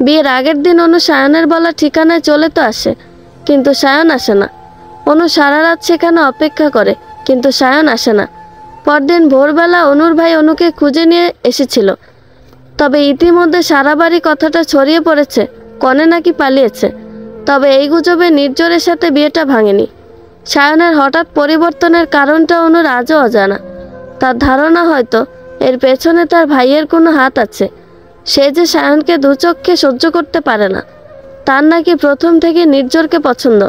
বিয়ের আগের দিন অনু সায়নের বলা ঠিকানায় চলে তো আসে, কিন্তু সায়ন আসে না। অনু সারা রাত সেখানে অপেক্ষা করে, কিন্তু সায়ন আসে না। পরদিন ভোরবেলা অনুর ভাই অনুকে খুঁজে নিয়ে এসেছিল। তবে ইতিমধ্যে সারা বাড়ি কথাটা ছড়িয়ে পড়েছে, কনে নাকি পালিয়েছে। তবে এই গুজবে নির্জরের সাথে বিয়েটা ভাঙেনি। সায়নের হঠাৎ পরিবর্তনের কারণটা অনুর আজও অজানা। তার ধারণা হয়তো এর পেছনে তার ভাইয়ের কোনো হাত আছে। সে যে সায়নকে দুচক্ষে সহ্য করতে পারে না। তার নাকি প্রথম থেকে নির্জরকে পছন্দ।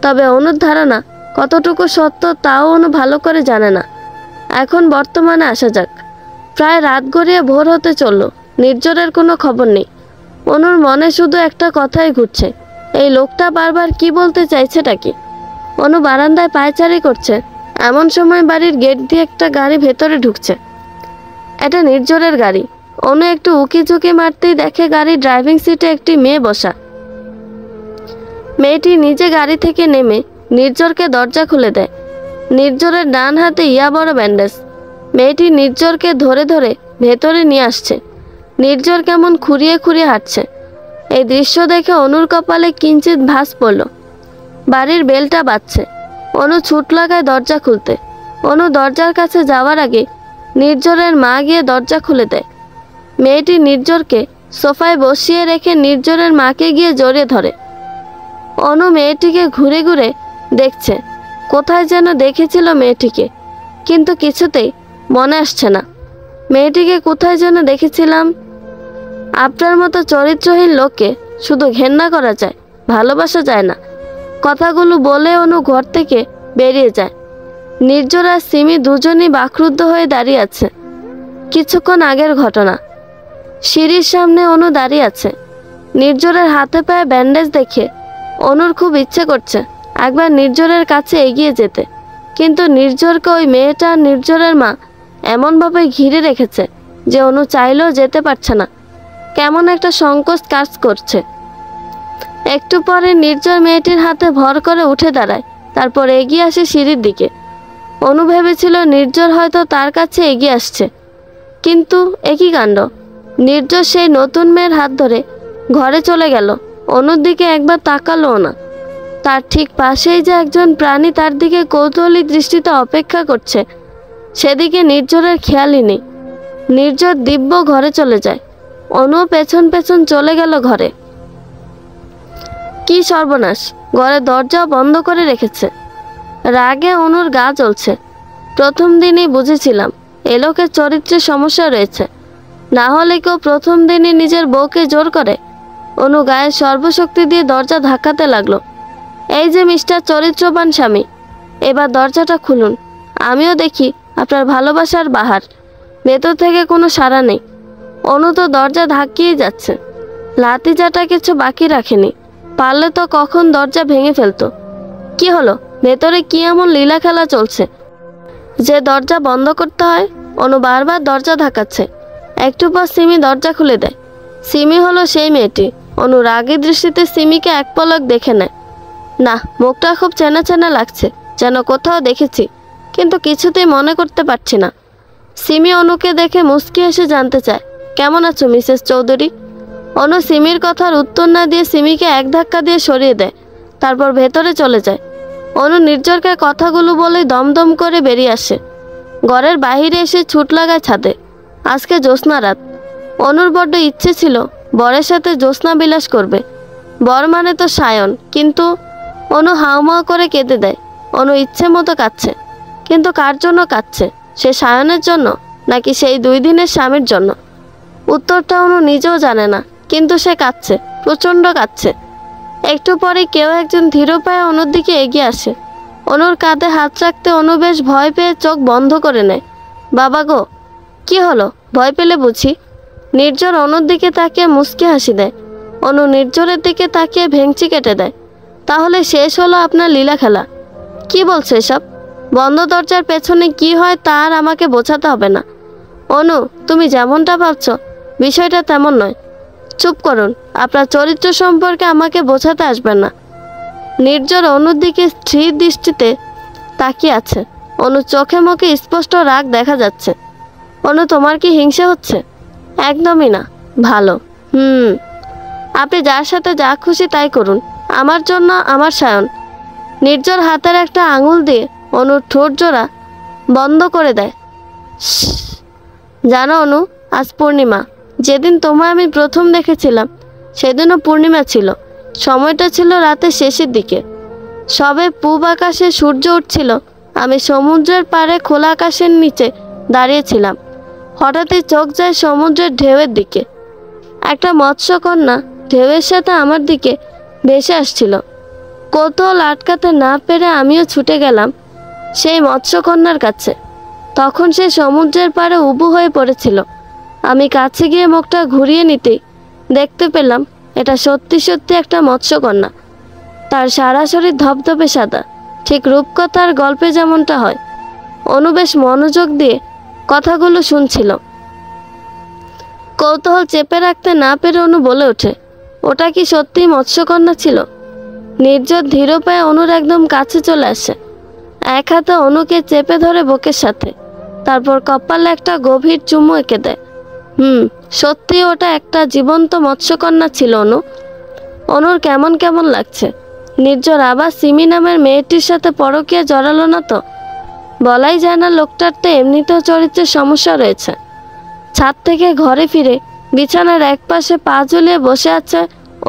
তবে অনুর ধারণা কতটুকু সত্য তাও অনু ভালো করে জানে না। এখন বর্তমানে আসা যাক। প্রায় রাত গড়িয়ে ভোর হতে চলল, নির্জরের কোনো খবর নেই। অনুর মনে শুধু একটা কথাই ঘুরছে, এই লোকটা বারবার কি বলতে চাইছেটা কি। অনু বারান্দায় পায়চারি করছে, এমন সময় বাড়ির গেট দিয়ে একটা গাড়ি ভেতরে ঢুকছে। এটা নির্জরের গাড়ি। অনু একটু উকি ঝুঁকি মারতেই দেখে গাড়ির ড্রাইভিং সিটে একটি মেয়ে বসা। মেয়েটি নিজে গাড়ি থেকে নেমে নির্জরকে দরজা খুলে দেয়। নির্জরের ডান হাতে ইয়া বড় ব্যান্ডেজ। মেয়েটি নির্জরকে ধরে ধরে ভেতরে নিয়ে আসছে। নির্জর কেমন খুঁড়িয়ে খুঁড়িয়ে হাঁটছে। এই দৃশ্য দেখে অনুর কপালে কিঞ্চিত ভাঁজ পড়ল। বাড়ির বেলটা বাজছে। অনু ছুট লাগায় দরজা খুলতে। অনু দরজার কাছে যাওয়ার আগে নির্জরের মা গিয়ে দরজা খুলে দেয়। মেয়েটি নির্জরকে সোফায় বসিয়ে রেখে নির্জরের মাকে গিয়ে জড়িয়ে ধরে। অনু মেয়েটিকে ঘুরে ঘুরে দেখছে, কোথায় যেন দেখেছিল মেয়েটিকে, কিন্তু কিছুতেই মনে আসছে না। মেয়েটিকে কোথায় যেন দেখেছিলাম। আপনার মতো চরিত্রহীন লোককে শুধু ঘেন্না করা যায়, ভালোবাসা যায় না। কথাগুলো বলে অনু ঘর থেকে বেরিয়ে যায়। নির্জর আর সিমি দুজনই বাকরুদ্ধ হয়ে দাঁড়িয়ে আছে। কিছুক্ষণ আগের ঘটনা। সিঁড়ির সামনে অনু দাঁড়িয়ে আছে। নির্জরের হাতে পায়ে ব্যান্ডেজ দেখে অনুর খুব ইচ্ছে করছে একবার নির্জরের কাছে এগিয়ে যেতে, কিন্তু নির্জরকে ওই মেয়েটা আর নির্জরের মা এমনভাবে ঘিরে রেখেছে যে অনু চাইলেও যেতে পারছে না। কেমন একটা সংকোচ কাজ করছে। একটু পরে নির্জর মেয়েটির হাতে ভর করে উঠে দাঁড়ায়, তারপর এগিয়ে আসে সিঁড়ির দিকে। অনু ভেবেছিল নির্জর হয়তো তার কাছে এগিয়ে আসছে, কিন্তু একই কাণ্ড। নির্জর সেই নতুন মেয়ের হাত ধরে ঘরে চলে গেল। অনুর দিকে একবার তাকালো না। তার ঠিক পাশেই যে একজন প্রাণী তার দিকে কৌতূহলী দৃষ্টিতে অপেক্ষা করছে, সেদিকে নির্জরের খেয়ালই নেই। নির্জর দিব্য ঘরে চলে যায়। অনু পেছন পেছন চলে গেল ঘরে। কি সর্বনাশ, ঘরের দরজাও বন্ধ করে রেখেছে। রাগে অনুর গা জ্বলছে। প্রথম দিনই বুঝেছিলাম এ লোকের চরিত্রে সমস্যা রয়েছে, না হলে কেউ প্রথম দিনই নিজের বউকে জোর করে। অনু গায়ের সর্বশক্তি দিয়ে দরজা ধাক্কাতে লাগলো। এই যে মিস্টার চরিত্রবান স্বামী, এবার দরজাটা খুলুন, আমিও দেখি আপনার ভালোবাসার বাহার। ভেতর থেকে কোনো সাড়া নেই। অনু তো দরজা ধাক্কিয়ে যাচ্ছে। লাতিজাটা কিছু বাকি রাখেনি, পারলে তো কখন দরজা ভেঙে ফেলতো। কি হলো, ভেতরে কি এমন লীলা খেলা চলছে যে দরজা বন্ধ করতে হয়? অনু বারবার দরজা ধাক্কাচ্ছে। একটু পর সিমি দরজা খুলে দেয়। সিমি হলো সেই মেয়েটি। অনু রাগী দৃষ্টিতে সিমিকে এক পলক দেখে নেয়। না, মুখটা খুব চেনা চেনা লাগছে, যেন কোথাও দেখেছি, কিন্তু কিছুতেই মনে করতে পারছি না। সিমি অনুকে দেখে মুচকি এসে জানতে চায়, কেমন আছো মিসেস চৌধুরী? অনু সিমির কথার উত্তর না দিয়ে সিমিকে এক ধাক্কা দিয়ে সরিয়ে দেয়, তারপর ভেতরে চলে যায়। অনু নির্জরকে কথাগুলো বলেই দমদম করে বেরিয়ে আসে। ঘরের বাহিরে এসে ছুট লাগায় ছাদে। আজকে জ্যোৎস্না রাত। অনুর বড্ড ইচ্ছে ছিল বরের সাথে জ্যোৎস্না বিলাস করবে। বর মানে তো সায়ন, কিন্তু অনু হাউমাউ করে কেঁদে দেয়। অনু ইচ্ছে মতো কাঁদছে, কিন্তু কার জন্য কাঁদছে সে সায়নের জন্য নাকি সেই 2 দিনের স্বামীর জন্য? উত্তরটা অনু নিজেও জানে না, কিন্তু সে কাঁদছে, প্রচণ্ড কাঁদছে। একটু পরে কেউ একজন ধীর পায়ে অনুর দিকে এগিয়ে আসে। অনুর কাঁধে হাত রাখতে অনু বেশ ভয় পেয়ে চোখ বন্ধ করে নেয়। বাবা গো, কি হলো, ভয় পেলে বুঝি? নির্ঝর অনুর দিকে তাকিয়ে মুচকি হাসি দেয়। অনু নির্ঝরের দিকে তাকিয়ে ভেঙচি কেটে দেয়। তাহলে শেষ হলো আপনার লীলা খেলা? কি বলছে এসব? বন্ধ দরজার পেছনে কি হয় তা আর আমাকে বোঝাতে হবে না। অনু, তুমি যেমনটা ভাবছো বিষয়টা তেমন নয়। চুপ করুন, আপনার চরিত্র সম্পর্কে আমাকে বোঝাতে আসবেন না। নির্ঝর অনুর দিকে স্থির দৃষ্টিতে তাকিয়ে আছে। অনুর চোখে মুখে স্পষ্ট রাগ দেখা যাচ্ছে। অনু, তোমার কি হিংসে হচ্ছে? একদমই না। ভালো। আপনি যার সাথে যা খুশি তাই করুন, আমার জন্য আমার সায়ন। নির্ঝর হাতের একটা আঙুল দিয়ে অনুর ঠোঁট জোড়া বন্ধ করে দেয়। জানো অনু, আজ পূর্ণিমা। যেদিন তোমায় আমি প্রথম দেখেছিলাম সেদিনও পূর্ণিমা ছিল। সময়টা ছিল রাতের শেষের দিকে। সবে পূব আকাশে সূর্য উঠছিল। আমি সমুদ্রের পাড়ে খোলা আকাশের নিচে দাঁড়িয়েছিলাম। হঠাৎই চোখ যায় সমুদ্রের ঢেউয়ের দিকে। একটা মৎস্যকন্যা ঢেউয়ের সাথে আমার দিকে ভেসে আসছিল। কৌতূহল আটকাতে না পেরে আমিও ছুটে গেলাম সেই মৎস্যকন্যার কাছে। তখন সে সমুদ্রের পাড়ে উবু হয়ে পড়েছিল। আমি কাছে গিয়ে মুখটা ঘুরিয়ে নিতেই দেখতে পেলাম এটা সত্যি সত্যি একটা মৎস্যকন্যা। তার সারা শরীর ধবধবে সাদা, ঠিক রূপকথার গল্পে যেমনটা হয়। অনু বেশ মনোযোগ দিয়ে কথাগুলো শুনছিল। কৌতূহল চেপে রাখতে না পেরে অনু বলে ওঠে, ওটা কি সত্যি মৎস্যকন্যা ছিল? নির্ঝর ধীর পায়ে অনুর একদম কাছে চলে আসে। এক হাতে অনুকে চেপে ধরে বুকের সাথে, তারপর কপালে একটা গভীর চুমু এঁকে দেয়। সত্যি ওটা একটা জীবন্ত মৎস্যকন্যা ছিল অনু। অনুর কেমন কেমন লাগছে। নির্ঝর আবার সিমি নামের মেয়েটির সাথে পরকীয়া জড়ালো না তো? বলাই যায় না, লোকটার তো এমনিতেও চরিত্রের সমস্যা রয়েছে। ছাদ থেকে ঘরে ফিরে বিছানার এক পাশে পা ঝুলিয়ে বসে আছে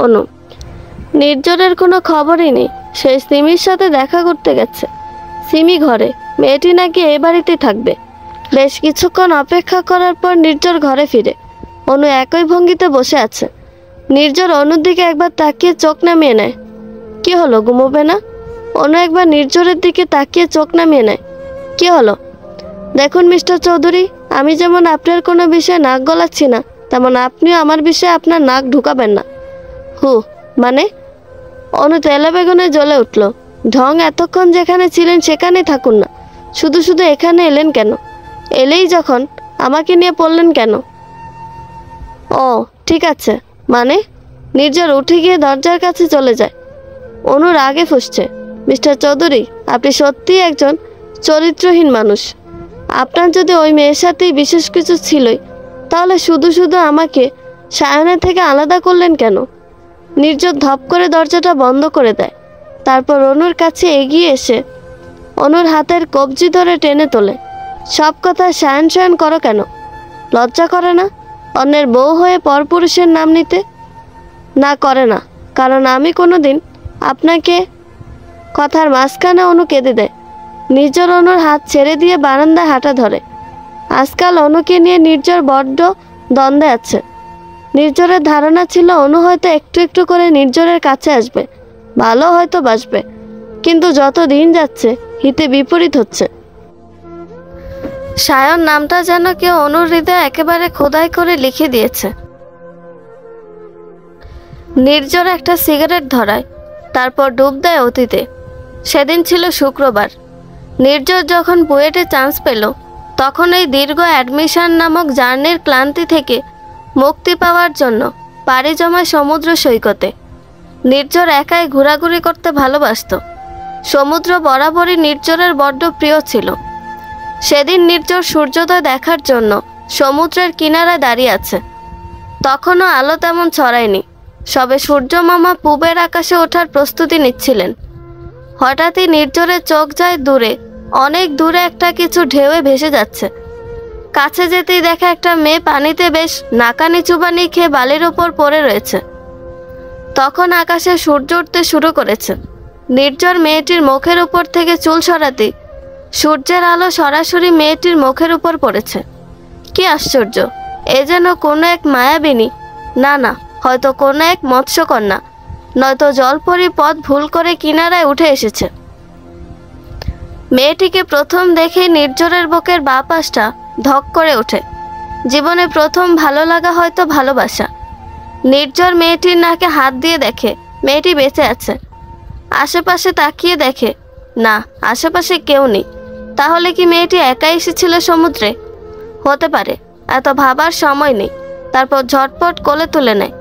অনু। নির্ঝরের কোনো খবরই নেই। সে সিমির সাথে দেখা করতে গেছে। সিমি ঘরে, মেয়েটি নাকি এই বাড়িতে থাকবে। বেশ কিছুক্ষণ অপেক্ষা করার পর নির্ঝর ঘরে ফিরে। অনু একই ভঙ্গিতে বসে আছে। নির্ঝর অনুর দিকে একবার তাকিয়ে চোখ নামিয়ে নেয়। কি হলো, ঘুমোবে না? অনু একবার নির্ঝরের দিকে তাকিয়ে চোখ নামিয়ে নেয়। কি হলো? দেখুন মিস্টার চৌধুরী, আমি যেমন আপনার কোনো বিষয়ে নাক গলাচ্ছি না, তেমন আপনিও আমার বিষয়ে আপনার নাক ঢুকাবেন না। মানে? অনু তেলে বেগুনে জ্বলে উঠল। ঢং, এতক্ষণ যেখানে ছিলেন সেখানেই থাকুন না। শুধু শুধু এখানে এলেন কেন? এলেই যখন আমাকে নিয়ে পড়লেন কেন? ও ঠিক আছে। মানে? নির্ঝর উঠে গিয়ে দরজার কাছে চলে যায়। অনুর আগে ফুসছে। মিস্টার চৌধুরী, আপনি সত্যিই একজন চরিত্রহীন মানুষ। আপনার যদি ওই মেয়ের সাথেই বিশেষ কিছু ছিলই, তাহলে শুধু শুধু আমাকে সায়নের থেকে আলাদা করলেন কেন? নির্ঝর ধপ করে দরজাটা বন্ধ করে দেয়। তারপর অনুর কাছে এগিয়ে এসে অনুর হাতের কবজি ধরে টেনে তোলে। সব কথা সায়ন সায়ন করো কেন? লজ্জা করে না অন্যের বউ হয়ে পরপুরুষের নাম নিতে? না, করে না, কারণ আমি কোনোদিন আপনাকে। কথার মাঝখানে অনু কেঁদে দেয়। নির্ঝর অনুর হাত ছেড়ে দিয়ে বারান্দায় হাঁটা ধরে। আজকাল অনুকে নিয়ে নির্ঝর বড্ড দ্বন্দ্বে আছে। নির্ঝরের ধারণা ছিল অনু হয়তো একটু একটু করে নির্ঝরের কাছে আসবে, ভালো হয়তো বাসবে। কিন্তু যত দিন যাচ্ছে হিতে বিপরীত হচ্ছে। সায়ন নামটা যেন কেউ অনুর হৃদয়ে একেবারে খোদাই করে লিখে দিয়েছে। নির্ঝর একটা সিগারেট ধরায়, তারপর ডুব দেয় অতীতে। সেদিন ছিল শুক্রবার। নির্ঝর যখন বুয়েটে চান্স পেল, তখন এই দীর্ঘ অ্যাডমিশন নামক জার্নির ক্লান্তি থেকে মুক্তি পাওয়ার জন্য পাড়ি জমায় সমুদ্র সৈকতে। নির্ঝর একাই ঘোরাঘুরি করতে ভালোবাসত। সমুদ্র বরাবরই নির্ঝরের বড্ড প্রিয় ছিল। সেদিন নির্ঝর সূর্যোদয় দেখার জন্য সমুদ্রের কিনারায় দাঁড়িয়ে আছে। তখনও আলো তেমন ছড়ায়নি, সবে সূর্য মামা পূবের আকাশে ওঠার প্রস্তুতি নিচ্ছিলেন। হঠাৎই নির্ঝরের চোখ যায় দূরে, অনেক দূরে একটা কিছু ঢেউয়ে ভেসে যাচ্ছে। কাছে যেতেই দেখে একটা মেয়ে পানিতে বেশ নাকানি চুবানি খেয়ে বালির ওপর পড়ে রয়েছে। তখন আকাশে সূর্য উঠতে শুরু করেছে। নির্ঝর মেয়েটির মুখের উপর থেকে চুল সরাতেই সূর্যের আলো সরাসরি মেয়েটির মুখের উপর পড়েছে। কি আশ্চর্য! এ যেন কোনো এক মায়াবিনী, না, হয়তো কোনো এক মৎস্যকন্যা, নয়তো জলপরি পথ ভুল করে কিনারায় উঠে এসেছে। মেয়েটিকে প্রথম দেখে নির্ঝরের বুকের বাঁ পাশটা ধক করে ওঠে। জীবনে প্রথম ভালো লাগা হয়তো ভালোবাসা। নির্ঝর মেয়েটির নাকে হাত দিয়ে দেখে মেয়েটি বেঁচে আছে। আশেপাশে তাকিয়ে দেখে না, আশেপাশে কেউ নেই। তাহলে কি মেয়েটি একাই এসেছিল সমুদ্রে? হতে পারে, এত ভাবার সময় নেই। তারপর ঝটপট কোলে তুলে নেয়,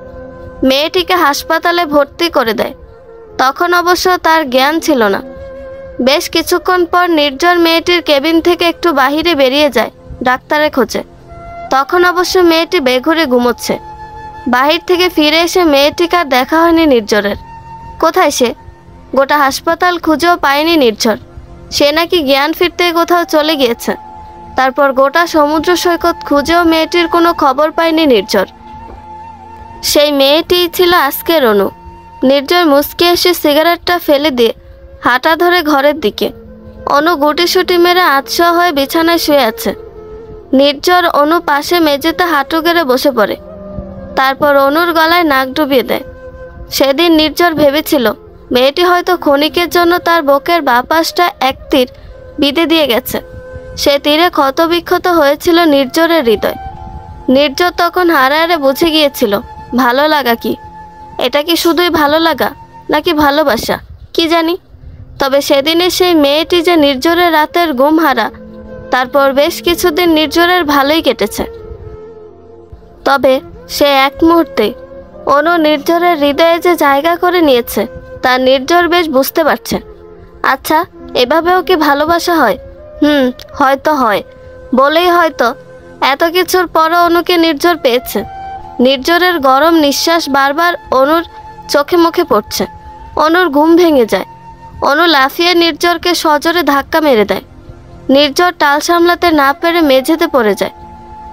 মেয়েটিকে হাসপাতালে ভর্তি করে দেয়। তখন অবশ্য তার জ্ঞান ছিল না। বেশ কিছুক্ষণ পর নির্ঝর মেয়েটির কেবিন থেকে একটু বাহিরে বেরিয়ে যায় ডাক্তারের খোঁজে। তখন অবশ্য মেয়েটি বেঘরে ঘুমোচ্ছে। বাহির থেকে ফিরে এসে মেয়েটিকে আর দেখা হয়নি নির্ঝরের। কোথায় সে? গোটা হাসপাতাল খুঁজেও পায়নি নির্ঝর। সে নাকি জ্ঞান ফিরতে কোথাও চলে গিয়েছে। তারপর গোটা সমুদ্র সৈকত খুঁজেও মেয়েটির কোনো খবর পায়নি নির্ঝর। সেই মেয়েটিই ছিল আজকের অনু। নির্ঝর মুচকে এসে সিগারেটটা ফেলে দিয়ে হাঁটা ধরে ঘরের দিকে। অনু গুটিসুটি মেরে আতশোয়া হয়ে বিছানায় শুয়ে আছে। নির্ঝর অনু পাশে মেঝেতে হাঁটু গেড়ে বসে পড়ে। তারপর অনুর গলায় নাক ডুবিয়ে দেয়। সেদিন নির্ঝর ভেবেছিল মেয়েটি হয়তো ক্ষণিকের জন্য তার বুকের বাঁ পাশটা এক তীর বিঁধে দিয়ে গেছে। সে তীরে ক্ষতবিক্ষত হয়েছিল নির্ঝরের হৃদয়। নির্ঝর তখন হাড়ে বুঝে গিয়েছিল ভালো লাগা কি। এটা কি শুধুই ভালো লাগা নাকি ভালোবাসা কি জানি। তবে সেদিনে সেই মেয়েটি যে নির্ঝরের রাতের ঘুম হারা, তারপর বেশ কিছুদিন নির্ঝরের ভালোই কেটেছে। তবে সে এক মুহূর্তে অনু নির্ঝরের হৃদয়ে যে জায়গা করে নিয়েছে তা নির্ঝর বেশ বুঝতে পারছে। আচ্ছা, এভাবেও কি ভালোবাসা হয়? হয়তো হয় বলেই হয়তো এত কিছুর পরও অনুকে নির্ঝর পেয়েছে। নির্ঝরের গরম নিঃশ্বাস বারবার অনুর চোখে মুখে পড়ছে। অনুর ঘুম ভেঙে যায়। অনু লাফিয়ে নির্ঝরকে সজোরে ধাক্কা মেরে দেয়। নির্ঝর টাল সামলাতে না পেরে মেঝেতে পড়ে যায়।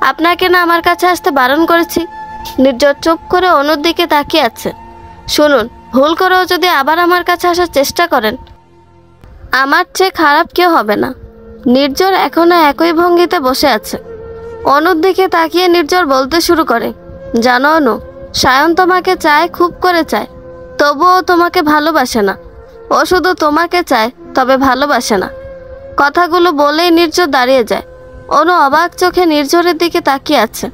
আপনাকে না আমার কাছে আসতে বারণ করেছি? নির্ঝর চুপ করে অনুর দিকে তাকিয়ে আছে। শুনুন, ভুল করেও যদি আবার আমার কাছে আসার চেষ্টা করেন, আমার চেয়ে খারাপ কেউ হবে না। নির্ঝর এখনো একই ভঙ্গিতে বসে আছে। অনুর দিকে তাকিয়ে নির্ঝর বলতে শুরু করে, জানো অনু, সায়ন তোমাকে চায়, খুব করে চায়, তবুও তোমাকে ভালোবাসে না। ও শুধু তোমাকে চায়, তবে ভালোবাসে না। কথাগুলো বলেই নির্ঝর দাঁড়িয়ে যায়। অনু অবাক চোখে নির্ঝরের দিকে তাকিয়ে আছে।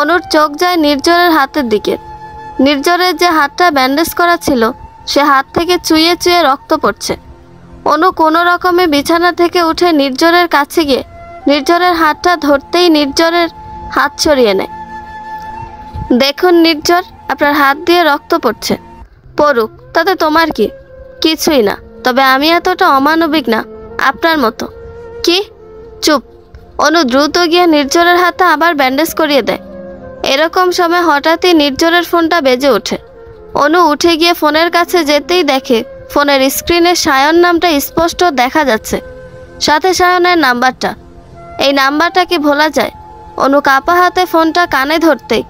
অনুর চোখ যায় নির্ঝরের হাতের দিকে। নির্ঝরের যে হাতটা ব্যান্ডেজ করা ছিল সে হাত থেকে চুইয়ে চুইয়ে রক্ত পড়ছে। অনু কোনো রকমে বিছানা থেকে উঠে নির্ঝরের কাছে গিয়ে নির্ঝরের হাতটা ধরতেই নির্ঝরের হাত সরিয়ে নেয়। দেখুন নির্ঝর, আপনার হাত দিয়ে রক্ত পড়ছে, পড়ুক, তাতে তোমার কি? কিছুই না। তবে আমি এতটা অমানবিক না আপনার মতো। কি? চুপ। অনু দ্রুত গিয়ে নির্ঝরের হাতে আবার ব্যান্ডেজ করিয়ে দেয়। এরকম সময় হঠাৎই নির্ঝরের ফোনটা বেজে ওঠে। অনু উঠে গিয়ে ফোনের কাছে যেতেই দেখে ফোনের স্ক্রিনে সায়ন নামটা স্পষ্ট দেখা যাচ্ছে, সাথে সায়নের নাম্বারটা। এই নাম্বারটা কি ভোলা যায়? অনু কাপা হাতে ফোনটা কানে ধরতেই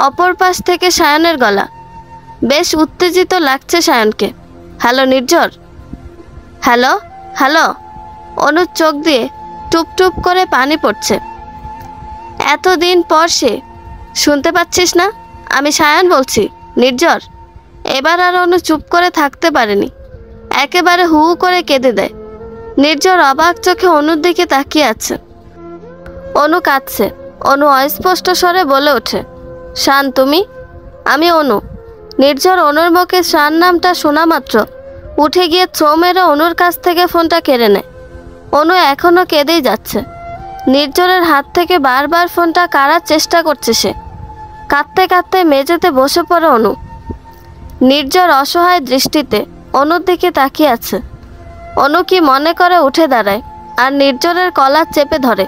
অপর পাশ থেকে সায়নের গলা। বেশ উত্তেজিত লাগছে সায়নকে। হ্যালো নির্ঝর। Hello hello. অনুর চোখ দিয়ে টুপ টুপ করে পানি পড়ছে। এতদিন পর সে, শুনতে পাচ্ছিস না? আমি সায়ন বলছি নির্ঝর। এবার আর অনু চুপ করে থাকতে পারেনি, একেবারে হু হু করে কেঁদে দেয়। নির্ঝর অবাক চোখে অনুর দিকে তাকিয়ে আছে। অনু কাঁদছে। অনু অস্পষ্ট স্বরে বলে ওঠে, শান তুমি? আমি অনু। নির্ঝর অনুর মুখে শান নামটা শোনা মাত্র উঠে গিয়ে ছো মেরে অনুর কাছ থেকে ফোনটা কেড়ে নেয়। অনু এখনও কেঁদেই যাচ্ছে। নির্ঝরের হাত থেকে বারবার ফোনটা কাড়ার চেষ্টা করছে সে। কাঁদতে কাঁদতে মেঝেতে বসে পড়ে অনু। নির্ঝর অসহায় দৃষ্টিতে অনুর দিকে তাকিয়ে আছে। অনু কি মনে করে উঠে দাঁড়ায় আর নির্ঝরের কলার চেপে ধরে।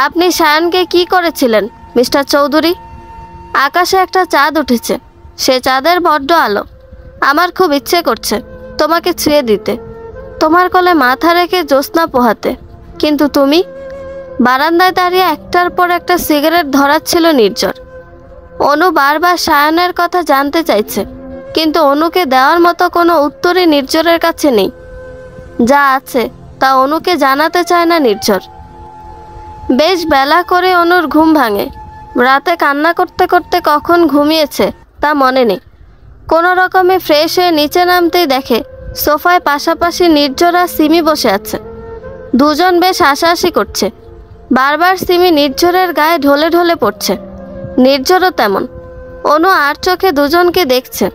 আপনি সায়নকে কি করেছিলেন মিস্টার চৌধুরী? আকাশে একটা চাঁদ উঠেছে, সে চাঁদের বড্ড আলো। আমার খুব ইচ্ছে করছে তোমাকে ছুঁয়ে দিতে, তোমার কোলে মাথা রেখে জ্যোৎস্না পোহাতে। কিন্তু তুমি? বারান্দায় দাঁড়িয়ে একটার পর একটা সিগারেট ধরাচ্ছিল নির্ঝর। অনু বারবার সায়নের কথা জানতে চাইছে, কিন্তু অনুকে দেওয়ার মতো কোনো উত্তরই নির্ঝরের কাছে নেই। যা আছে তা অনুকে জানাতে চায় না নির্ঝর। বেশ বেলা করে অনুর ঘুম ভাঙে। রাতে কান্না করতে করতে কখন ঘুমিয়েছে তা মনে নেই। কোনো রকমে ফ্রেশ হয়ে নিচে নামতেই দেখে সোফায় পাশাপাশি নির্ঝর আর সিমি বসে আছে। দুজন বেশ হাসাহাসি করছে। বারবার সিমি নির্ঝরের গায়ে ঢলে ঢলে পড়ছে। নির্ঝরও তেমন। অনু আর চোখে দুজনকে দেখছে।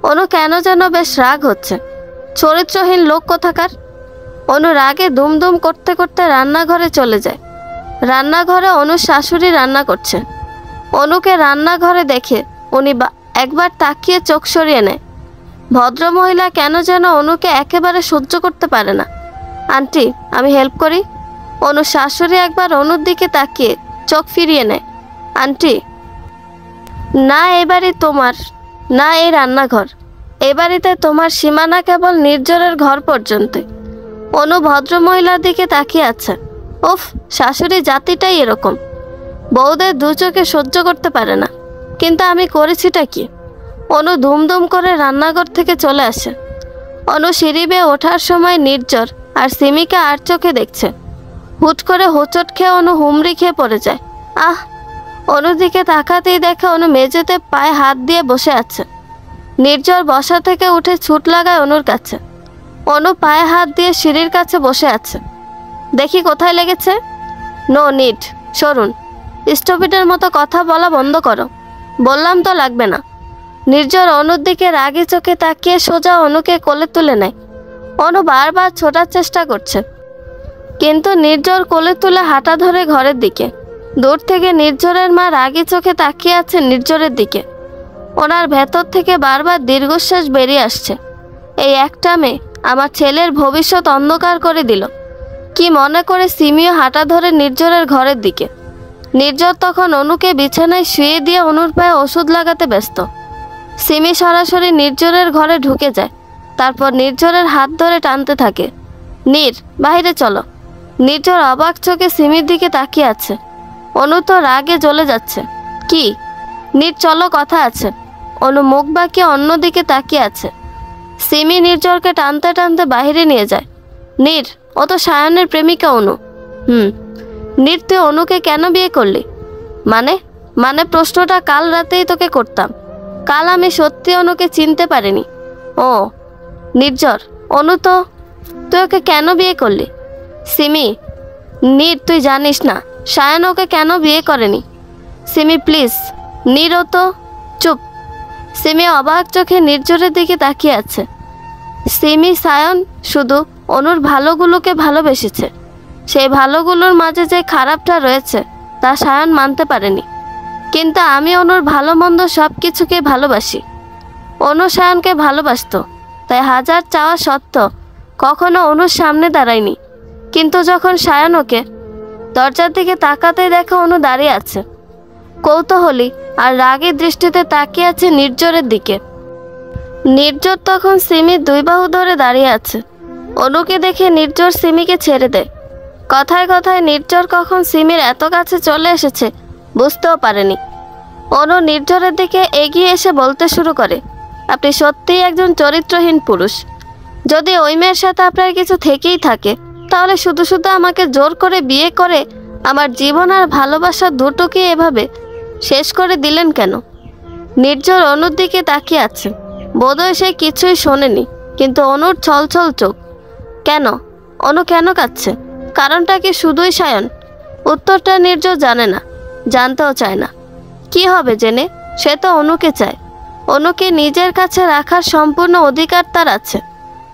অনু কেন যেন বেশ রাগ হচ্ছে। চরিত্রহীন লোক কোথাকার। অনু রাগে দুমদুম করতে করতে রান্নাঘরে চলে যায়। রান্নাঘরে অনুর শাশুড়ি রান্না করছে। অনুকে রান্নাঘরে দেখে উনি একবার তাকিয়ে চোখ সরিয়ে নেয়। ভদ্রমহিলা কেন যেন অনুকে একেবারে সহ্য করতে পারে না। আন্টি, আমি হেল্প করি। অনুর শাশুড়ি একবার অনুর দিকে তাকিয়ে চোখ ফিরিয়ে নেয়। আন্টি, না এ বাড়ি তোমার, না এই রান্নাঘর। এ বাড়িতে তোমার সীমানা কেবল নির্ঝরের ঘর পর্যন্ত। অনু ভদ্রমহিলার দিকে তাকিয়ে আছে। উফ, শাশুড়ি জাতিটাই এরকম। বউদের দু চোখে সহ্য করতে পারে না। কিন্তু আমি করেছিটা কি? অনু দুমদুম করে রান্নাঘর থেকে চলে আসে। অনু সিঁড়ি বেয়ে ওঠার সময় নির্ঝর আর সিমিকে আর চোখে দেখছে। হুট করে হোঁচট খেয়ে অনু হুমড়ি খেয়ে পড়ে যায়। আহ! অনুর দিকে তাকাতেই দেখে অনু মেঝেতে পায়ে হাত দিয়ে বসে আছে। নির্ঝর বসা থেকে উঠে ছুট লাগায় অনুর কাছে। অনু পায়ে হাত দিয়ে সিঁড়ির কাছে বসে আছে। দেখি কোথায় লেগেছে। No need, সরুন। স্টুপিডের মতো কথা বলা বন্ধ করো। বললাম তো লাগবে না। নির্ঝর অনুর দিকে রাগি চোখে তাকিয়ে সোজা অনুকে কোলে তুলে নেয়। অনু বারবার ছোটার চেষ্টা করছে, কিন্তু নির্ঝর কোলে তুলে হাঁটা ধরে ঘরের দিকে। দূর থেকে নির্ঝরের মা রাগি চোখে তাকিয়ে আছে নির্ঝরের দিকে। ওনার ভেতর থেকে বারবার দীর্ঘশ্বাস বেরিয়ে আসছে। এই একটা মেয়ে আমার ছেলের ভবিষ্যৎ অন্ধকার করে দিল। কি মনে করে সিমিও হাঁটা ধরে নির্ঝরের ঘরের দিকে। নির্ঝর তখন অনুকে বিছানায় শুয়ে দিয়ে অনুর পায়ে ওষুধ লাগাতে ব্যস্ত। সিমি সরাসরি নির্ঝরের ঘরে ঢুকে যায়। তারপর নির্ঝরের হাত ধরে টানতে থাকে। বাইরে চলো। নির্ঝর অবাক চোখে সিমির দিকে তাকিয়ে আছে। অনু তো রাগে জ্বলে যাচ্ছে। কি? চলো, কথা আছে। অনু মুখ বাঁকিয়ে অন্যদিকে তাকিয়ে আছে। সিমি নির্ঝরকে টানতে টানতে বাইরে নিয়ে যায়। ও তো সায়নের প্রেমিকা অনু। তুই অনুকে কেন বিয়ে করলি? মানে প্রশ্নটা কাল রাতেই তোকে করতাম। কাল আমি সত্যি অনুকে চিনতে পারিনি। ও নির্ঝর, অনু তো। তুই ওকে কেন বিয়ে করলি? সিমি, তুই জানিস না সায়ন ওকে কেন বিয়ে করেনি। সিমি প্লিজ। ও তো। চুপ। সিমি অবাক চোখে নির্ঝরের দিকে তাকিয়ে আছে। সিমি সায়ন শুধু অনুর ভালোগুলোকে ভালোবেসেছে। সেই ভালোগুলোর মাঝে যে খারাপটা রয়েছে তা সায়ন মানতে পারেনি। কিন্তু আমি অনুর ভালো মন্দ সব কিছুকে ভালোবাসি। অনু সায়নকে ভালোবাসত, তাই হাজার চাওয়া সত্ত্বেও কখনো অনুর সামনে দাঁড়ায়নি। কিন্তু যখন সায়ন ওকে দরজার দিকে তাকাতেই দেখে অনু দাঁড়িয়ে আছে, কৌতূহলী আর রাগী দৃষ্টিতে তাকিয়ে আছে নির্ঝরের দিকে। নির্ঝর তখন সিমির দুই বাহু ধরে দাঁড়িয়ে আছে। অনুকে দেখে নির্ঝর সিমিকে ছেড়ে দেয়। কথায় কথায় নির্ঝর কখন সিমির এত কাছে চলে এসেছে বুঝতেও পারেনি। অনু নির্ঝরের দিকে এগিয়ে এসে বলতে শুরু করে, আপনি সত্যিই একজন চরিত্রহীন পুরুষ। যদি ওই মেয়ের সাথে আপনার কিছু থেকেই থাকে তাহলে শুধু শুধু আমাকে জোর করে বিয়ে করে আমার জীবন আর ভালোবাসা দুটোকে এভাবে শেষ করে দিলেন কেন? নির্ঝর অনুর দিকে তাকিয়ে আছে। বোধহয় সে কিছুই শোনেনি, কিন্তু অনুর ছলছল চোখ। কেন? অনু কেন কাঁদছে? কারণটা কি শুধুই সায়ন? উত্তরটা নির্ঝর জানে না, জানতেও চায় না। কি হবে জেনে? সে তো অনুকে চায়। অনুকে নিজের কাছে রাখার সম্পূর্ণ অধিকার তার আছে,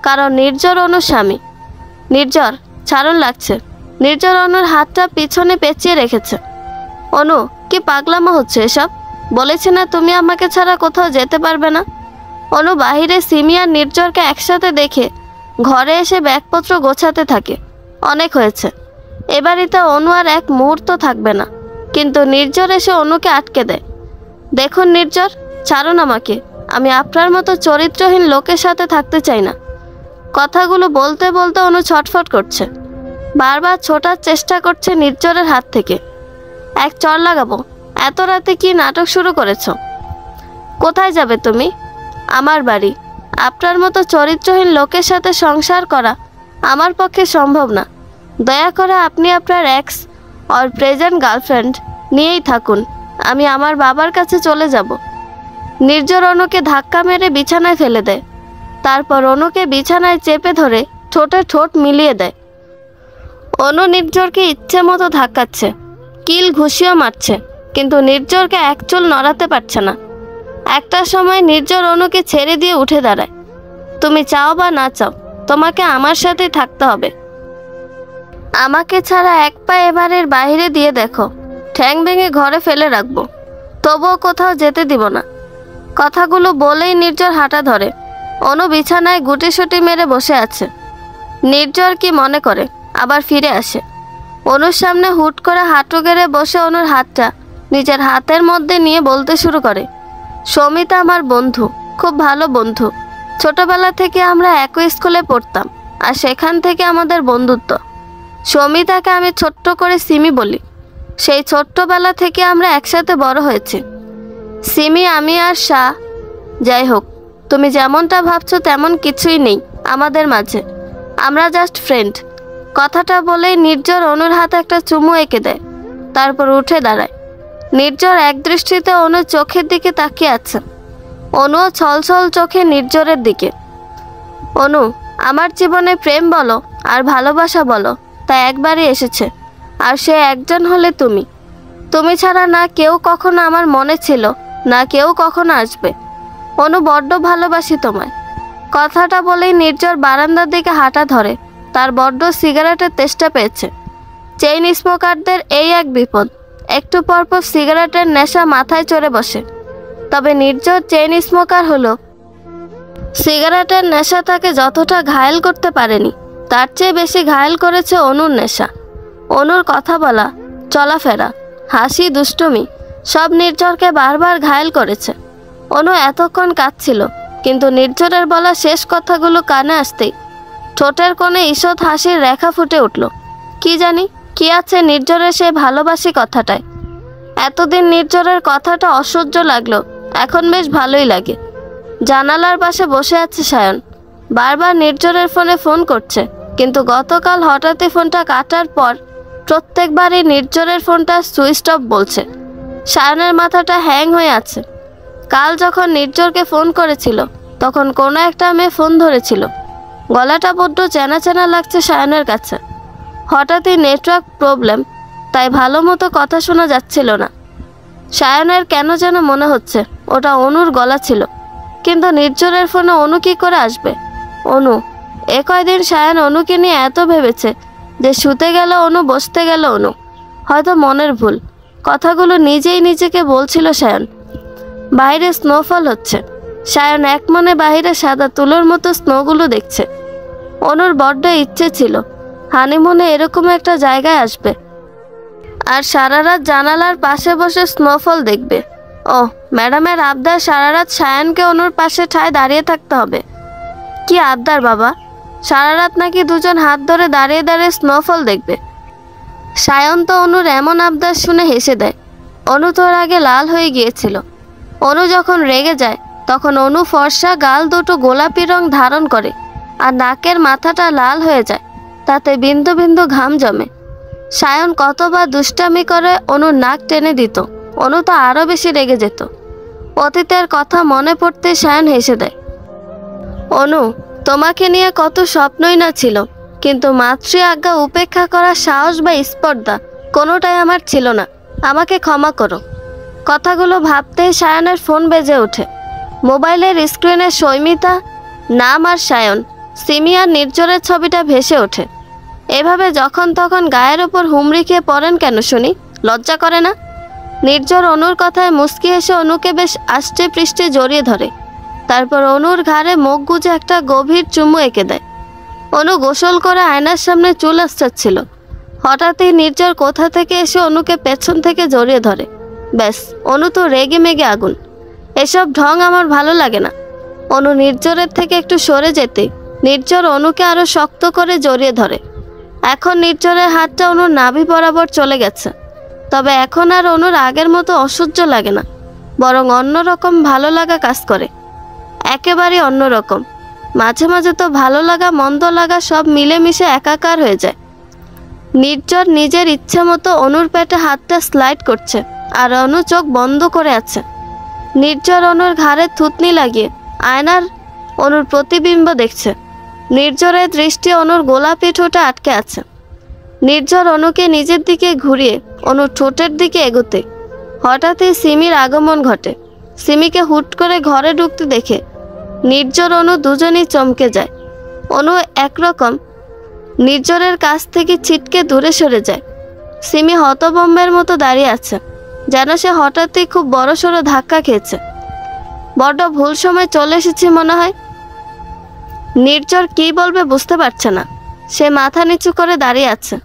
কারণ নির্ঝর অনুর স্বামী। নির্ঝর, ছাড়ন লাগছে। নির্ঝর অনুর হাতটা পিছনে পেঁচিয়ে রেখেছে। অনু, কি পাগলামো হচ্ছে এসব? বলেছি না তুমি আমাকে ছাড়া কোথাও যেতে পারবে না। অনু বাহিরে সিমি আর নির্ঝরকে একসাথে দেখে ঘরে এসে ব্যাগপত্র গোছাতে থাকে। অনেক হয়েছে, এ বাড়িতে অনু আর এক মুহূর্ত থাকবে না। কিন্তু নির্ঝর এসে অনুকে আটকে দেয়। দেখুন নির্ঝর, ছাড়ুন আমাকে। আমি আপনার মতো চরিত্রহীন লোকের সাথে থাকতে চাই না। কথাগুলো বলতে বলতে অনু ছটফট করছে। বারবার ছোটার চেষ্টা করছে নির্ঝরের হাত থেকে। এক চড় লাগাবো। এত রাতে কি নাটক শুরু করেছ? কোথায় যাবে তুমি? আমার বাড়ি। আপনার মতো চরিত্রহীন লোকের সাথে সংসার করা আমার পক্ষে সম্ভব না। দয়া করে আপনি আপনার এক্স আর প্রেজেন্ট গার্লফ্রেন্ড নিয়েই থাকুন। আমি আমার বাবার কাছে চলে যাব। নির্ঝর অনুকে ধাক্কা মেরে বিছানায় ফেলে দেয়। তারপর অনুকে বিছানায় চেপে ধরে ঠোঁটে ঠোঁট মিলিয়ে দেয়। অনু নির্ঝরকে ইচ্ছে মতো ধাক্কাচ্ছে, কিল ঘুষিও মারছে, কিন্তু নির্ঝরকে এক চুল নড়াতে পারছে না। একটা সময় নির্ঝর অনুকে ছেড়ে দিয়ে উঠে দাঁড়ায়। তুমি চাও বা না চাও, তোমাকে আমার সাথেই থাকতে হবে। আমাকে ছাড়া এক পা এবারের বাইরে দিয়ে দেখো, ঠ্যাং ভেঙে ঘরে ফেলে রাখবো, তবুও কোথাও যেতে দিব না। কথাগুলো বলেই নির্ঝর হাঁটা ধরে। অনু বিছানায় গুটিসুটি মেরে বসে আছে। নির্ঝর কি মনে করে আবার ফিরে আসে। অনুর সামনে হুট করে হাঁটু গেড়ে বসে অনুর হাতটা নিজের হাতের মধ্যে নিয়ে বলতে শুরু করে, সমিতা আমার বন্ধু, খুব ভালো বন্ধু। ছোটবেলা থেকে আমরা একই স্কুলে পড়তাম, আর সেখান থেকে আমাদের বন্ধুত্ব। সমিতাকে আমি ছোট্ট করে সিমি বলি। সেই ছোট্টবেলা থেকে আমরা একসাথে বড় হয়েছি। সিমি, আমি আর শাহ। যাই হোক, তুমি যেমনটা ভাবছো তেমন কিছুই নেই আমাদের মাঝে, আমরা জাস্ট ফ্রেন্ড। কথাটা বলেই নির্ঝর অনুর হাতে একটা চুমু এঁকে দেয়। তারপর উঠে দাঁড়ায়। নির্ঝর একদৃষ্টিতে অনুর চোখের দিকে তাকিয়ে আছে। অনুও ছলছল চোখে নির্ঝরের দিকে। অনু, আমার জীবনে প্রেম বলো আর ভালোবাসা বলো, তা একবারই এসেছে, আর সে একজন হলে তুমি। তুমি ছাড়া না কেউ কখনো আমার মনে ছিল, না কেউ কখনো আসবে। অনু, বড্ড ভালোবাসি তোমায়। কথাটা বলেই নির্ঝর বারান্দার দিকে হাঁটা ধরে। তার বড্ড সিগারেটের তেষ্টা পেয়েছে। চেইন স্মোকারদের এই এক বিপদ, একটু পরপর সিগারেটের নেশা মাথায় চড়ে বসে। তবে নির্ঝর চেইন স্মোকার হলো, সিগারেটের নেশা তাকে যতটা ঘায়েল করতে পারেনি, তার চেয়ে বেশি ঘায়েল করেছে অনুর নেশা। অনুর কথা বলা, চলাফেরা, হাসি, দুষ্টুমি সব নির্ঝরকে বারবার ঘায়েল করেছে। অনু এতক্ষণ কাঁদছিল, কিন্তু নির্ঝরের বলা শেষ কথাগুলো কানে আসতেই ঠোঁটের কোণে ঈষৎ হাসির রেখা ফুটে উঠল। কি জানি কি আছে নির্ঝরের সেই ভালোবাসি কথাটায়। এতদিন নির্ঝরের কথাটা অসহ্য লাগলো, এখন বেশ ভালোই লাগে। জানালার পাশে বসে আছে সায়ন। বারবার নির্ঝরের ফোনে ফোন করছে, কিন্তু গতকাল হঠাৎই ফোনটা কাটার পর প্রত্যেকবারই নির্ঝরের ফোনটা সুইচ অফ বলছে। সায়নের মাথাটা হ্যাং হয়ে আছে। কাল যখন নির্ঝরকে ফোন করেছিল, তখন কোনো একটা মেয়ে ফোন ধরেছিল। গলাটা বড্ড চেনা চেনা লাগছে সায়নের কাছে। হঠাৎই নেটওয়ার্ক প্রবলেম, তাই ভালো মতো কথা শোনা যাচ্ছিল না। সায়নের কেন যেন মনে হচ্ছে ওটা অনুর গলা ছিল, কিন্তু নির্ঝরের ফোনে অনু কী করে আসবে? অনু, এ কয়দিন সায়ন অনুকে নিয়ে এত ভেবেছে যে শুতে গেল অনু, বসতে গেল অনু। হয়তো মনের ভুল, কথাগুলো নিজেই নিজেকে বলছিল সায়ন। বাইরে স্নোফল হচ্ছে। সায়ন এক মনে বাইরে সাদা তুলোর মতো স্নোগুলো দেখছে। অনুর বড্ড ইচ্ছে ছিল হানিমুনে এরকম একটা জায়গায় আসবে, আর সারা রাত জানালার পাশে বসে স্নোফল দেখবে। ও ম্যাডামের আবদার সারা রাত সায়নকে অনুর পাশে ঠায় দাঁড়িয়ে থাকতে হবে। কি আবদার বাবা? সারা রাত নাকি দুজন হাত ধরে দাঁড়িয়ে দাঁড়িয়ে স্নোফল দেখবে? সায়ন তো অনুর এমন আবদার শুনে হেসে দেয়। অনু তোর আগে লাল হয়ে গিয়েছিল। অনু যখন রেগে যায়, তখন অনু ফর্সা গাল দুটো গোলাপি রং ধারণ করে, আর নাকের মাথাটা লাল হয়ে যায়, তাতে বিন্দু বিন্দু ঘাম জমে। সায়ন কতবার দুষ্টামি করে অনুর নাক টেনে দিত, অনু তো আরও বেশি রেগে যেত। অতীতের কথা মনে পড়তে সায়ন হেসে দেয়। অনু, তোমাকে নিয়ে কত স্বপ্নই না ছিল, কিন্তু মাতৃ আজ্ঞা উপেক্ষা করার সাহস বা স্পর্ধা কোনোটাই আমার ছিল না। আমাকে ক্ষমা করো। কথাগুলো ভাবতেই সায়নের ফোন বেজে ওঠে। মোবাইলের স্ক্রিনে সৈমিতা নাম আর সায়ন, সিমি আর নির্ঝরের ছবিটা ভেসে ওঠে। এভাবে যখন তখন গায়ের ওপর হুমড়ি খেয়ে পড়েন কেন শুনি? লজ্জা করে না? নির্ঝর অনুর কথায় মুচকি হেসে অনুকে বেশ আষ্টে পৃষ্ঠে জড়িয়ে ধরে। তারপর অনুর ঘাড়ে মুখ গুজে একটা গভীর চুমু এঁকে দেয়। অনু গোসল করে আয়নার সামনে চুল আঁচড়াচ্ছিল। হঠাৎই নির্ঝর কোথা থেকে এসে অনুকে পেছন থেকে জড়িয়ে ধরে। ব্যাস, অনু তো রেগে মেগে আগুন। এসব ঢং আমার ভালো লাগে না। অনু নির্ঝরের থেকে একটু সরে যেতে নির্ঝর অনুকে আরো শক্ত করে জড়িয়ে ধরে। এখন নির্ঝরের হাতটা অনুর নাভি বরাবর চলে গেছে। তবে এখন আর অনুর আগের মতো অসহ্য লাগে না, বরং অন্যরকম ভালো লাগা কাজ করে। একেবারে অন্যরকম। মাঝে মাঝে তো ভালো লাগা মন্দ লাগা সব মিলেমিশে একাকার হয়ে যায়। নির্ঝর নিজের ইচ্ছে মতো অনুর পেটে হাতটা স্লাইড করছে, আর অনু চোখ বন্ধ করে আছে। নির্ঝর অনুর ঘাড়ে থুতনি লাগিয়ে আয়নার অনুর প্রতিবিম্ব দেখছে। নির্ঝরের দৃষ্টি অনুর গোলাপি ঠোঁটে আটকে আছে। নির্ঝর অনুকে নিজের দিকে ঘুরিয়ে অনুর ঠোঁটের দিকে এগোতে হঠাৎই সিমির আগমন ঘটে। সিমিকে হুট করে ঘরে ঢুকতে দেখে নির্ঝর অনু দুজনেই চমকে যায়। অনু একরকম নির্ঝরের কাছ থেকে ছিটকে দূরে সরে যায়। সিমি হতভম্বের মতো দাঁড়িয়ে আছে, যেন সে হঠাৎই খুব বড়সড় ধাক্কা খেয়েছে। বড্ড ভুল সময় চলে এসেছি মনে হয়। নির্ঝর কি বলবে বুঝতে পারছে না। সে মাথা নিচু করে দাঁড়িয়ে আছে,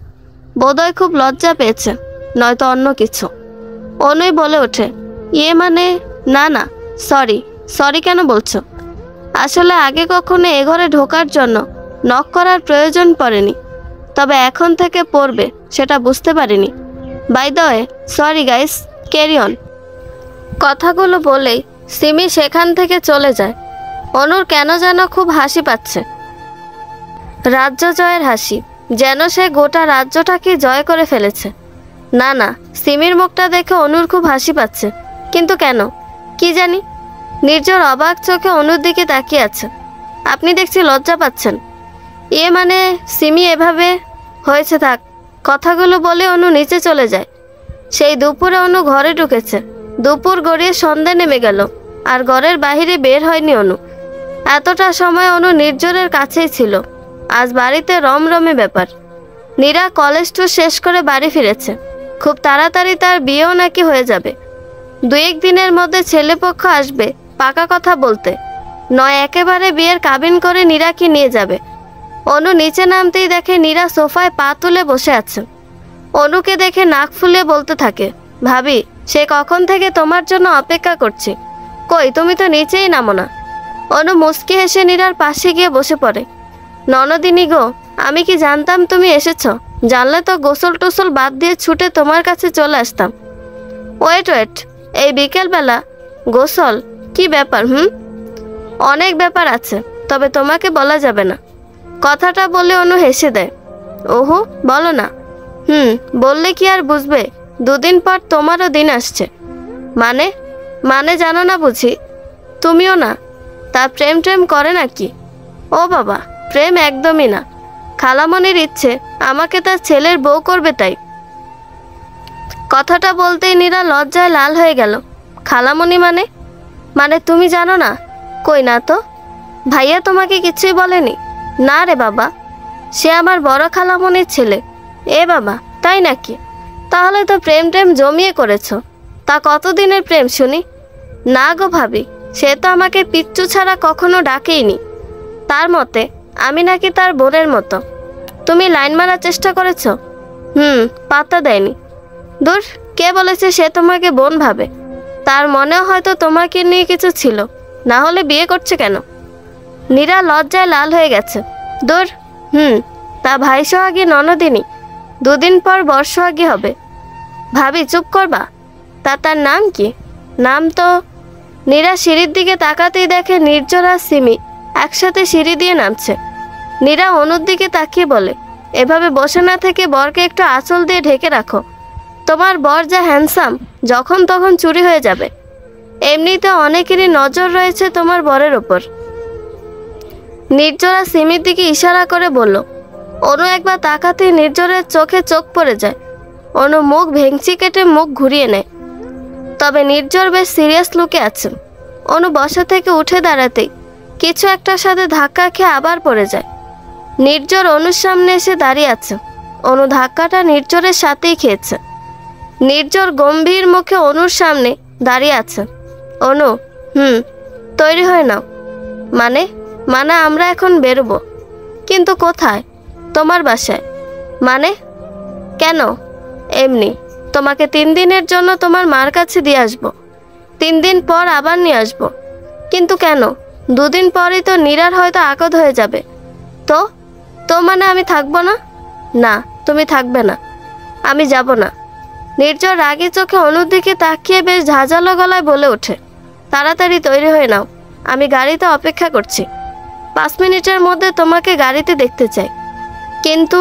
বোধহয় খুব লজ্জা পেয়েছে, নয়তো অন্য কিছু। অনুই বলে ওঠে, ইয়ে মানে না না, সরি। সরি কেন বলছো? আসলে আগে কখনো এ ঘরে ঢোকার জন্য নক করার প্রয়োজন পড়েনি, তবে এখন থেকে পড়বে সেটা বুঝতে পারিনি। By the way, sorry guys, carry on. কথাগুলো বলেই সিমি সেখান থেকে চলে যায়। অনুর কেন যেন খুব হাসি পাচ্ছে, রাজ্য জয়ের হাসি, যেন সে গোটা রাজ্যটাকে জয় করে ফেলেছে। না না, সিমির মুখটা দেখে অনুর খুব হাসি পাচ্ছে, কিন্তু কেন কি জানি। নির্ঝর অবাক চোখে অনুর দিকে তাকিয়ে আছে। আপনি দেখছি লজ্জা পাচ্ছেন। ইয়ে মানে সিমি এভাবে হয়েছে থাক। কথাগুলো বলে অনু নিচে চলে যায়। সেই দুপুরে অনু ঘরে ঢুকেছে। দুপুর গড়িয়ে সন্ধ্যা নেমে গেল, আর ঘরের বাহিরে বের হয়নি অনু। এতটা সময় অনু নির্ঝরের কাছেই ছিল। আজ বাড়িতে রমরমে ব্যাপার। নীরা কলেজ টু শেষ করে বাড়ি ফিরেছে। খুব তাড়াতাড়ি তার বিয়েও নাকি হয়ে যাবে। 2-1 দিনের মধ্যে ছেলেপক্ষ আসবে পাকা কথা বলতে, নয় একেবারে বিয়ের কাবিন করে নীরাকে নিয়ে যাবে। অনু নিচে নামতেই দেখে নীরা সোফায় পা তুলে বসে আছে। অনুকে দেখে নাক ফুলিয়ে বলতে থাকে, ভাবি, সে কখন থেকে তোমার জন্য অপেক্ষা করছি, কই তুমি তো নিচেই নামো না। অনু মুচকি হেসে নীরার পাশে গিয়ে বসে পড়ে। ননদিনী গো, আমি কি জানতাম তুমি এসেছো? জানলে তো গোসল টোসল বাদ দিয়ে ছুটে তোমার কাছে চলে আসতাম। ওয়েট, এই বিকেলবেলা গোসল? কি ব্যাপার? অনেক ব্যাপার আছে, তবে তোমাকে বলা যাবে না। কথাটা বলে অনু হেসে দেয়। ওহো, বলো না। বললে কি আর বুঝবে? 2 দিন পর তোমারও দিন আসছে। মানে জানো না বুঝি? তুমিও না? তা প্রেম করে নাকি? ও বাবা, প্রেম একদমই না। খালামণির ইচ্ছে আমাকে তার ছেলের বউ করবে, তাই। কথাটা বলতেই নীরা লজ্জায় লাল হয়ে গেল। খালামণি মানে তুমি জানো না? কই না তো। ভাইয়া তোমাকে কিছুই বলেনি? না রে বাবা, সে আমার বড় খালামণির ছেলে। এ বাবা, তাই নাকি? তাহলে তো প্রেম জমিয়ে করেছ। তা কতদিনের প্রেম শুনি? না গো ভাবি, সে তো আমাকে পিচ্চু ছাড়া কখনো ডাকেইনি। তার মতে আমি নাকি তার বোনের মতো। তুমি লাইন মারার চেষ্টা করেছ? পাত্তা দেয়নি। দূর, কে বলেছে সে তোমাকে বোন ভাবে? তার মনেও হয়তো তোমাকে নিয়ে কিছু ছিল, না হলে বিয়ে করছে কেন? নীরা লজ্জায় লাল হয়ে গেছে। দূর, তা ভাই সোহাগী ননদিনী 2 দিন পর বর্ষাগী হবে। ভাবি, চুপ করবা। তার নাম কি? নাম তো। নীরা সিঁড়ির দিকে তাকাতেই দেখে নির্ঝর আর সিমি একসাথে সিঁড়ি দিয়ে নামছে। নীরা অনুর দিকে তাকিয়ে বলে, এভাবে বসে না থেকে বরকে একটু আঁচল দিয়ে ঢেকে রাখো। তোমার বর যা হ্যান্ডসাম, যখন তখন চুরি হয়ে যাবে। এমনিতে অনেকেরই নজর রয়েছে তোমার বরের ওপর। নির্ঝর আর সিমির দিকে ইশারা করে বলল। অনু একবার তাকাতেই নির্ঝরের চোখে চোখ পড়ে যায়। অনু মুখ ভেঙচি কেটে মুখ ঘুরিয়ে নেয়। তবে নির্ঝর বেশ সিরিয়াস লুকে আছে। অনু বসা থেকে উঠে দাঁড়াতেই কিছু একটার সাথে ধাক্কা খেয়ে আবার পড়ে যায়। নির্ঝর অনুর সামনে এসে দাঁড়িয়ে আছে। অনু ধাক্কাটা নির্ঝরের সাথেই খেয়েছে। নির্ঝর গম্ভীর মুখে অনুর সামনে দাঁড়িয়ে আছে। অনু, তৈরি হয়ে নাও। মানে আমরা এখন বেরোবো। কিন্তু কোথায়? তোমার বাসায়। মানে কেন? এমনি তোমাকে 3 দিনের জন্য তোমার মার কাছে দিয়ে আসবো। 3 দিন পর আবার নিয়ে আসবো। কিন্তু কেন? 2 দিন পরেই তো নীরার হয়তো আকদ হয়ে যাবে। তো মানে আমি থাকবো না? না, তুমি থাকবে না। আমি যাব না। নির্ঝর রাগী চোখে অনুর দিকে তাকিয়ে বেশ ঝাঁঝালো গলায় বলে ওঠে, তাড়াতাড়ি তৈরি হয়ে নাও, আমি গাড়িতে অপেক্ষা করছি। 5 মিনিটের মধ্যে তোমাকে গাড়িতে দেখতে চাই। কিন্তু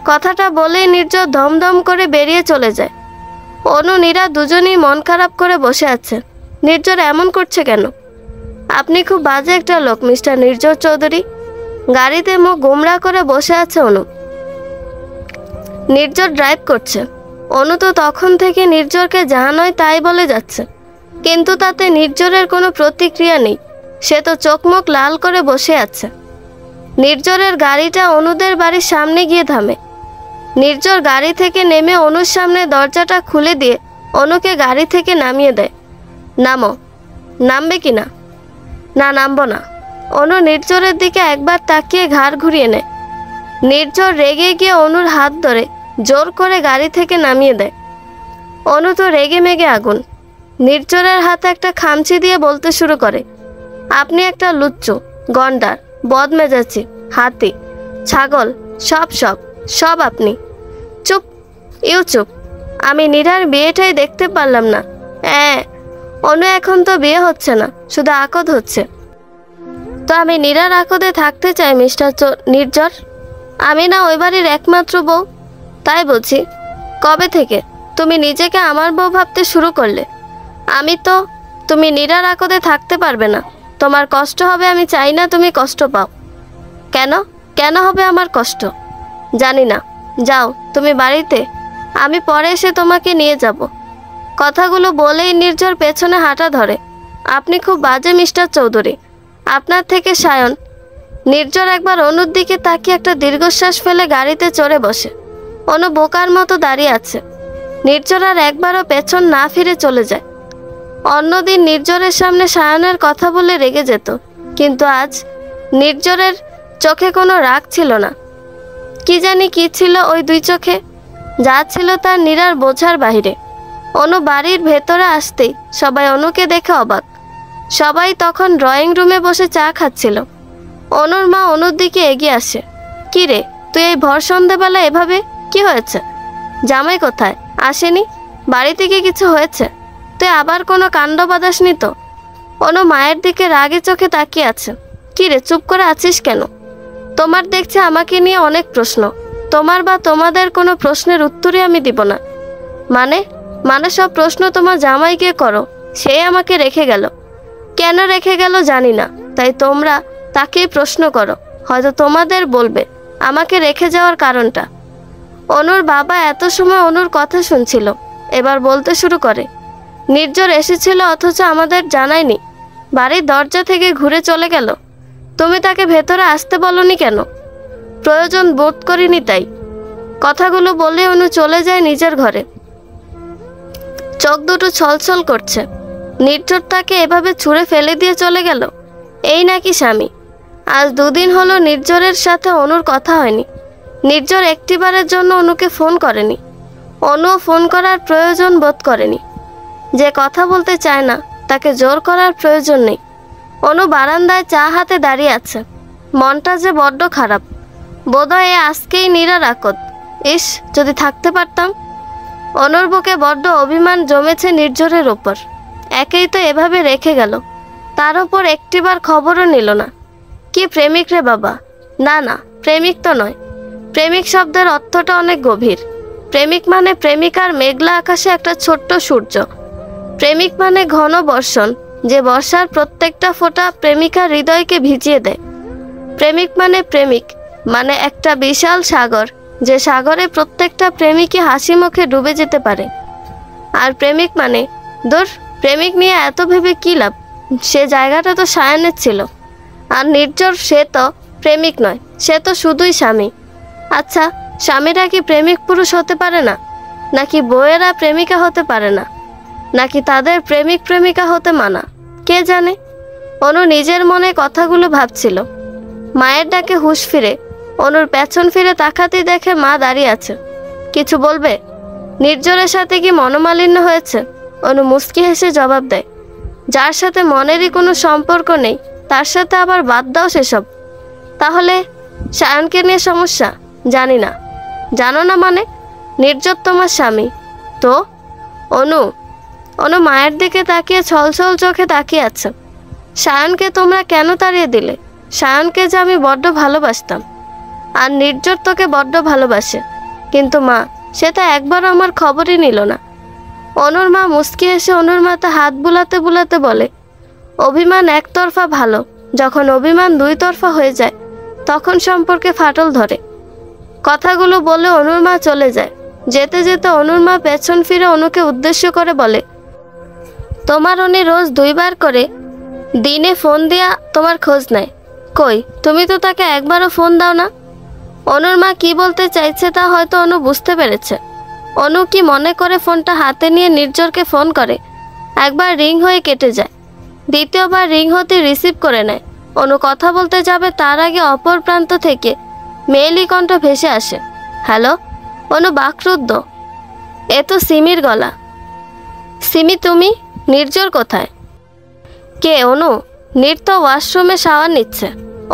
কথাটা বলেই নির্ঝর ধমধম করে বেরিয়ে চলে যায়। অনু নীরা দুজনেই মন খারাপ করে বসে আছে। নির্ঝর এমন করছে কেন? আপনি খুব বাজে একটা লোক মিস্টার নির্ঝর চৌধুরী। গাড়িতে মুখ গোমড়া করে বসে আছে অনু। নির্ঝর ড্রাইভ করছে। অনু তো তখন থেকে নির্ঝরকে যা নয় তাই বলে যাচ্ছে, কিন্তু তাতে নির্ঝরের কোনো প্রতিক্রিয়া নেই। সে তো চোখ মুখ লাল করে বসে আছে। নির্ঝরের গাড়িটা অনুদের বাড়ির সামনে গিয়ে থামে। নির্ঝর গাড়ি থেকে নেমে অনুর সামনে দরজাটা খুলে দিয়ে অনুকে গাড়ি থেকে নামিয়ে দেয়। নামো। নামবে কি না? না, নামবো না। অনু নির্ঝরের দিকে একবার তাকিয়ে ঘাড় ঘুরিয়ে নেয়। নির্ঝর রেগে গিয়ে অনুর হাত ধরে জোর করে গাড়ি থেকে নামিয়ে দেয়। অনু তো রেগে মেগে আগুন। নির্ঝরের হাতে একটা খামচি দিয়ে বলতে শুরু করে, আপনি একটা লুচ্চু, গন্ডার, বদমেজাজি, হাতি, ছাগল, সব সব সব আপনি। চুপ, চুপ। আমি নীরার বিয়েটাই দেখতে পারলাম না। অনু এখন তো বিয়ে হচ্ছে না, শুধু আকদ হচ্ছে। তো আমি নীরার আকদে থাকতে চাই মিস্টার নির্ঝর। আমি না ওই বাড়ির একমাত্র বউ, তাই বলছি। কবে থেকে তুমি নিজেকে আমার বউ ভাবতে শুরু করলে? তুমি নীরার আকদে থাকতে পারবে না। তোমার কষ্ট হবে, আমি চাই না তুমি কষ্ট পাও। কেন কেন হবে আমার কষ্ট? জানি না। যাও তুমি বাড়িতে, আমি পরে এসে তোমাকে নিয়ে যাব। কথাগুলো বলেই নির্ঝর পেছনে হাঁটা ধরে। আপনি খুব বাজে মিস্টার চৌধুরী, আপনার থেকে সায়ন। নির্ঝর একবার অনুর দিকে তাকিয়ে একটা দীর্ঘশ্বাস ফেলে গাড়িতে চড়ে বসে। অনু বোকার মতো দাঁড়িয়ে আছে। নির্ঝর আর একবারও পেছন না ফিরে চলে যায়। অন্যদিন নির্ঝরের সামনে সায়নের কথা বলে রেগে যেত, কিন্তু আজ নির্ঝরের চোখে কোনো রাগ ছিল না। কি জানি কি ছিল ওই দুই চোখে, যা ছিল তার নীরার বোঝার বাহিরে। অনু বাড়ির ভেতরে আসতেই সবাই অনুকে দেখে অবাক। সবাই তখন ড্রয়িং রুমে বসে চা খাচ্ছিল। অনুর মা অনুর দিকে এগিয়ে আসে। কি রে, তুই এই ভর সন্ধ্যাবেলা এভাবে? কি হয়েছে? জামাই কোথায়? আসেনি? বাড়ি থেকে কিছু হয়েছে? তুই আবার কোনো কাণ্ড বাঁধাসনি তো? অনু মায়ের দিকে রাগে চোখে তাকিয়ে আছে। কি রে, চুপ করে আছিস কেন? তোমার দেখছে আমাকে নিয়ে অনেক প্রশ্ন। তোমার বা তোমাদের কোনো প্রশ্নের উত্তরই আমি দিব না। মানে মানে সব প্রশ্ন তোমার জামাইকে করো, সে আমাকে রেখে গেল। কেন রেখে গেল জানি না, তাই তোমরা তাকেই প্রশ্ন করো। হয়তো তোমাদের বলবে আমাকে রেখে যাওয়ার কারণটা। অনুর বাবা এত সময় অনুর কথা শুনছিল, এবার বলতে শুরু করে, নির্ঝর এসেছিল অথচ আমাদের জানায়নি। বাড়ির দরজা থেকে ঘুরে চলে গেল। তুমি তাকে ভেতরে আসতে বলনি কেন? প্রয়োজন বোধ করিনি তাই। কথাগুলো বলে অনু চলে যায় নিজের ঘরে। চোখ দুটো ছলছল করছে। নির্ঝর তাকে এভাবে ছুঁড়ে ফেলে দিয়ে চলে গেল, এই নাকি স্বামী? আজ 2 দিন হলো নির্ঝরের সাথে অনুর কথা হয়নি। নির্ঝর একটিবারের জন্য অনুকে ফোন করেনি। অনুও ফোন করার প্রয়োজন বোধ করেনি। যে কথা বলতে চায় না তাকে জোর করার প্রয়োজন নেই। অনু বারান্দায় চা হাতে দাঁড়িয়ে আছে। মনটা যে বড্ড খারাপ। বোধহয় আজকেই নীরার আকদ। ইস, যদি থাকতে পারতাম। অনুর বুকে বড্ড অভিমান জমেছে নির্ঝরের ওপর। একেই তো এভাবে রেখে গেল, তার ওপর একটিবার খবরও নিল না। কি প্রেমিক রে বাবা! না না, প্রেমিক তো নয়। প্রেমিক শব্দের অর্থটা অনেক গভীর। প্রেমিক মানে প্রেমিকার মেঘলা আকাশে একটা ছোট্ট সূর্য। প্রেমিক মানে ঘন বর্ষণ, যে বর্ষার প্রত্যেকটা ফোঁটা প্রেমিকার হৃদয়কে ভিজিয়ে দেয়। প্রেমিক মানে একটা বিশাল সাগর, যে সাগরে প্রত্যেকটা প্রেমিকই হাসি মুখে ডুবে যেতে পারে। আর প্রেমিক মানে, প্রেমিক নিয়ে এত ভেবে কী লাভ? সে জায়গাটা তো সায়নের ছিল। আর নির্ঝর, সে তো প্রেমিক নয়, সে তো শুধুই স্বামী। আচ্ছা, স্বামীরা কি প্রেমিক পুরুষ হতে পারে না? নাকি বউয়েরা প্রেমিকা হতে পারে না? নাকি তাদের প্রেমিক প্রেমিকা হতে মানা? কে জানে। অনু নিজের মনে কথাগুলো ভাবছিল। মায়ের ডাকে হুঁশ ফিরে অনুর পেছন ফিরে তাকাতেই দেখে মা দাঁড়িয়ে আছে। কিছু বলবে? নির্ঝরের সাথে কি মনোমালিন্য হয়েছে? অনু মুচকি হেসে জবাব দেয়, যার সাথে মনেরই কোনো সম্পর্ক নেই তার সাথে আবার বাদ দাও সেসব। তাহলে সায়নকে নিয়ে সমস্যা? জানি না। জানো না মানে? নির্ঝর তোমার স্বামী তো। অনু মায়ের দিকে তাকিয়ে ছলছল চোখে তাকিয়ে আছে। সায়নকে তোমরা কেন তাড়িয়ে দিলে? সায়নকে যে আমি বড্ড ভালোবাসতাম, আর নির্ঝর তোকে বড্ড ভালোবাসে, কিন্তু মা সেটা একবার আমার খবরই নিল না। অনুর মা মুচকি এসে অনুর মাথায় হাত বুলাতে বুলাতে বলে, অভিমান একতরফা ভালো, যখন অভিমান দুই তরফা হয়ে যায় তখন সম্পর্কে ফাটল ধরে। কথাগুলো বলে অনুর মা চলে যায়। যেতে যেতে অনুর মা পেছন ফিরে অনুকে উদ্দেশ্য করে বলে, তোমার উনি রোজ 2 বার করে দিনে ফোন দিয়া তোমার খোঁজ নেয়, কই তুমি তো তাকে একবারও ফোন দাও না। অনুর মা কি বলতে চাইছে তা হয়তো অনু বুঝতে পেরেছে। অনু কি মনে করে ফোনটা হাতে নিয়ে নির্ঝরকে ফোন করে। একবার রিং হয়ে কেটে যায়, দ্বিতীয়বার রিং হতে রিসিভ করে নেয়। অনু কথা বলতে যাবে তার আগে অপর প্রান্ত থেকে মেয়েলি কণ্ঠ ভেসে আসে, হ্যালো। অনু বাকরুদ্ধ, এ তো সিমির গলা। সিমি তুমি? নির্ঝর কোথায়? কে? অনু। নির তো ওয়াশরুমে শাওয়ার নিচ্ছে।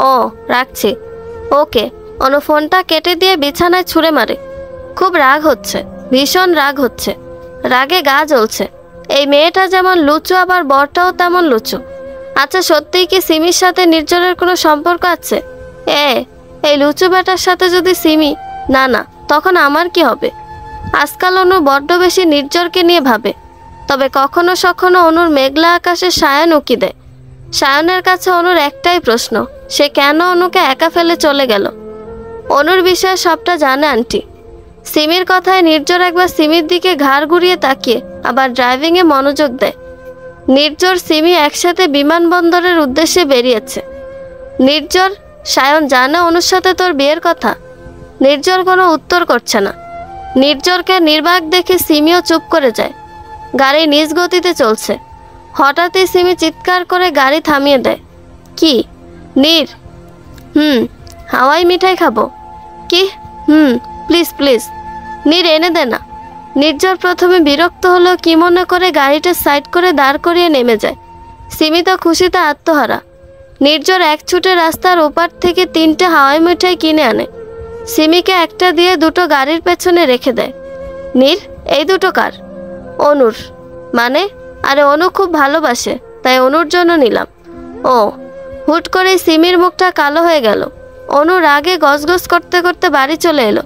ও, রাখছি। ওকে। অনু ফোনটা কেটে দিয়ে বিছানায় ছুঁড়ে মারে। খুব রাগ হচ্ছে, ভীষণ রাগ হচ্ছে, রাগে গা জ্বলছে। এই মেয়েটা যেমন লুচু আবার বরটাও তেমন লুচু। আচ্ছা সত্যিই কি সিমির সাথে নির্ঝরের কোনো সম্পর্ক আছে? এই লুচু বেটার সাথে যদি সিমি না না, তখন আমার কি হবে? আজকাল অনু বড্ড বেশি নির্ঝরকে নিয়ে ভাবে। তবে কখনো সখনো অনুর মেঘলা আকাশে সায়ন উকি দেয়। সায়নের কাছে অনুর একটাই প্রশ্ন, সে কেন অনুকে একা ফেলে চলে গেল। অনুর বিষয়ে সবটা জানে আন্টি। সিমির কথায় নির্ঝর একবার সিমির দিকে ঘাড় ঘুরিয়ে তাকিয়ে আবার ড্রাইভিংয়ে মনোযোগ দেয়। নির্ঝর সিমি একসাথে বিমানবন্দরের উদ্দেশ্যে বেরিয়েছে। নির্ঝর, সায়ন জানে অনুর সাথে তোর বিয়ের কথা? নির্ঝর কোনো উত্তর করছে না। নির্ঝরকে নির্বাক দেখে সিমিও চুপ করে যায়। গাড়ি নিজ গতিতে চলছে। হঠাৎই সিমি চিৎকার করে গাড়ি থামিয়ে দেয়। কি? নীর? হাওয়াই মিঠাই খাবো। কি? প্লিজ প্লিজ নীর এনে দে না। নির্ঝর প্রথমে বিরক্ত হলো, কি মনে করে গাড়িটা সাইড করে দাঁড় করিয়ে নেমে যায়। সিমি তো খুশিতে আত্মহারা। নির্ঝর এক ছুটে রাস্তার ওপার থেকে 3টে হাওয়াই মিঠাই কিনে আনে। সিমিকে একটা দিয়ে দুটো গাড়ির পেছনে রেখে দেয়। নীর, এই দুটো কার? অনুর। মানে? আরে অনু খুব ভালোবাসে, তাই অনুর জন্য নিলাম। ও। হুট করে সিমির মুখটা কালো হয়ে গেল। অনু রাগে গজগজ করতে করতে বাড়ি চলে এলো।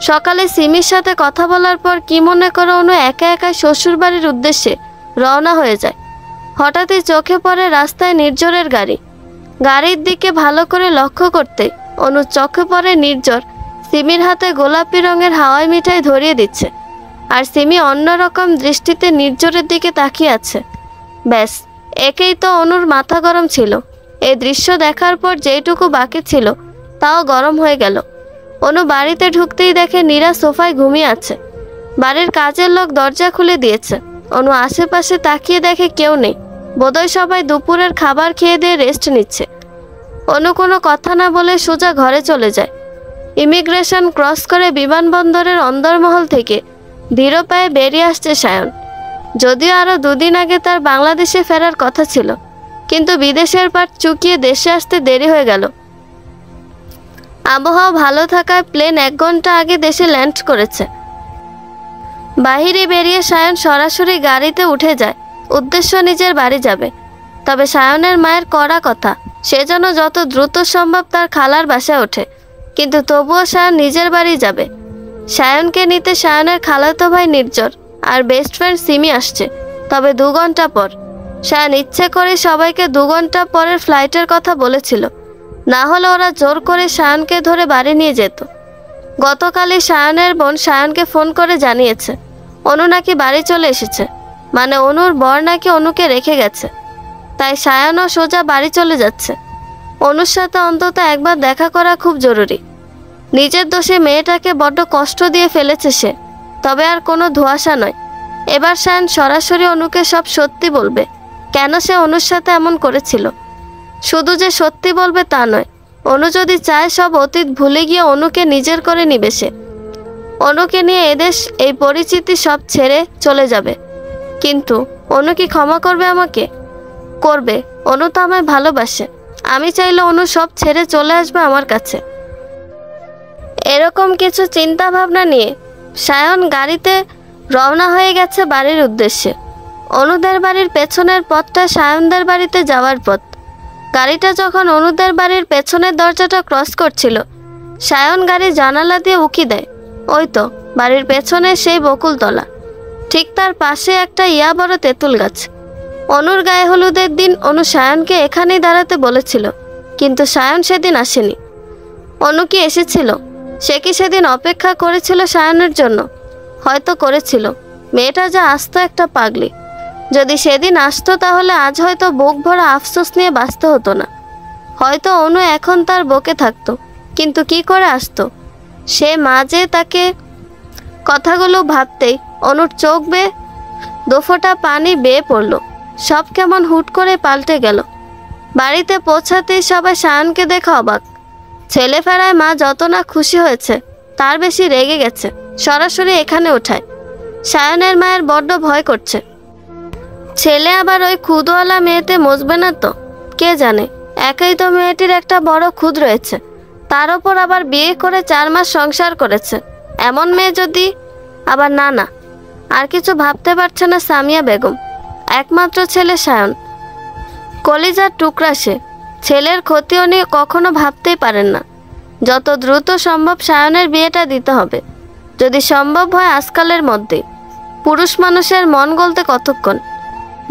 সকালে সিমির সাথে কথা বলার পর কি মনে করে অনু একা একা শ্বশুর বাড়ির উদ্দেশ্যে রওনা হয়ে যায়। হঠাৎই চোখে পড়ে রাস্তায় নির্ঝরের গাড়ি। গাড়ির দিকে ভালো করে লক্ষ্য করতে অনুর চোখে পড়ে নির্ঝর সিমির হাতে গোলাপি রঙের হাওয়াই মিঠাই ধরিয়ে দিচ্ছে, আর সিমি অন্যরকম দৃষ্টিতে নির্ঝরের দিকে তাকিয়ে আছে। ব্যাস, একেই তো অনুর মাথা গরম ছিল। এই দৃশ্য দেখার পর যেটুকু বাকি ছিল তাও গরম হয়ে গেল। অনু বাড়িতে ঢুকতেই দেখে নীরা সোফায় ঘুমিয়ে আছে। বাড়ির কাজের লোক দরজা খুলে দিয়েছে। অনু আশেপাশে তাকিয়ে দেখে কেউ নেই। বোধহয় সবাই দুপুরের খাবার খেয়ে দিয়ে রেস্ট নিচ্ছে। অনু কোনো কথা না বলে সোজা ঘরে চলে যায়। ইমিগ্রেশন ক্রস করে বিমানবন্দরের অন্দরমহল থেকে ধীর পায়ে বেরিয়ে আসছে সায়ন। যদিও আরও 2 দিন আগে তার বাংলাদেশে ফেরার কথা ছিল, কিন্তু বিদেশের পাট চুকিয়ে দেশে আসতে দেরি হয়ে গেল। আবহাওয়া ভালো থাকায় প্লেন 1 ঘন্টা আগে দেশে ল্যান্ড করেছে। বাহিরে বেরিয়ে সায়ন সরাসরি গাড়িতে উঠে যায়। উদ্দেশ্য নিজের বাড়ি যাবে। তবে সায়নের মায়ের কড়া কথা, সে যেন যত দ্রুত সম্ভব তার খালার বাসায় ওঠে। কিন্তু তবুও সায়ন নিজের বাড়ি যাবে। সায়নকে নিতে সায়নের খালাতো ভাই নির্ঝর আর বেস্ট ফ্রেন্ড সিমি আসছে, তবে 2 ঘন্টা পর। সায়ন ইচ্ছে করে সবাইকে 2 ঘন্টা পরের ফ্লাইটের কথা বলেছিল, না হলে ওরা জোর করে সায়নকে ধরে বাড়ি নিয়ে যেত। গতকালই সায়নের বোন সায়নকে ফোন করে জানিয়েছে অনু নাকি বাড়ি চলে এসেছে, মানে অনুর বর নাকি অনুকে রেখে গেছে। তাই সায়নও সোজা বাড়ি চলে যাচ্ছে। অনুর সাথে অন্তত একবার দেখা করা খুব জরুরি। নিজের দোষে মেয়েটাকে বড্ড কষ্ট দিয়ে ফেলেছে সে, তবে আর কোনো ধোঁয়াশা নয়। এবার সায়ন সরাসরি অনুকে সব সত্যি বলবে, কেন সে অনুর সাথে এমন করেছিল। শুধু যে সত্যি বলবে তা নয়, অনু যদি চায় সব অতীত ভুলে গিয়ে অনুকে নিজের করে নিবে সে। অনুকে নিয়ে এদেশ, এই পরিচিতি সব ছেড়ে চলে যাবে। কিন্তু অনু কি ক্ষমা করবে আমাকে? করবে। অনু তো আমায় ভালোবাসে। আমি চাইলে অনু সব ছেড়ে চলে আসবে আমার কাছে। এরকম কিছু চিন্তা ভাবনা নিয়ে সায়ন গাড়িতে রওনা হয়ে গেছে বাড়ির উদ্দেশ্যে। অনুদের বাড়ির পেছনের পথটা সায়নদের বাড়িতে যাওয়ার পথ। গাড়িটা যখন অনুদের বাড়ির পেছনের দরজাটা ক্রস করছিল, সায়ন গাড়ির জানালা দিয়ে উকি দেয়। ওই তো বাড়ির পেছনে সেই বকুলতলা, ঠিক তার পাশে একটা বড় তেঁতুল গাছ। অনুর গায়ে হলুদের দিন অনু সায়নকে এখানেই দাঁড়াতে বলেছিল, কিন্তু সায়ন সেদিন আসেনি। অনু কি এসেছিল? সে কি সেদিন অপেক্ষা করেছিল সায়নের জন্য? হয়তো করেছিল। মেয়েটা যা আসতো একটা পাগলি। যদি সেদিন আসতো তাহলে আজ হয়তো বুক ভরা আফসোস নিয়ে বাঁচতে হতো না। হয়তো অনু এখন তার বকে থাকতো, কিন্তু কি করে আসতো? সে মাঝে তাকে কথাগুলো ভাবতেই অনুর চোখ বেয়ে দুফোঁটা পানি বেয়ে পড়ল। সব কেমন হুট করে পাল্টে গেল। বাড়িতে পৌঁছাতেই সবাই সায়নকে দেখে অবাক। ছেলে ফেরায় মা যত না খুশি হয়েছে তার বেশি রেগে গেছে। সরাসরি এখানে ওঠায়। সায়নের মায়ের বড্ড ভয় করছে। ছেলে আবার ওই খুদওয়ালা মেয়েতে মজবে না তো? কে জানে, একাই তো মেয়েটির একটা বড় খুদ রয়েছে, তার ওপর আবার বিয়ে করে 4 মাস সংসার করেছে। এমন মেয়ে যদি আবার না আর কিছু ভাবতে পারছে না সামিয়া বেগম। একমাত্র ছেলে সায়ন, কলিজার টুকরা সে। ছেলের ক্ষতি উনি কখনো ভাবতেই পারেন না। যত দ্রুত সম্ভব সায়নের বিয়েটা দিতে হবে, যদি সম্ভব হয় আজকালের মধ্যে। পুরুষ মানুষের মন গলতে কতক্ষণ?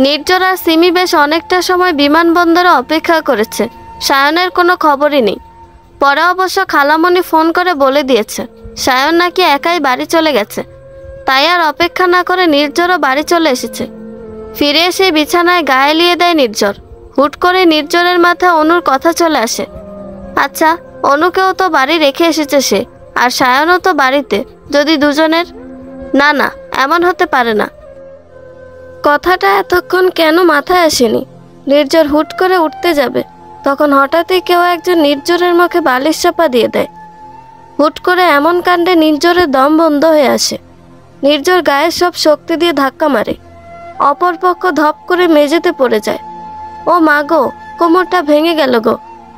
নির্জর আর সিমি বেশ অনেকটা সময় বিমানবন্দরে অপেক্ষা করেছে। সায়নের কোনো খবরই নেই। পরে অবশ্য খালামণি ফোন করে বলে দিয়েছে সায়ন নাকি একাই বাড়ি চলে গেছে। তাই আর অপেক্ষা না করে নির্জরও বাড়ি চলে এসেছে। ফিরে এসে বিছানায় গায়ে লিয়ে দেয় নির্জর। হুট করে নির্জরের মাথায় অনুর কথা চলে আসে। আচ্ছা, অনুকেও তো বাড়ি রেখে এসেছে সে, আর সায়নও তো বাড়িতে। যদি দুজনের, না এমন হতে পারে না। কথাটা এতক্ষণ কেন মাথায় আসেনি? নির্জর হুট করে উঠতে যাবে, তখন হঠাৎই কেউ একজন নির্জরের মুখে বালিশ চাপা দিয়ে দেয়। হুট করে এমন কাণ্ডে নির্জরের দম বন্ধ হয়ে আসে। নির্জর গায়ের সব শক্তি দিয়ে ধাক্কা মারে। অপরপক্ষ ধপ করে মেঝেতে পড়ে যায়। ও মা গো, কোমরটা ভেঙে গেল গো,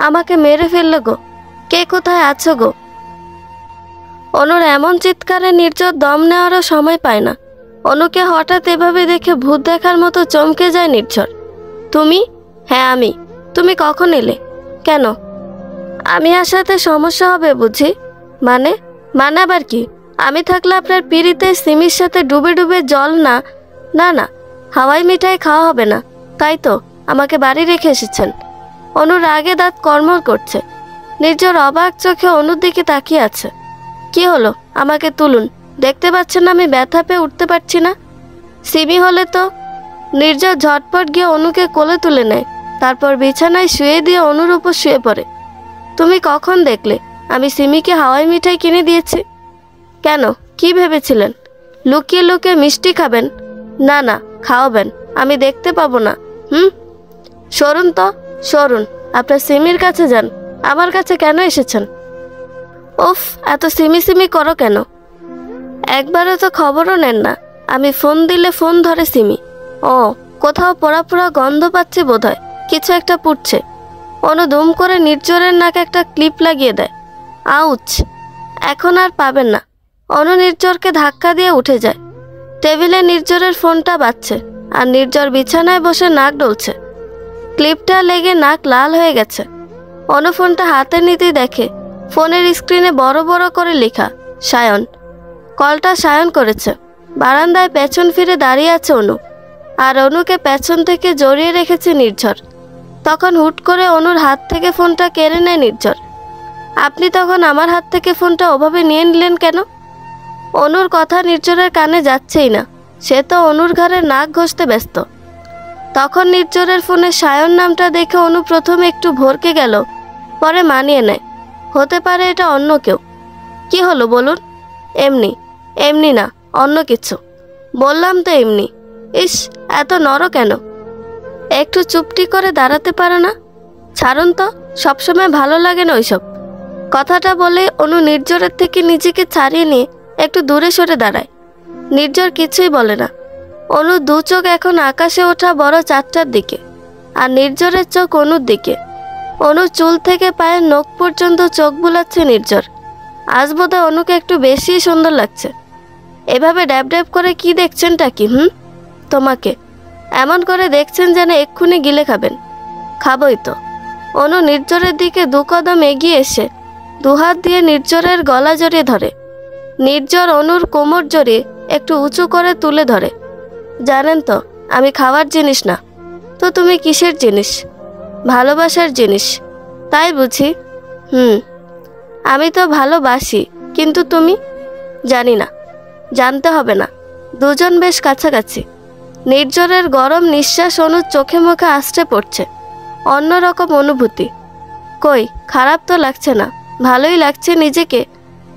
আমাকে মেরে ফেললো গো, কে কোথায় আছো গো? অনুর এমন চিৎকারে নির্জর দম নেওয়ারও সময় পায় না। অনুকে হঠাৎ এভাবে দেখে ভূত দেখার মতো চমকে যায় নির্ঝর। তুমি? হ্যাঁ আমি। তুমি কখন এলে? কেন? আমি আসাতে সমস্যা হবে বুঝি? মানে আবার কি? আমি থাকলে আপনার পিড়িতে সিমির সাথে ডুবে ডুবে জল না হাওয়াই মিঠাই খাওয়া হবে না, তাই তো আমাকে বাড়ি রেখে এসেছেন? অনুর আগে দাঁত কর্মর করছে। নির্জর অবাক চোখে অনুর দিকে তাকিয়ে আছে। কি হলো? আমাকে তুলুন, দেখতে পাচ্ছেন আমি ব্যথা পেয়ে উঠতে পারছি না। সিমি হলে তো। নির্জর ঝটপট গিয়ে অনুকে কোলে তুলে নেয়, তারপর বিছানায় শুয়ে দিয়ে অনুর উপর শুয়ে পড়ে। তুমি কখন দেখলে আমি সিমিকে হাওয়াই মিঠাই কিনে দিয়েছি? কেন, কি ভেবেছিলেন? লুকিয়ে লুকিয়ে মিষ্টি খাবেন? না খাওয়াবেন, আমি দেখতে পাবো না। সরুন তো, সরুন। আপনার সিমির কাছে যান, আমার কাছে কেন এসেছেন? উফ, এত সিমি করো কেন? একবারও তো খবরও নেন না। আমি ফোন দিলে ফোন ধরে সিমি। ও, কোথাও পোড়া পোড়া গন্ধ পাচ্ছে বোধহয়, কিছু একটা পুড়ছে। অনু দুম করে নির্জরের নাকে একটা ক্লিপ লাগিয়ে দেয়। আউচ! এখন আর পাবেন না। অনু নির্জরকে ধাক্কা দিয়ে উঠে যায়। টেবিলে নির্জরের ফোনটা বাজছে, আর নির্জর বিছানায় বসে নাক ডলছে। ক্লিপটা লেগে নাক লাল হয়ে গেছে। অনু ফোনটা হাতে নিতেই দেখে ফোনের স্ক্রিনে বড় বড় করে লেখা সায়ন। কলটা সায়ন করেছে। বারান্দায় পেছন ফিরে দাঁড়িয়ে আছে অনু, আর অনুকে পেছন থেকে জড়িয়ে রেখেছে নির্ঝর। তখন হুট করে অনুর হাত থেকে ফোনটা কেড়ে নেয় নির্ঝর। আপনি তখন আমার হাত থেকে ফোনটা ওভাবে নিয়ে নিলেন কেন? অনুর কথা নির্ঝরের কানে যাচ্ছেই না। সে তো অনুর ঘাড়ে নাক ঘষতে ব্যস্ত। তখন নির্ঝরের ফোনে সায়ন নামটা দেখে অনু প্রথমে একটু ভরকে গেল, পরে মানিয়ে নেয়। হতে পারে এটা অন্য কেউ। কি হলো বলুন? এমনি না, অন্য কিছু। বললাম তো এমনি। ইস, এত নরম কেন? একটু চুপটি করে দাঁড়াতে পারো না? ছাড়ুন তো, সবসময় ভালো লাগে না ওইসব। কথাটা বলে অনু নির্জরের থেকে নিজেকে ছাড়িয়ে নিয়ে একটু দূরে সরে দাঁড়ায়। নির্জর কিছুই বলে না। অনু দু চোখ এখন আকাশে ওঠা বড় চাঁদটার দিকে, আর নির্জরের চোখ অনুর দিকে। অনুর চুল থেকে পায়ের নখ পর্যন্ত চোখ বুলাচ্ছে নির্জর। আজ বোধহয় অনুকে একটু বেশি সুন্দর লাগছে। এভাবে ড্যাব ড্যাব করে কি দেখছেনটা কি? তোমাকে এমন করে দেখছেন যেন এক্ষুনি গিলে খাবেন। খাবই তো। অনু নির্জরের দিকে 2 কদম এগিয়ে এসে দুহাত দিয়ে নির্জরের গলা জড়িয়ে ধরে। নির্জর অনুর কোমর জড়িয়ে একটু উঁচু করে তুলে ধরে। জানেন তো, আমি খাওয়ার জিনিস না তো তুমি কিসের জিনিস? ভালোবাসার জিনিস, তাই বুঝি? আমি তো ভালোবাসি, কিন্তু তুমি? জানি না, জানতে হবে না। দুজন বেশ কাছাকাছি। নির্জরের গরম নিঃশ্বাস অনুর চোখে মুখে আশ্রে পড়ছে। অন্যরকম অনুভূতি। কই, খারাপ তো লাগছে না, ভালোই লাগছে। নিজেকে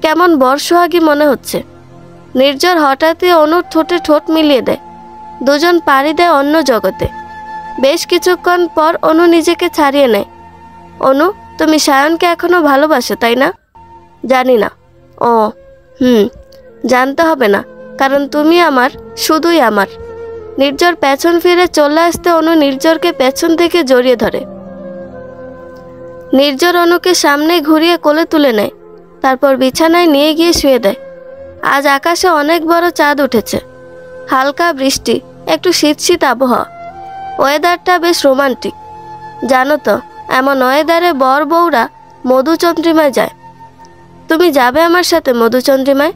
কেমন বর্ষহাগী মনে হচ্ছে। নির্জর হঠাৎই অনুর ঠোঁটে ঠোঁট মিলিয়ে দেয়। দুজন পাড়ি দেয় অন্য জগতে। বেশ কিছুক্ষণ পর অনু নিজেকে ছাড়িয়ে নেয়। অনু, তুমি সায়নকে এখনো ভালোবাসো, তাই না? জানি না। ও জানতে হবে না, কারণ তুমি আমার, শুধুই আমার। নির্জর পেছন ফিরে চলে আসতে অনু নির্জরকে পেছন থেকে জড়িয়ে ধরে। নির্জর অনুকে সামনে ঘুরিয়ে কোলে তুলে নেয়, তারপর বিছানায় নিয়ে গিয়ে শুয়ে দেয়। আজ আকাশে অনেক বড় চাঁদ উঠেছে। হালকা বৃষ্টি, একটু শীত শীত আবহাওয়া। ওয়েদারটা বেশ রোমান্টিক। জানো তো, এমন ওয়েদারে বর বউরা মধুচন্দ্রিমায় যায়। তুমি যাবে আমার সাথে মধুচন্দ্রিমায়?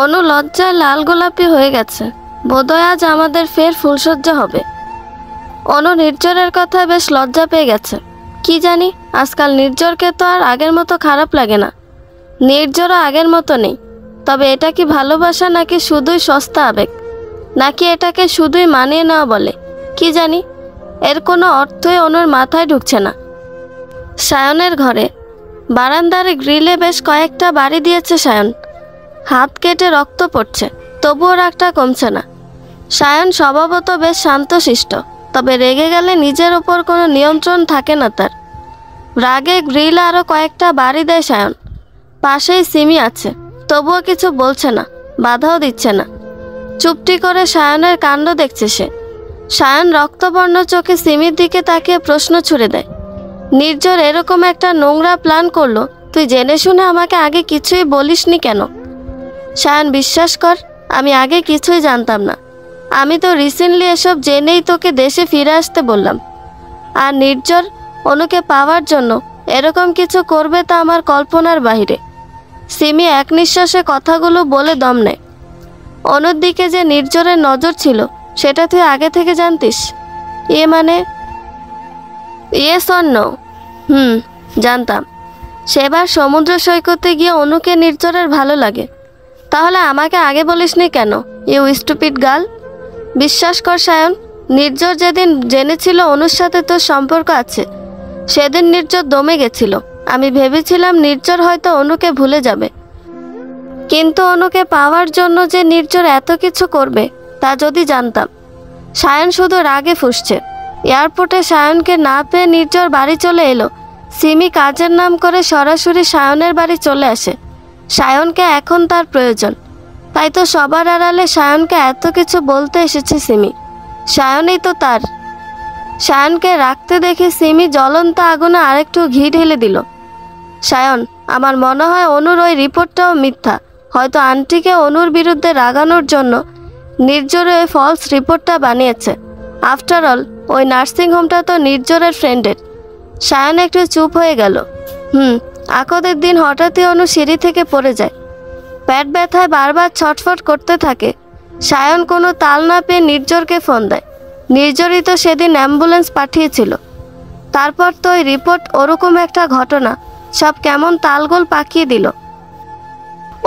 অনু লজ্জায় লাল গোলাপি হয়ে গেছে। বোধহয় আজ আমাদের ফের ফুলসজ্জা হবে। অনু নির্জরের কথা বেশ লজ্জা পেয়ে গেছে। কি জানি, আজকাল নির্জরকে তো আর আগের মতো খারাপ লাগে না। নির্জরও আগের মতো নেই। তবে এটা কি ভালোবাসা, নাকি শুধুই সস্তা আবেগ, নাকি এটাকে শুধুই মানিয়ে নেওয়া বলে? কি জানি, এর কোনো অর্থই অনুর মাথায় ঢুকছে না। সায়নের ঘরে বারান্দার গ্রিলে বেশ কয়েকটা বাড়ি দিয়েছে সায়ন। হাত কেটে রক্ত পড়ছে, তবুও রাগটা কমছে না। সায়ন স্বভাবত বেশ শান্তশিষ্ট, তবে রেগে গেলে নিজের ওপর কোনো নিয়ন্ত্রণ থাকে না তার। রাগে গ্রিলে আরও কয়েকটা বাড়ি দেয় সায়ন। পাশেই সিমি আছে, তবুও কিছু বলছে না, বাধাও দিচ্ছে না। চুপটি করে সায়নের কাণ্ড দেখছে সে। সায়ন রক্তবর্ণ চোখে সিমির দিকে তাকিয়ে প্রশ্ন ছুড়ে দেয়, নির্জর এরকম একটা নোংরা প্ল্যান করলো, তুই জেনে শুনে আমাকে আগে কিছুই বলিসনি কেন? সায়ন, বিশ্বাস কর, আমি আগে কিছুই জানতাম না। আমি তো রিসেন্টলি এসব জেনেই তোকে দেশে ফিরে আসতে বললাম। আর নির্জর অনুকে পাওয়ার জন্য এরকম কিছু করবে তা আমার কল্পনার বাইরে। সিমি এক নিঃশ্বাসে কথাগুলো বলে দম নেয়। অনুর দিকে যে নির্জরের নজর ছিল সেটা তুই আগে থেকে জানতিস? মানে ইয়েস অর নো? জানতাম। সেবার সমুদ্র সৈকতে গিয়ে অনুকে নির্জরের ভালো লাগে। তাহলে আমাকে আগে বলিসনি কেন, ইউ স্টুপিড গার্ল? বিশ্বাস কর সায়ন, নির্জর যেদিন জেনেছিল অনুর সাথে তোর সম্পর্ক আছে, সেদিন নির্জর দমে গেছিল। আমি ভেবেছিলাম নির্জর হয়তো অনুকে ভুলে যাবে, কিন্তু অনুকে পাওয়ার জন্য যে নির্জর এত কিছু করবে তা যদি জানতাম। সায়ন শুধু রাগে ফুঁসছে। এয়ারপোর্টে সায়নকে না পেয়ে নির্জর বাড়ি চলে এলো। সিমি কাজের নাম করে সরাসরি সায়নের বাড়ি চলে আসে। সায়নকে এখন তার প্রয়োজন, তাই তো সবার আড়ালে সায়নকে এত কিছু বলতে এসেছে সিমি। সায়নই তো তার। সায়নকে রাখতে দেখে সিমি জ্বলন্ত আগুনে আরেকটু ঘি ঢেলে দিল। সায়ন, আমার মনে হয় অনুর ওই রিপোর্টটাও মিথ্যা। হয়তো আন্টিকে অনুর বিরুদ্ধে রাগানোর জন্য নির্জর ওই ফলস রিপোর্টটা বানিয়েছে। আফটার অল, ওই নার্সিংহোমটা তো নির্জরের ফ্রেন্ডের। সায়ন একটু চুপ হয়ে গেল। আকদের দিন হঠাৎই অনু সিঁড়ি থেকে পড়ে যায়। পেট ব্যথায় বারবার ছটফট করতে থাকে। সায়ন কোনো তাল না পেয়ে নির্জরকে ফোন দেয়। নির্জরই তো সেদিন অ্যাম্বুলেন্স পাঠিয়েছিল। তারপর তো ওই রিপোর্ট, ওরকম একটা ঘটনা, সব কেমন তালগোল পাকিয়ে দিল।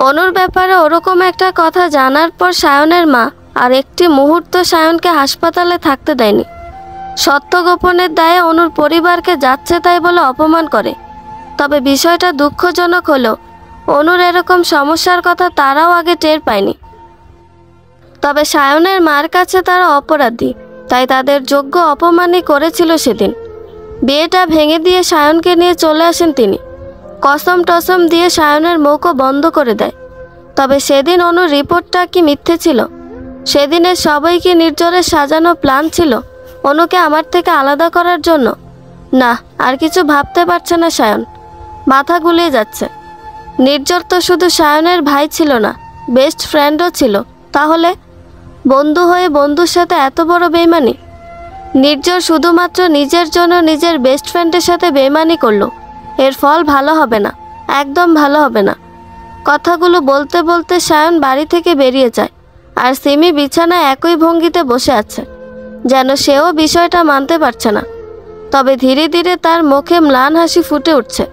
অনুর ব্যাপারে ওরকম একটা কথা জানার পর সায়নের মা আর একটি মুহূর্ত সায়নকে হাসপাতালে থাকতে দেয়নি। সত্য গোপনের দায়ে অনুর পরিবারকে যাচ্ছে তাই বলে অপমান করে। তবে বিষয়টা দুঃখজনক হলেও অনুর এরকম সমস্যার কথা তারাও আগে টের পায়নি। তবে সায়নের মার কাছে তারা অপরাধী, তাই তাদের যোগ্য অপমানই করেছিল সেদিন। বিয়েটা ভেঙে দিয়ে সায়নকে নিয়ে চলে আসেন তিনি। কসম টসম দিয়ে সায়নের মুখও বন্ধ করে দেয়। তবে সেদিন অনুর রিপোর্টটা কি মিথ্যে ছিল? সেদিনের সবাই কি নির্জরের সাজানো প্ল্যান ছিল অনুকে আমার থেকে আলাদা করার জন্য? না, আর কিছু ভাবতে পারছে না সায়ন। মাথা গুলিয়ে যাচ্ছে। নির্জর তো শুধু সায়নের ভাই ছিল না, বেস্ট ফ্রেন্ডও ছিল। তাহলে বন্ধু হয়ে বন্ধুর সাথে এত বড় বেইমানি? নির্ঝর শুধুমাত্র নিজের জন্য নিজের বেস্ট ফ্রেন্ডের সাথে বেইমানি করলো। এর ফল ভালো হবে না, একদম ভালো হবে না। কথাগুলো বলতে বলতে সায়ন বাড়ি থেকে বেরিয়ে যায়, আর সিমি বিছানায় একই ভঙ্গিতে বসে আছে, যেন সেও বিষয়টা মানতে পারছে না। তবে ধীরে ধীরে তার মুখে ম্লান হাসি ফুটে উঠছে।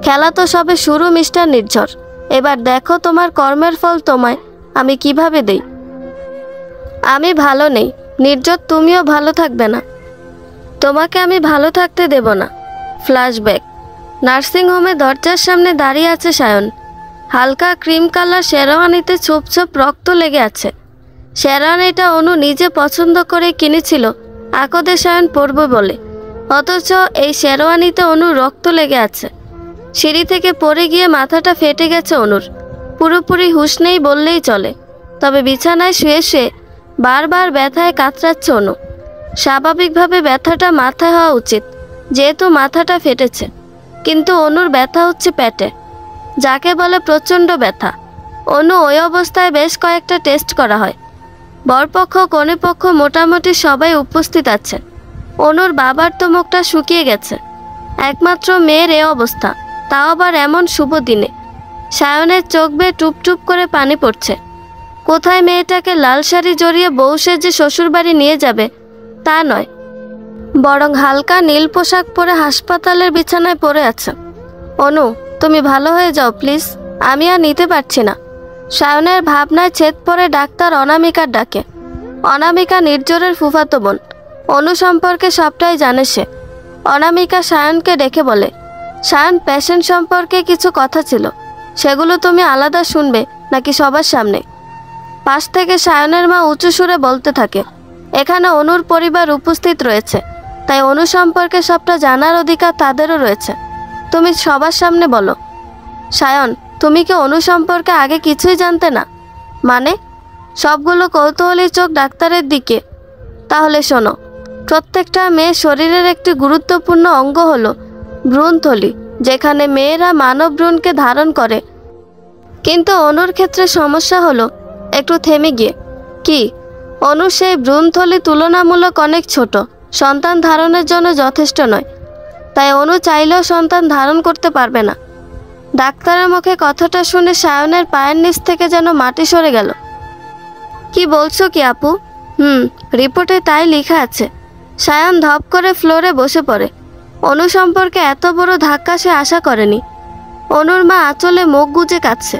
খেলা তো সবে শুরু মিস্টার নির্ঝর, এবার দেখো তোমার কর্মের ফল তোমায় আমি কিভাবে দেই। আমি ভালো নেই নির্ঝর, তুমিও ভালো থাকবে না, তোমাকে আমি ভালো থাকতে দেব না। ফ্ল্যাশব্যাক। নার্সিংহোমে দরজার সামনে দাঁড়িয়ে আছে সায়ন। হালকা ক্রিম কালার শেরওয়ানিতে ছোপ ছোপ রক্ত লেগে আছে। শেরওয়ানিটা অনু নিজে পছন্দ করে কিনেছিল আকদে সায়ন পরবে বলে, অথচ এই শেরওয়ানিতে অনুর রক্ত লেগে আছে। সিঁড়ি থেকে পড়ে গিয়ে মাথাটা ফেটে গেছে অনুর, পুরোপুরি হুঁশ নেই বললেই চলে। তবে বিছানায় শুয়ে শুয়ে বারবার ব্যথায় কাতরাচ্ছে অনু। স্বাভাবিকভাবে ব্যথাটা মাথায় হওয়া উচিত, যেহেতু মাথাটা ফেটেছে, কিন্তু অনুর ব্যথা হচ্ছে পেটে, যাকে বলে প্রচণ্ড ব্যথা। অনু ওই অবস্থায় বেশ কয়েকটা টেস্ট করা হয়। বরপক্ষ কনেপক্ষ মোটামুটি সবাই উপস্থিত আছে। অনুর বাবার তো মুখটা শুকিয়ে গেছে, একমাত্র মেয়ের এ অবস্থা, তাও আবার এমন শুভ দিনে। সায়নের চোখ বেয়ে টুপটুপ করে পানি পড়ছে। কোথায় মেয়েটাকে লাল শাড়ি জড়িয়ে বউ সেজে শ্বশুরবাড়ি নিয়ে যাবে তা নয়, বরং হালকা নীল পোশাক পরে হাসপাতালের বিছানায় পড়ে আছে। অনু, তুমি ভালো হয়ে যাও প্লিজ, আমি আর নিতে পারছি না। সায়নের ভাবনায় ছেদ পড়ে ডাক্তার অনামিকার ডাকে। অনামিকা নির্ঝরের ফুফাতো বোন। অনু সম্পর্কে সবটাই জানে সে। অনামিকা সায়নকে ডেকে বলে, সায়ন, পেশেন্ট সম্পর্কে কিছু কথা ছিল, সেগুলো তুমি আলাদা শুনবে নাকি সবার সামনে? পাশ থেকে সায়নের মা উঁচু সুরে বলতে থাকে, এখানে অনুর পরিবার উপস্থিত রয়েছে, তাই অনু সম্পর্কে সবটা জানার অধিকার তাদেরও রয়েছে, তুমি সবার সামনে বলো। সায়ন, তুমি কি অনু সম্পর্কে আগে কিছুই জানতে না? মানে? সবগুলো কৌতূহলী চোখ ডাক্তারের দিকে। তাহলে শোনো, প্রত্যেকটা মেয়ের শরীরের একটি গুরুত্বপূর্ণ অঙ্গ হলো ভ্রূণথলি, যেখানে মেয়েরা মানব ভ্রূণকে ধারণ করে। কিন্তু অনুর ক্ষেত্রে সমস্যা হলো একটু থেমে গিয়ে। কি? অনুর সেই ভ্রূণথলি তুলনামূলক অনেক ছোট, সন্তান ধারণের জন্য যথেষ্ট নয়, তাই অনু চাইলেও সন্তান ধারণ করতে পারবে না। ডাক্তারের মুখে কথাটা শুনে সায়নের পায়ের নিচ থেকে যেন মাটি সরে গেল। কি বলছো কি আপু? রিপোর্টে তাই লেখা আছে। সায়ন ধপ করে ফ্লোরে বসে পড়ে। অনু সম্পর্কে এত বড় ধাক্কা সে আশা করেনি। অনুর মা আঁচলে মুখ গুজে কাঁদছে।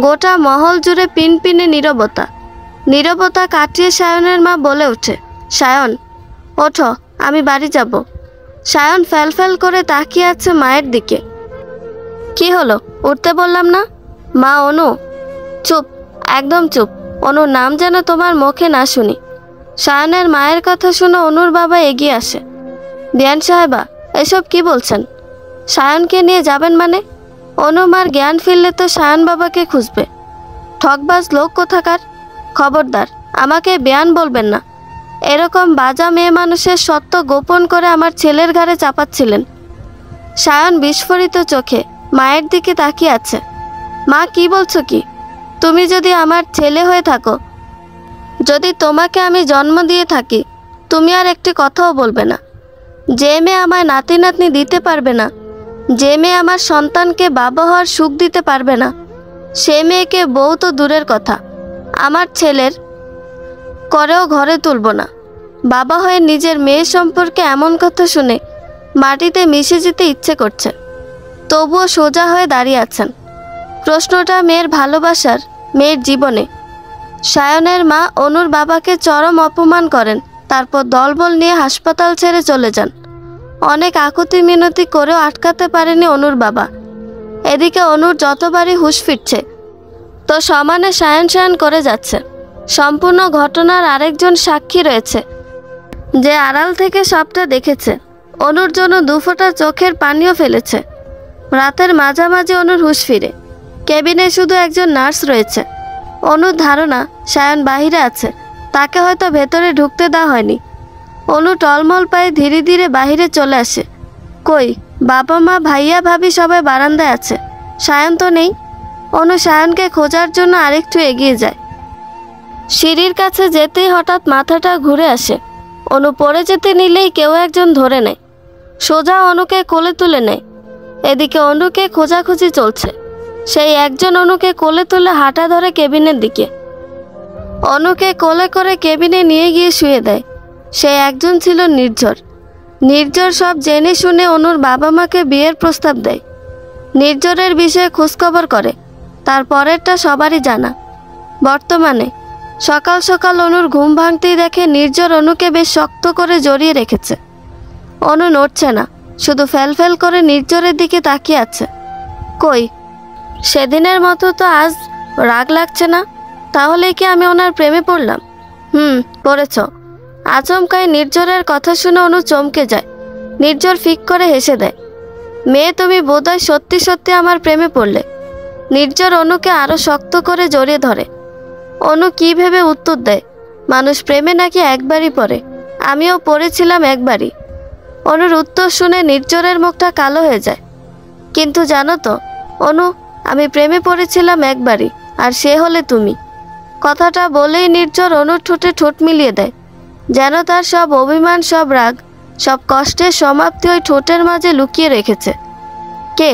গোটা মহল জুড়ে পিনপিনে নীরবতা। নীরবতা কাটিয়ে সায়নের মা বলে ওঠে, সায়ন, ওঠো, আমি বাড়ি যাব। সায়ন ফ্যালফ্যাল করে তাকিয়ে আছে মায়ের দিকে। কি হলো, উঠতে বললাম না? মা, অনু। চুপ, একদম চুপ। অনুর নাম যেন তোমার মুখে না শুনি। সায়নের মায়ের কথা শুনে অনুর বাবা এগিয়ে আসে। বিয়ান সাহেবা, এসব কি বলছেন? সায়নকে নিয়ে যাবেন মানে? অনু মার জ্ঞান ফিরলে তো সায়ন বাবাকে খুঁজবে। ঠকবাজ লোক কোথাকার! খবরদার, আমাকে বেয়ান বলবেন না। এরকম বাজা মেয়ে মানুষের সত্য গোপন করে আমার ছেলের ঘাড়ে চাপাচ্ছিলেন। সায়ন বিস্ফোরিত চোখে মায়ের দিকে তাকিয়ে আছে। মা, কি বলছো কি? তুমি যদি আমার ছেলে হয়ে থাকো, যদি তোমাকে আমি জন্ম দিয়ে থাকি, তুমি আর একটি কথাও বলবে না। যে মেয়ে আমায় নাতি নাতনি দিতে পারবে না, যে মেয়ে আমার সন্তানকে বাবা হওয়ার সুখ দিতে পারবে না, সে মেয়েকে বউ তো দূরের কথা, আমার ছেলের করেও ঘরে তুলব না। বাবা হয়ে নিজের মেয়ে সম্পর্কে এমন কথা শুনে মাটিতে মিশে যেতে ইচ্ছে করছে, তবুও সোজা হয়ে দাঁড়িয়ে আছেন। প্রশ্নটা মেয়ের ভালোবাসার, মেয়ের জীবনে। সায়নের মা অনুর বাবাকে চরম অপমান করেন, তারপর দলবল নিয়ে হাসপাতাল ছেড়ে চলে যান। অনেক আকুতি মিনতি করেও আটকাতে পারেনি অনুর বাবা। এদিকে অনুর যতবারই হুঁশ ফিরছে, তো সমানে সায়ন সায়ন করে যাচ্ছে। সম্পূর্ণ ঘটনার আরেকজন সাক্ষী রয়েছে, যে আড়াল থেকে সবটা দেখেছে। অনুর জন্য দুফোঁটা চোখের পানিও ফেলেছে। রাতের মাঝামাঝি অনুর হুঁশ ফিরে। কেবিনে শুধু একজন নার্স রয়েছে। অনুর ধারণা সায়ন বাহিরে আছে, তাকে হয়তো ভেতরে ঢুকতে দেওয়া হয়নি। অনু টলমল পায়ে ধীরে ধীরে বাহিরে চলে আসে। কই, বাবা মা ভাইয়া ভাবি সবাই বারান্দায় আছে, সায়ন তো নেই। অনু সায়নকে খোঁজার জন্য আরেকটু এগিয়ে যায়। সিঁড়ির কাছে যেতেই হঠাৎ মাথাটা ঘুরে আসে। অনু পড়ে যেতে নিলেই কেউ একজন ধরে নেয়, সোজা অনুকে কোলে তুলে নেয়। এদিকে অনুকে খোঁজাখুঁজি চলছে। সেই একজন অনুকে কোলে তুলে হাঁটা ধরে কেবিনের দিকে। অনুকে কোলে করে কেবিনে নিয়ে গিয়ে শুয়ে দেয়। সেই একজন ছিল নির্ঝর। নির্ঝর সব জেনে শুনে অনুর বাবা মাকে বিয়ের প্রস্তাব দেয়। নির্ঝরের বিষয়ে খোঁজখবর করে। তার পরেরটা সবারই জানা। বর্তমানে সকাল সকাল অনুর ঘুম ভাঙতেই দেখে নির্ঝর অনুকে বেশ শক্ত করে জড়িয়ে রেখেছে। অনু নড়ছে না, শুধু ফ্যাল করে নির্ঝরের দিকে তাকিয়ে আছে। কই, সেদিনের মতো তো আজ রাগ লাগছে না। তাহলে কি আমি ওনার প্রেমে পড়লাম? পড়েছ। আচমকাই নির্ঝরের কথা শুনে অনু চমকে যায়। নির্ঝর ফিক করে হেসে দেয়। মেয়ে, তুমি বোধহয় সত্যি সত্যি আমার প্রেমে পড়লে। নির্ঝর অনুকে আরো শক্ত করে জড়িয়ে ধরে। অনু কি ভেবে উত্তর দেয়, মানুষ প্রেমে নাকি একবারই পড়ে, আমিও পড়েছিলাম একবারই। অনুর উত্তর শুনে নির্ঝরের মুখটা কালো হয়ে যায়। কিন্তু জানো তো অনু, আমি প্রেমে পড়েছিলাম একবারই, আর সে হলে তুমি। কথাটা বলেই নির্ঝর অনুর ঠোঁটে ঠোঁট মিলিয়ে দেয়, যেন তার সব অভিমান, সব রাগ, সব কষ্টের সমাপ্তি ওই ঠোঁটের মাঝে লুকিয়ে রেখেছে। কে?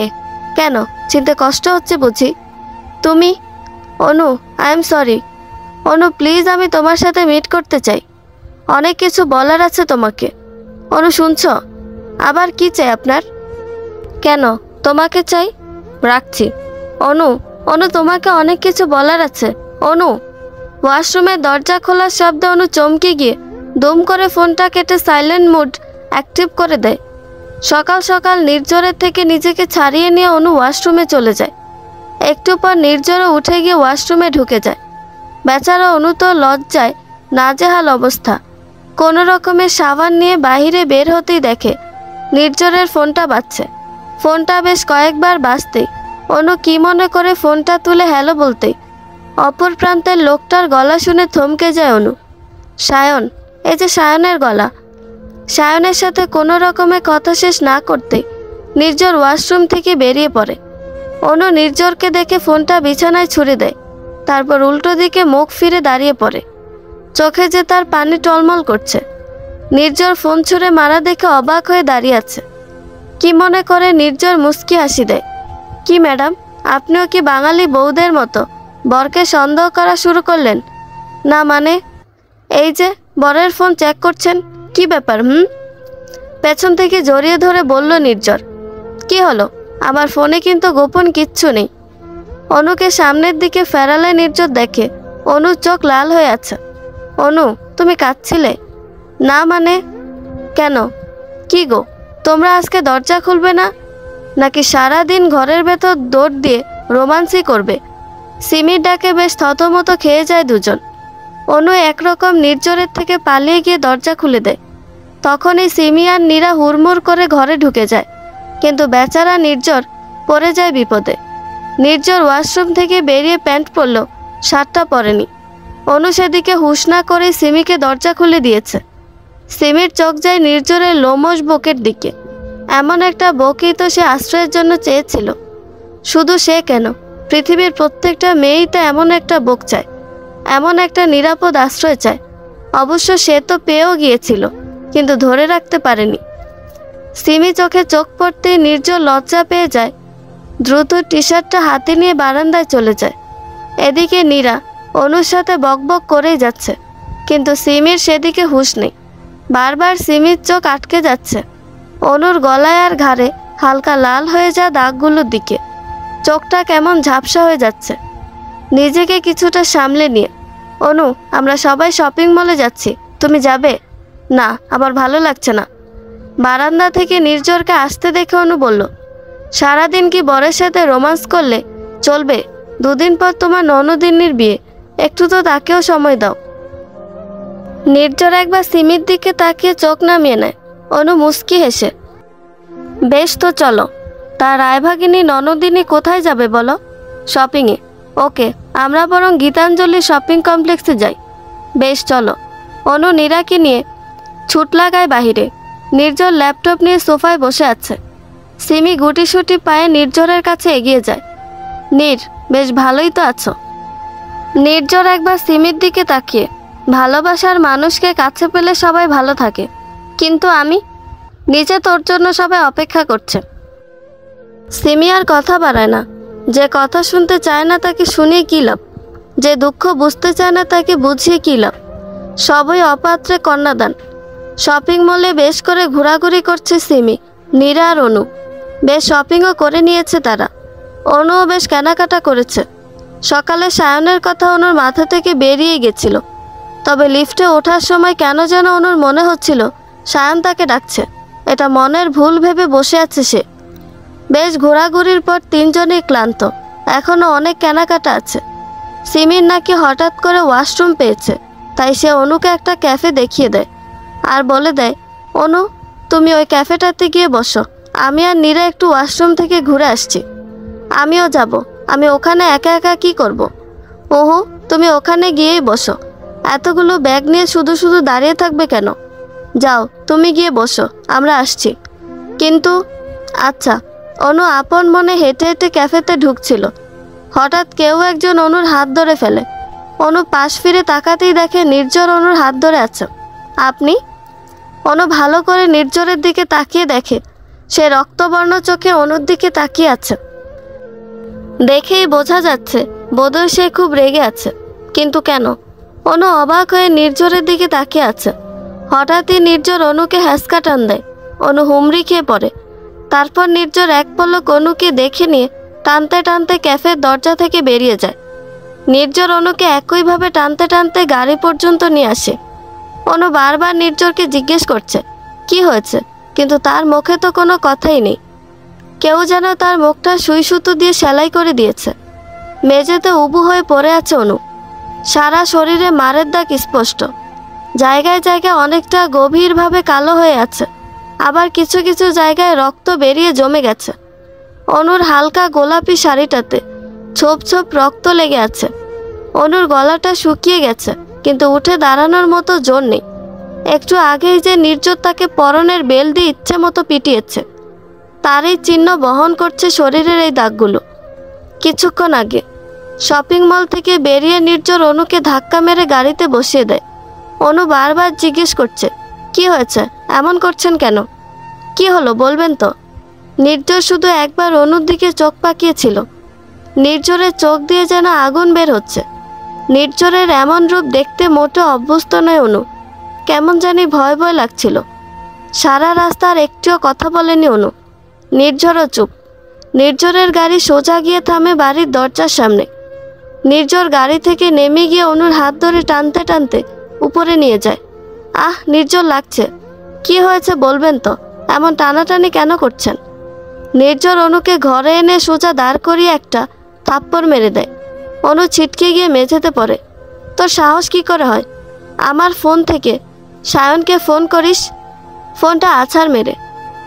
কেন? চিনতে কষ্ট হচ্ছে বুঝি? তুমি? Anu, I am sorry. Anu please, আমি তোমার সাথে মিট করতে চাই। অনেক কিছু বলার আছে তোমাকে। অনু শুনছ? আবার কি চাই আপনার? কেন তোমাকে চাই? রাখছি। অনু, অনু তোমাকে অনেক কিছু বলার আছে। অনু। ওয়াশরুমের দরজা খোলার শব্দে অনু চমকে গিয়ে দুম করে ফোনটা কেটে সাইলেন্ট মোড অ্যাক্টিভ করে দেয়। সকাল সকাল নির্ঝরের থেকে নিজেকে ছাড়িয়ে নিয়ে অনু ওয়াশরুমে চলে যায়। একটু পর নির্ঝরও উঠে গিয়ে ওয়াশরুমে ঢুকে যায়। বেচারা অনু তো লজ্জায় নাজেহাল অবস্থা। কোনো রকমের সাবান নিয়ে বাহিরে বের হতেই দেখে নির্ঝরের ফোনটা বাজছে। ফোনটা বেশ কয়েকবার বাজতেই অনু কি মনে করে ফোনটা তুলে হ্যালো বলতেই অপর প্রান্তের লোকটার গলা শুনে থমকে যায় অনু। সায়ন, এই যে সায়নের গলা। সায়নের সাথে কোনো রকমের কথা শেষ না করতেই নির্ঝর ওয়াশরুম থেকে বেরিয়ে পড়ে। অনু নির্ঝরকে দেখে ফোনটা বিছানায় ছুঁড়ে দেয়, তারপর উল্টো দিকে মুখ ফিরে দাঁড়িয়ে পড়ে। চোখে যে তার পানি টলমল করছে। নির্ঝর ফোন ছুঁড়ে মারা দেখে অবাক হয়ে দাঁড়িয়ে আছে। কি মনে করে নির্ঝর মুচকি হাসি দেয়। কি ম্যাডাম, আপনিও কি বাঙালি বউদের মতো বরকে সন্দেহ করা শুরু করলেন? না মানে, এই যে বরের ফোন চেক করছেন, কি ব্যাপার? পেছন থেকে জড়িয়ে ধরে বলল নির্ঝর। কি হলো? আমার ফোনে কিন্তু গোপন কিচ্ছু নেই। অনুকে সামনের দিকে ফেরালে নির্ঝর দেখে অনুর চোখ লাল হয়ে আছে। অনু, তুমি কাঁদছিলে? না মানে? কেন? কি গো, তোমরা আজকে দরজা খুলবে না নাকি সারা দিন ঘরের ভেতর দৌড় দিয়ে রোমান্সই করবে? সিমির ডাকে বেশ থতমতো খেয়ে যায় দুজন। অনু একরকম নির্ঝরের থেকে পালিয়ে গিয়ে দরজা খুলে দেয়। তখনই সিমি আর নীরা হুড়মুড় করে ঘরে ঢুকে যায়। কিন্তু বেচারা নির্ঝর পড়ে যায় বিপদে। নির্ঝর ওয়াশরুম থেকে বেরিয়ে প্যান্ট পরল, শার্টটা পরেনি। অনু সেদিকে হুঁশ না করে সিমিকে দরজা খুলে দিয়েছে। সিমির চোখ যায় নির্ঝরের লোমশ বুকের দিকে। এমন একটা বুকই তো সে আশ্রয়ের জন্য চেয়েছিল। শুধু সে কেন, পৃথিবীর প্রত্যেকটা মেয়েই তো এমন একটা বুক চায়, এমন একটা নিরাপদ আশ্রয় চায়। অবশ্য সে তো পেয়েও গিয়েছিল, কিন্তু ধরে রাখতে পারেনি। সিমি চোখে চোখ পড়তেই নির্ঝর লজ্জা পেয়ে যায়। দ্রুত টি শার্টটা হাতে নিয়ে বারান্দায় চলে যায়। এদিকে নীরা অনুর সাথে বকবক করেই যাচ্ছে, কিন্তু সিমির সেদিকে হুঁশ নেই। বারবার সিমির চোখ আটকে যাচ্ছে অনুর গলায় আর ঘাড়ে হালকা লাল হয়ে যাওয়া দাগগুলোর দিকে। চোখটা কেমন ঝাপসা হয়ে যাচ্ছে। নিজেকে কিছুটা সামলে নিয়ে, অনু, আমরা সবাই শপিং মলে যাচ্ছি, তুমি যাবে? না, আমার ভালো লাগছে না। বারান্দা থেকে নির্ঝরকে আসতে দেখে অনু বলল, সারাদিন কি বরের সাথে রোমান্স করলে চলবে? দুদিন পর তোমার ননদিনীর বিয়ে, একটু তো তাকেও সময় দাও। নির্ঝর একবার সিমির দিকে তাকিয়ে চোখ নামিয়ে নেয়। অনু মুচকি হেসে, বেশ তো চলো। তার রায়ভাগিনী ননদিনী কোথায় যাবে বলো? শপিংয়ে। ওকে, আমরা বরং গীতাঞ্জলি শপিং কমপ্লেক্সে যাই। বেশ চলো। অনু নীরাকে নিয়ে ছুট লাগায় বাহিরে। নির্ঝর ল্যাপটপ নিয়ে সোফায় বসে আছে। সিমি গুটিসুটি পায়ে নির্ঝরের কাছে এগিয়ে যায়। বেশ ভালোই তো আছো। নির্ঝর একবার সিমির দিকে তাকিয়ে, ভালোবাসার মানুষকে কাছে পেলে সবাই ভালো থাকে, কিন্তু আমি নিজে তোর জন্য সবাই অপেক্ষা করছে। সিমি আর কথা বাড়ায় না। যে কথা শুনতে চায় না তাকে শুনিয়ে কী লাভ, যে দুঃখ বুঝতে চায় না তাকে বুঝিয়ে কী লাভ। সবই অপাত্রে কন্যাদান। শপিং মলে বেশ করে ঘোরাঘুরি করছে সিমি, নীরা আর অনু। বেশ শপিংও করে নিয়েছে তারা। অনুও বেশ কেনাকাটা করেছে। সকালে সায়নের কথা অনুর মাথা থেকে বেরিয়ে গেছিল। তবে লিফটে ওঠার সময় কেন যেন অনুর মনে হচ্ছিল সায়ন তাকে ডাকছে। এটা মনের ভুল ভেবে বসে আছে সে। বেশ ঘোরাঘুরির পর তিনজনেই ক্লান্ত। এখনও অনেক কেনাকাটা আছে। সিমির নাকি হঠাৎ করে ওয়াশরুম পেয়েছে, তাই সে অনুকে একটা ক্যাফে দেখিয়ে দেয় আর বলে দেয়, অনু তুমি ওই ক্যাফেটাতে গিয়ে বসো, আমি আর নীরা একটু ওয়াশরুম থেকে ঘুরে আসছি। আমিও যাব, আমি ওখানে একা একা কী করব? ওহো, তুমি ওখানে গিয়েই বসো। এতগুলো ব্যাগ নিয়ে শুধু শুধু দাঁড়িয়ে থাকবে কেন? যাও তুমি গিয়ে বসো, আমরা আসছি। কিন্তু আচ্ছা। অনু আপন মনে হেঁটে হেঁটে ক্যাফেতে ঢুকছিল। হঠাৎ কেউ একজন অনুর হাত ধরে ফেলে। অনু পাশ ফিরে তাকাতেই দেখে নির্ঝর অনুর হাত ধরে আছে। আপনি? অনু ভালো করে নির্ঝরের দিকে তাকিয়ে দেখে সে রক্তবর্ণ চোখে অনুর দিকে তাকিয়ে আছে। দেখেই বোঝা যাচ্ছে বোধহয় সে খুব রেগে আছে। কিন্তু কেন? অনু অবাক হয়ে নির্ঝরের দিকে তাকিয়ে আছে। হঠাৎই নির্ঝর অনুকে হ্যাঁচকা টান দেয়। অনু হুমড়ি খেয়ে পড়ে। তারপর নির্ঝর এক পলক অনুকে দেখে নিয়ে টানতে টানতে ক্যাফের দরজা থেকে বেরিয়ে যায়। নির্ঝর অনুকে একইভাবে টানতে টানতে গাড়ি পর্যন্ত নিয়ে আসে। অনু বারবার নির্ঝরকে জিজ্ঞেস করছে কি হয়েছে, কিন্তু তার মুখে তো কোনো কথাই নেই। কেউ যেন তার মুখটা সুই সুতো দিয়ে সেলাই করে দিয়েছে। মেঝেতে উবু হয়ে পড়ে আছে অনু। সারা শরীরে মারের দাগ স্পষ্ট। জায়গায় জায়গায় অনেকটা গভীরভাবে কালো হয়ে আছে, আবার কিছু কিছু জায়গায় রক্ত বেরিয়ে জমে গেছে। অনুর হালকা গোলাপি শাড়িটাতে ছোপ ছোপ রক্ত লেগে আছে। অনুর গলাটা শুকিয়ে গেছে, কিন্তু উঠে দাঁড়ানোর মতো জোর নেই। একটু আগেই যে নির্ঝর তাকে পরনের বেল দিয়ে ইচ্ছে মতো পিটিয়েছে, তারই চিহ্ন বহন করছে শরীরের এই দাগগুলো। কিছুক্ষণ আগে শপিং মল থেকে বেরিয়ে নির্ঝর অনুকে ধাক্কা মেরে গাড়িতে বসিয়ে দেয়। অনু বারবার জিজ্ঞেস করছে কি হয়েছে, এমন করছেন কেন? কি হলো বলবেন তো? নির্ঝর শুধু একবার অনুর দিকে চোখ পাকিয়েছিল। নির্ঝরের চোখ দিয়ে যেন আগুন বের হচ্ছে। নির্ঝরের এমন রূপ দেখতে মোটে অভ্যস্ত নয় অনু। কেমন জানি ভয় ভয় লাগছিল। সারা রাস্তার একটিও কথা বলেনি অনু। নির্ঝরও চুপ। নির্ঝরের গাড়ি সোজা গিয়ে থামে বাড়ির দরজার সামনে। নির্ঝর গাড়ি থেকে নেমে গিয়ে অনুর হাত ধরে টানতে টানতে উপরে নিয়ে যায়। আহ, নির্ঝর লাগছে। কি হয়েছে বলবেন তো, এমন টানাটানি কেন করছেন? নির্ঝর অনুকে ঘরে এনে সোজা দাঁড় করিয়ে একটা থাপ্পড় মেরে দেয়। অনু ছিটকে গিয়ে মেঝেতে পড়ে। তোর সাহস কি করে হয় আমার ফোন থেকে সায়নকে ফোন করিস? ফোনটা আছাড় মেরে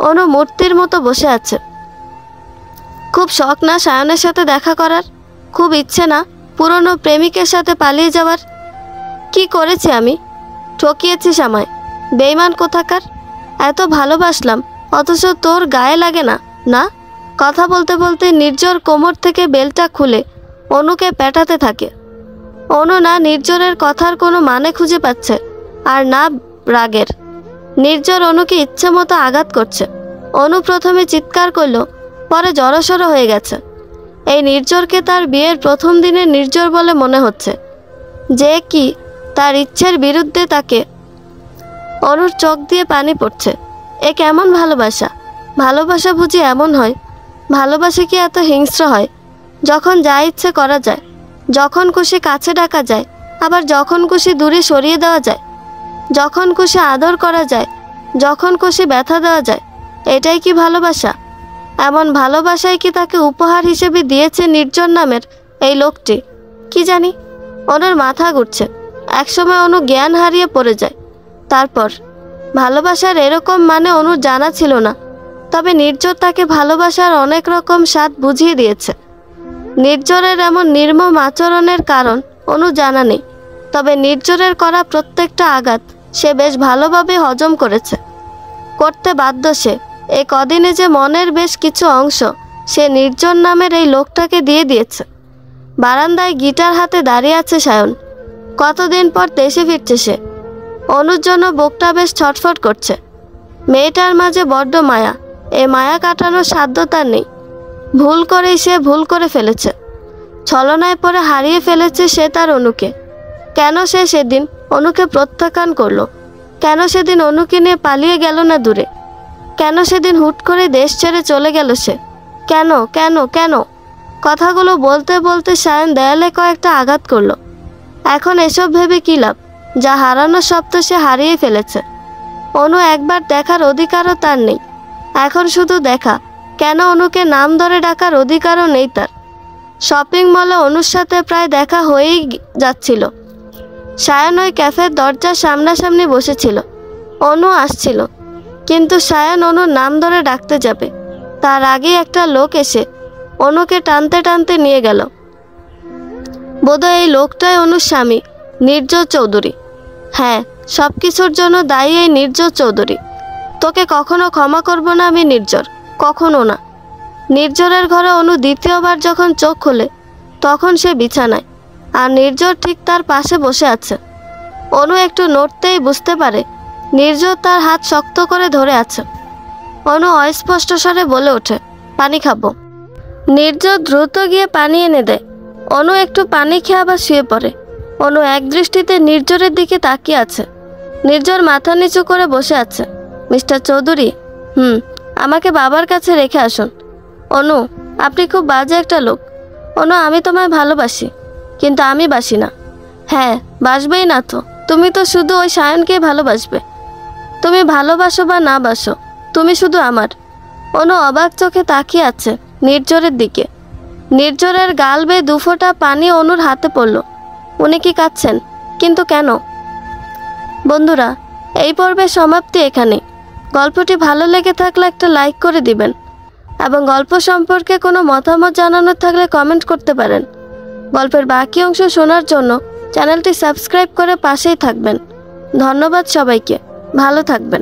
অনু মূর্তির মতো বসে আছে। খুব শখ না সায়নের সাথে দেখা করার? খুব ইচ্ছে না পুরনো প্রেমিকের সাথে পালিয়ে যাওয়ার? কি করেছি আমি? ঠকিয়েছিস আমায়, বেঈমান কোথাকার। এত ভালোবাসলাম অথচ তোর গায়ে লাগে না? না। কথা বলতে বলতে নির্ঝর কোমর থেকে বেলটা খুলে অনুকে পেটাতে থাকে। অনু না নির্ঝরের কথার কোনো মানে খুঁজে পাচ্ছে আর না রাগের। নির্ঝর অনুকে ইচ্ছে মতো আঘাত করছে। অনু প্রথমে চিৎকার করল, পরে জড়সড় হয়ে গেছে। এই নির্ঝরকে তার বিয়ের প্রথম দিনে নির্ঝর বলে মনে হচ্ছে, যে কি তার ইচ্ছের বিরুদ্ধে তাকে। অনুর চোখ দিয়ে পানি পড়ছে। এ কেমন ভালোবাসা? ভালোবাসা বুঝি এমন হয়? ভালোবাসা কি এত হিংস্র হয়? যখন যা ইচ্ছে করা যায়, যখন খুশি কাছে ডাকা যায়, আবার যখন খুশি দূরে সরিয়ে দেওয়া যায়, যখন খুশি আদর করা যায়, যখন খুশি ব্যথা দেওয়া যায়, এটাই কি ভালোবাসা? এমন ভালোবাসাই কি তাকে উপহার হিসেবে দিয়েছে নির্ঝর নামের এই লোকটি? কি জানি। অনুর মাথা ঘুরছে। একসময় অনু জ্ঞান হারিয়ে পড়ে যায়। তারপর ভালোবাসার এরকম মানে অনুর জানা ছিল না। তবে নির্ঝর তাকে ভালোবাসার অনেক রকম স্বাদ বুঝিয়ে দিয়েছে। নির্ঝরের এমন নির্মম আচরণের কারণ অনু জানা নেই। তবে নির্ঝরের করা প্রত্যেকটা আঘাত সে বেশ ভালোভাবে হজম করেছে, করতে বাধ্য সে। এই কদিনে যে মনের বেশ কিছু অংশ সে নির্ঝর নামের এই লোকটাকে দিয়ে দিয়েছে। বারান্দায় গিটার হাতে দাঁড়িয়ে আছে সায়ন। কতদিন পর দেশে ফিরছে সে। অনুর জন্য বুকটা বেশ ছটফট করছে। মেয়েটার মাঝে বড্ড মায়া, এ মায়া কাটানোর সাধ্য তার নেই। ভুল করেই সে ভুল করে ফেলেছে, ছলনায় পরে হারিয়ে ফেলেছে সে তার অনুকে। কেন সে সেদিন অনুকে প্রত্যাখ্যান করলো? কেন সেদিন অনুকে নিয়ে পালিয়ে গেল না দূরে? কেন সেদিন হুট করে দেশ ছেড়ে চলে গেল সে? কেন কেন কেন? কথাগুলো বলতে বলতে সায়ন দেয়ালে কয়েকটা আঘাত করলো। এখন এসব ভেবে কী লাভ? যা হারানোর সব তো সে হারিয়ে ফেলেছে। অনু একবার দেখার অধিকারও তার নেই। এখন শুধু দেখা, কেন অনুকে নাম ধরে ডাকার অধিকারও নেই তার। শপিং মলে অনুর সাথে প্রায় দেখা হয়েই যাচ্ছিল। সায়ন ওই ক্যাফের দরজার সামনাসামনি বসেছিল। অনু আসছিল, কিন্তু সায়ন অনুর নাম ধরে ডাকতে যাবে তার আগেই একটা লোক এসে অনুকে টানতে টানতে নিয়ে গেল। বোধহয় এই লোকটাই অনুর স্বামী, নির্ঝর চৌধুরী। হ্যাঁ, সব কিছুর জন্য দায়ী এই নির্ঝর চৌধুরী। তোকে কখনো ক্ষমা করব না আমি নির্ঝর, কখনো না। নির্ঝরের ঘরে অনু দ্বিতীয়বার যখন চোখ খোলে তখন সে বিছানায়, আর নির্ঝর ঠিক তার পাশে বসে আছে। অনু একটু নড়তেই বুঝতে পারে নির্ঝর তার হাত শক্ত করে ধরে আছে। অনু অস্পষ্ট স্বরে বলে ওঠে, পানি খাবো। নির্ঝর দ্রুত গিয়ে পানি এনে দেয়। অনু একটু পানি খেয়ে আবার শুয়ে পড়ে। অনু এক দৃষ্টিতে নির্ঝরের দিকে তাকিয়ে আছে। নির্ঝর মাথা নিচু করে বসে আছে। মিস্টার চৌধুরী, আমাকে বাবার কাছে রেখে আসুন। অনু, আপনি খুব বাজে একটা লোক। অনু, আমি তোমায় ভালোবাসি, কিন্তু আমি বাসি না। হ্যাঁ, বাসবেই না তো, তুমি তো শুধু ওই সায়নকেই ভালোবাসবে। তুমি ভালোবাসো বা না বাসো, তুমি শুধু আমার। অনু অবাক চোখে তাকিয়ে আছে নির্ঝরের দিকে। নির্ঝরের গাল বেয়ে দুফোঁটা পানি অনুর হাতে পড়ল। উনি কি কাঁদছেন? কিন্তু কেন? বন্ধুরা, এই পর্বের সমাপ্তি এখানে। গল্পটি ভালো লেগে থাকলে একটা লাইক করে দিবেন, এবং গল্প সম্পর্কে কোনো মতামত জানানোর থাকলে কমেন্ট করতে পারেন। গল্পের বাকি অংশ শোনার জন্য চ্যানেলটি সাবস্ক্রাইব করে পাশেই থাকবেন। ধন্যবাদ সবাইকে, ভালো থাকবেন।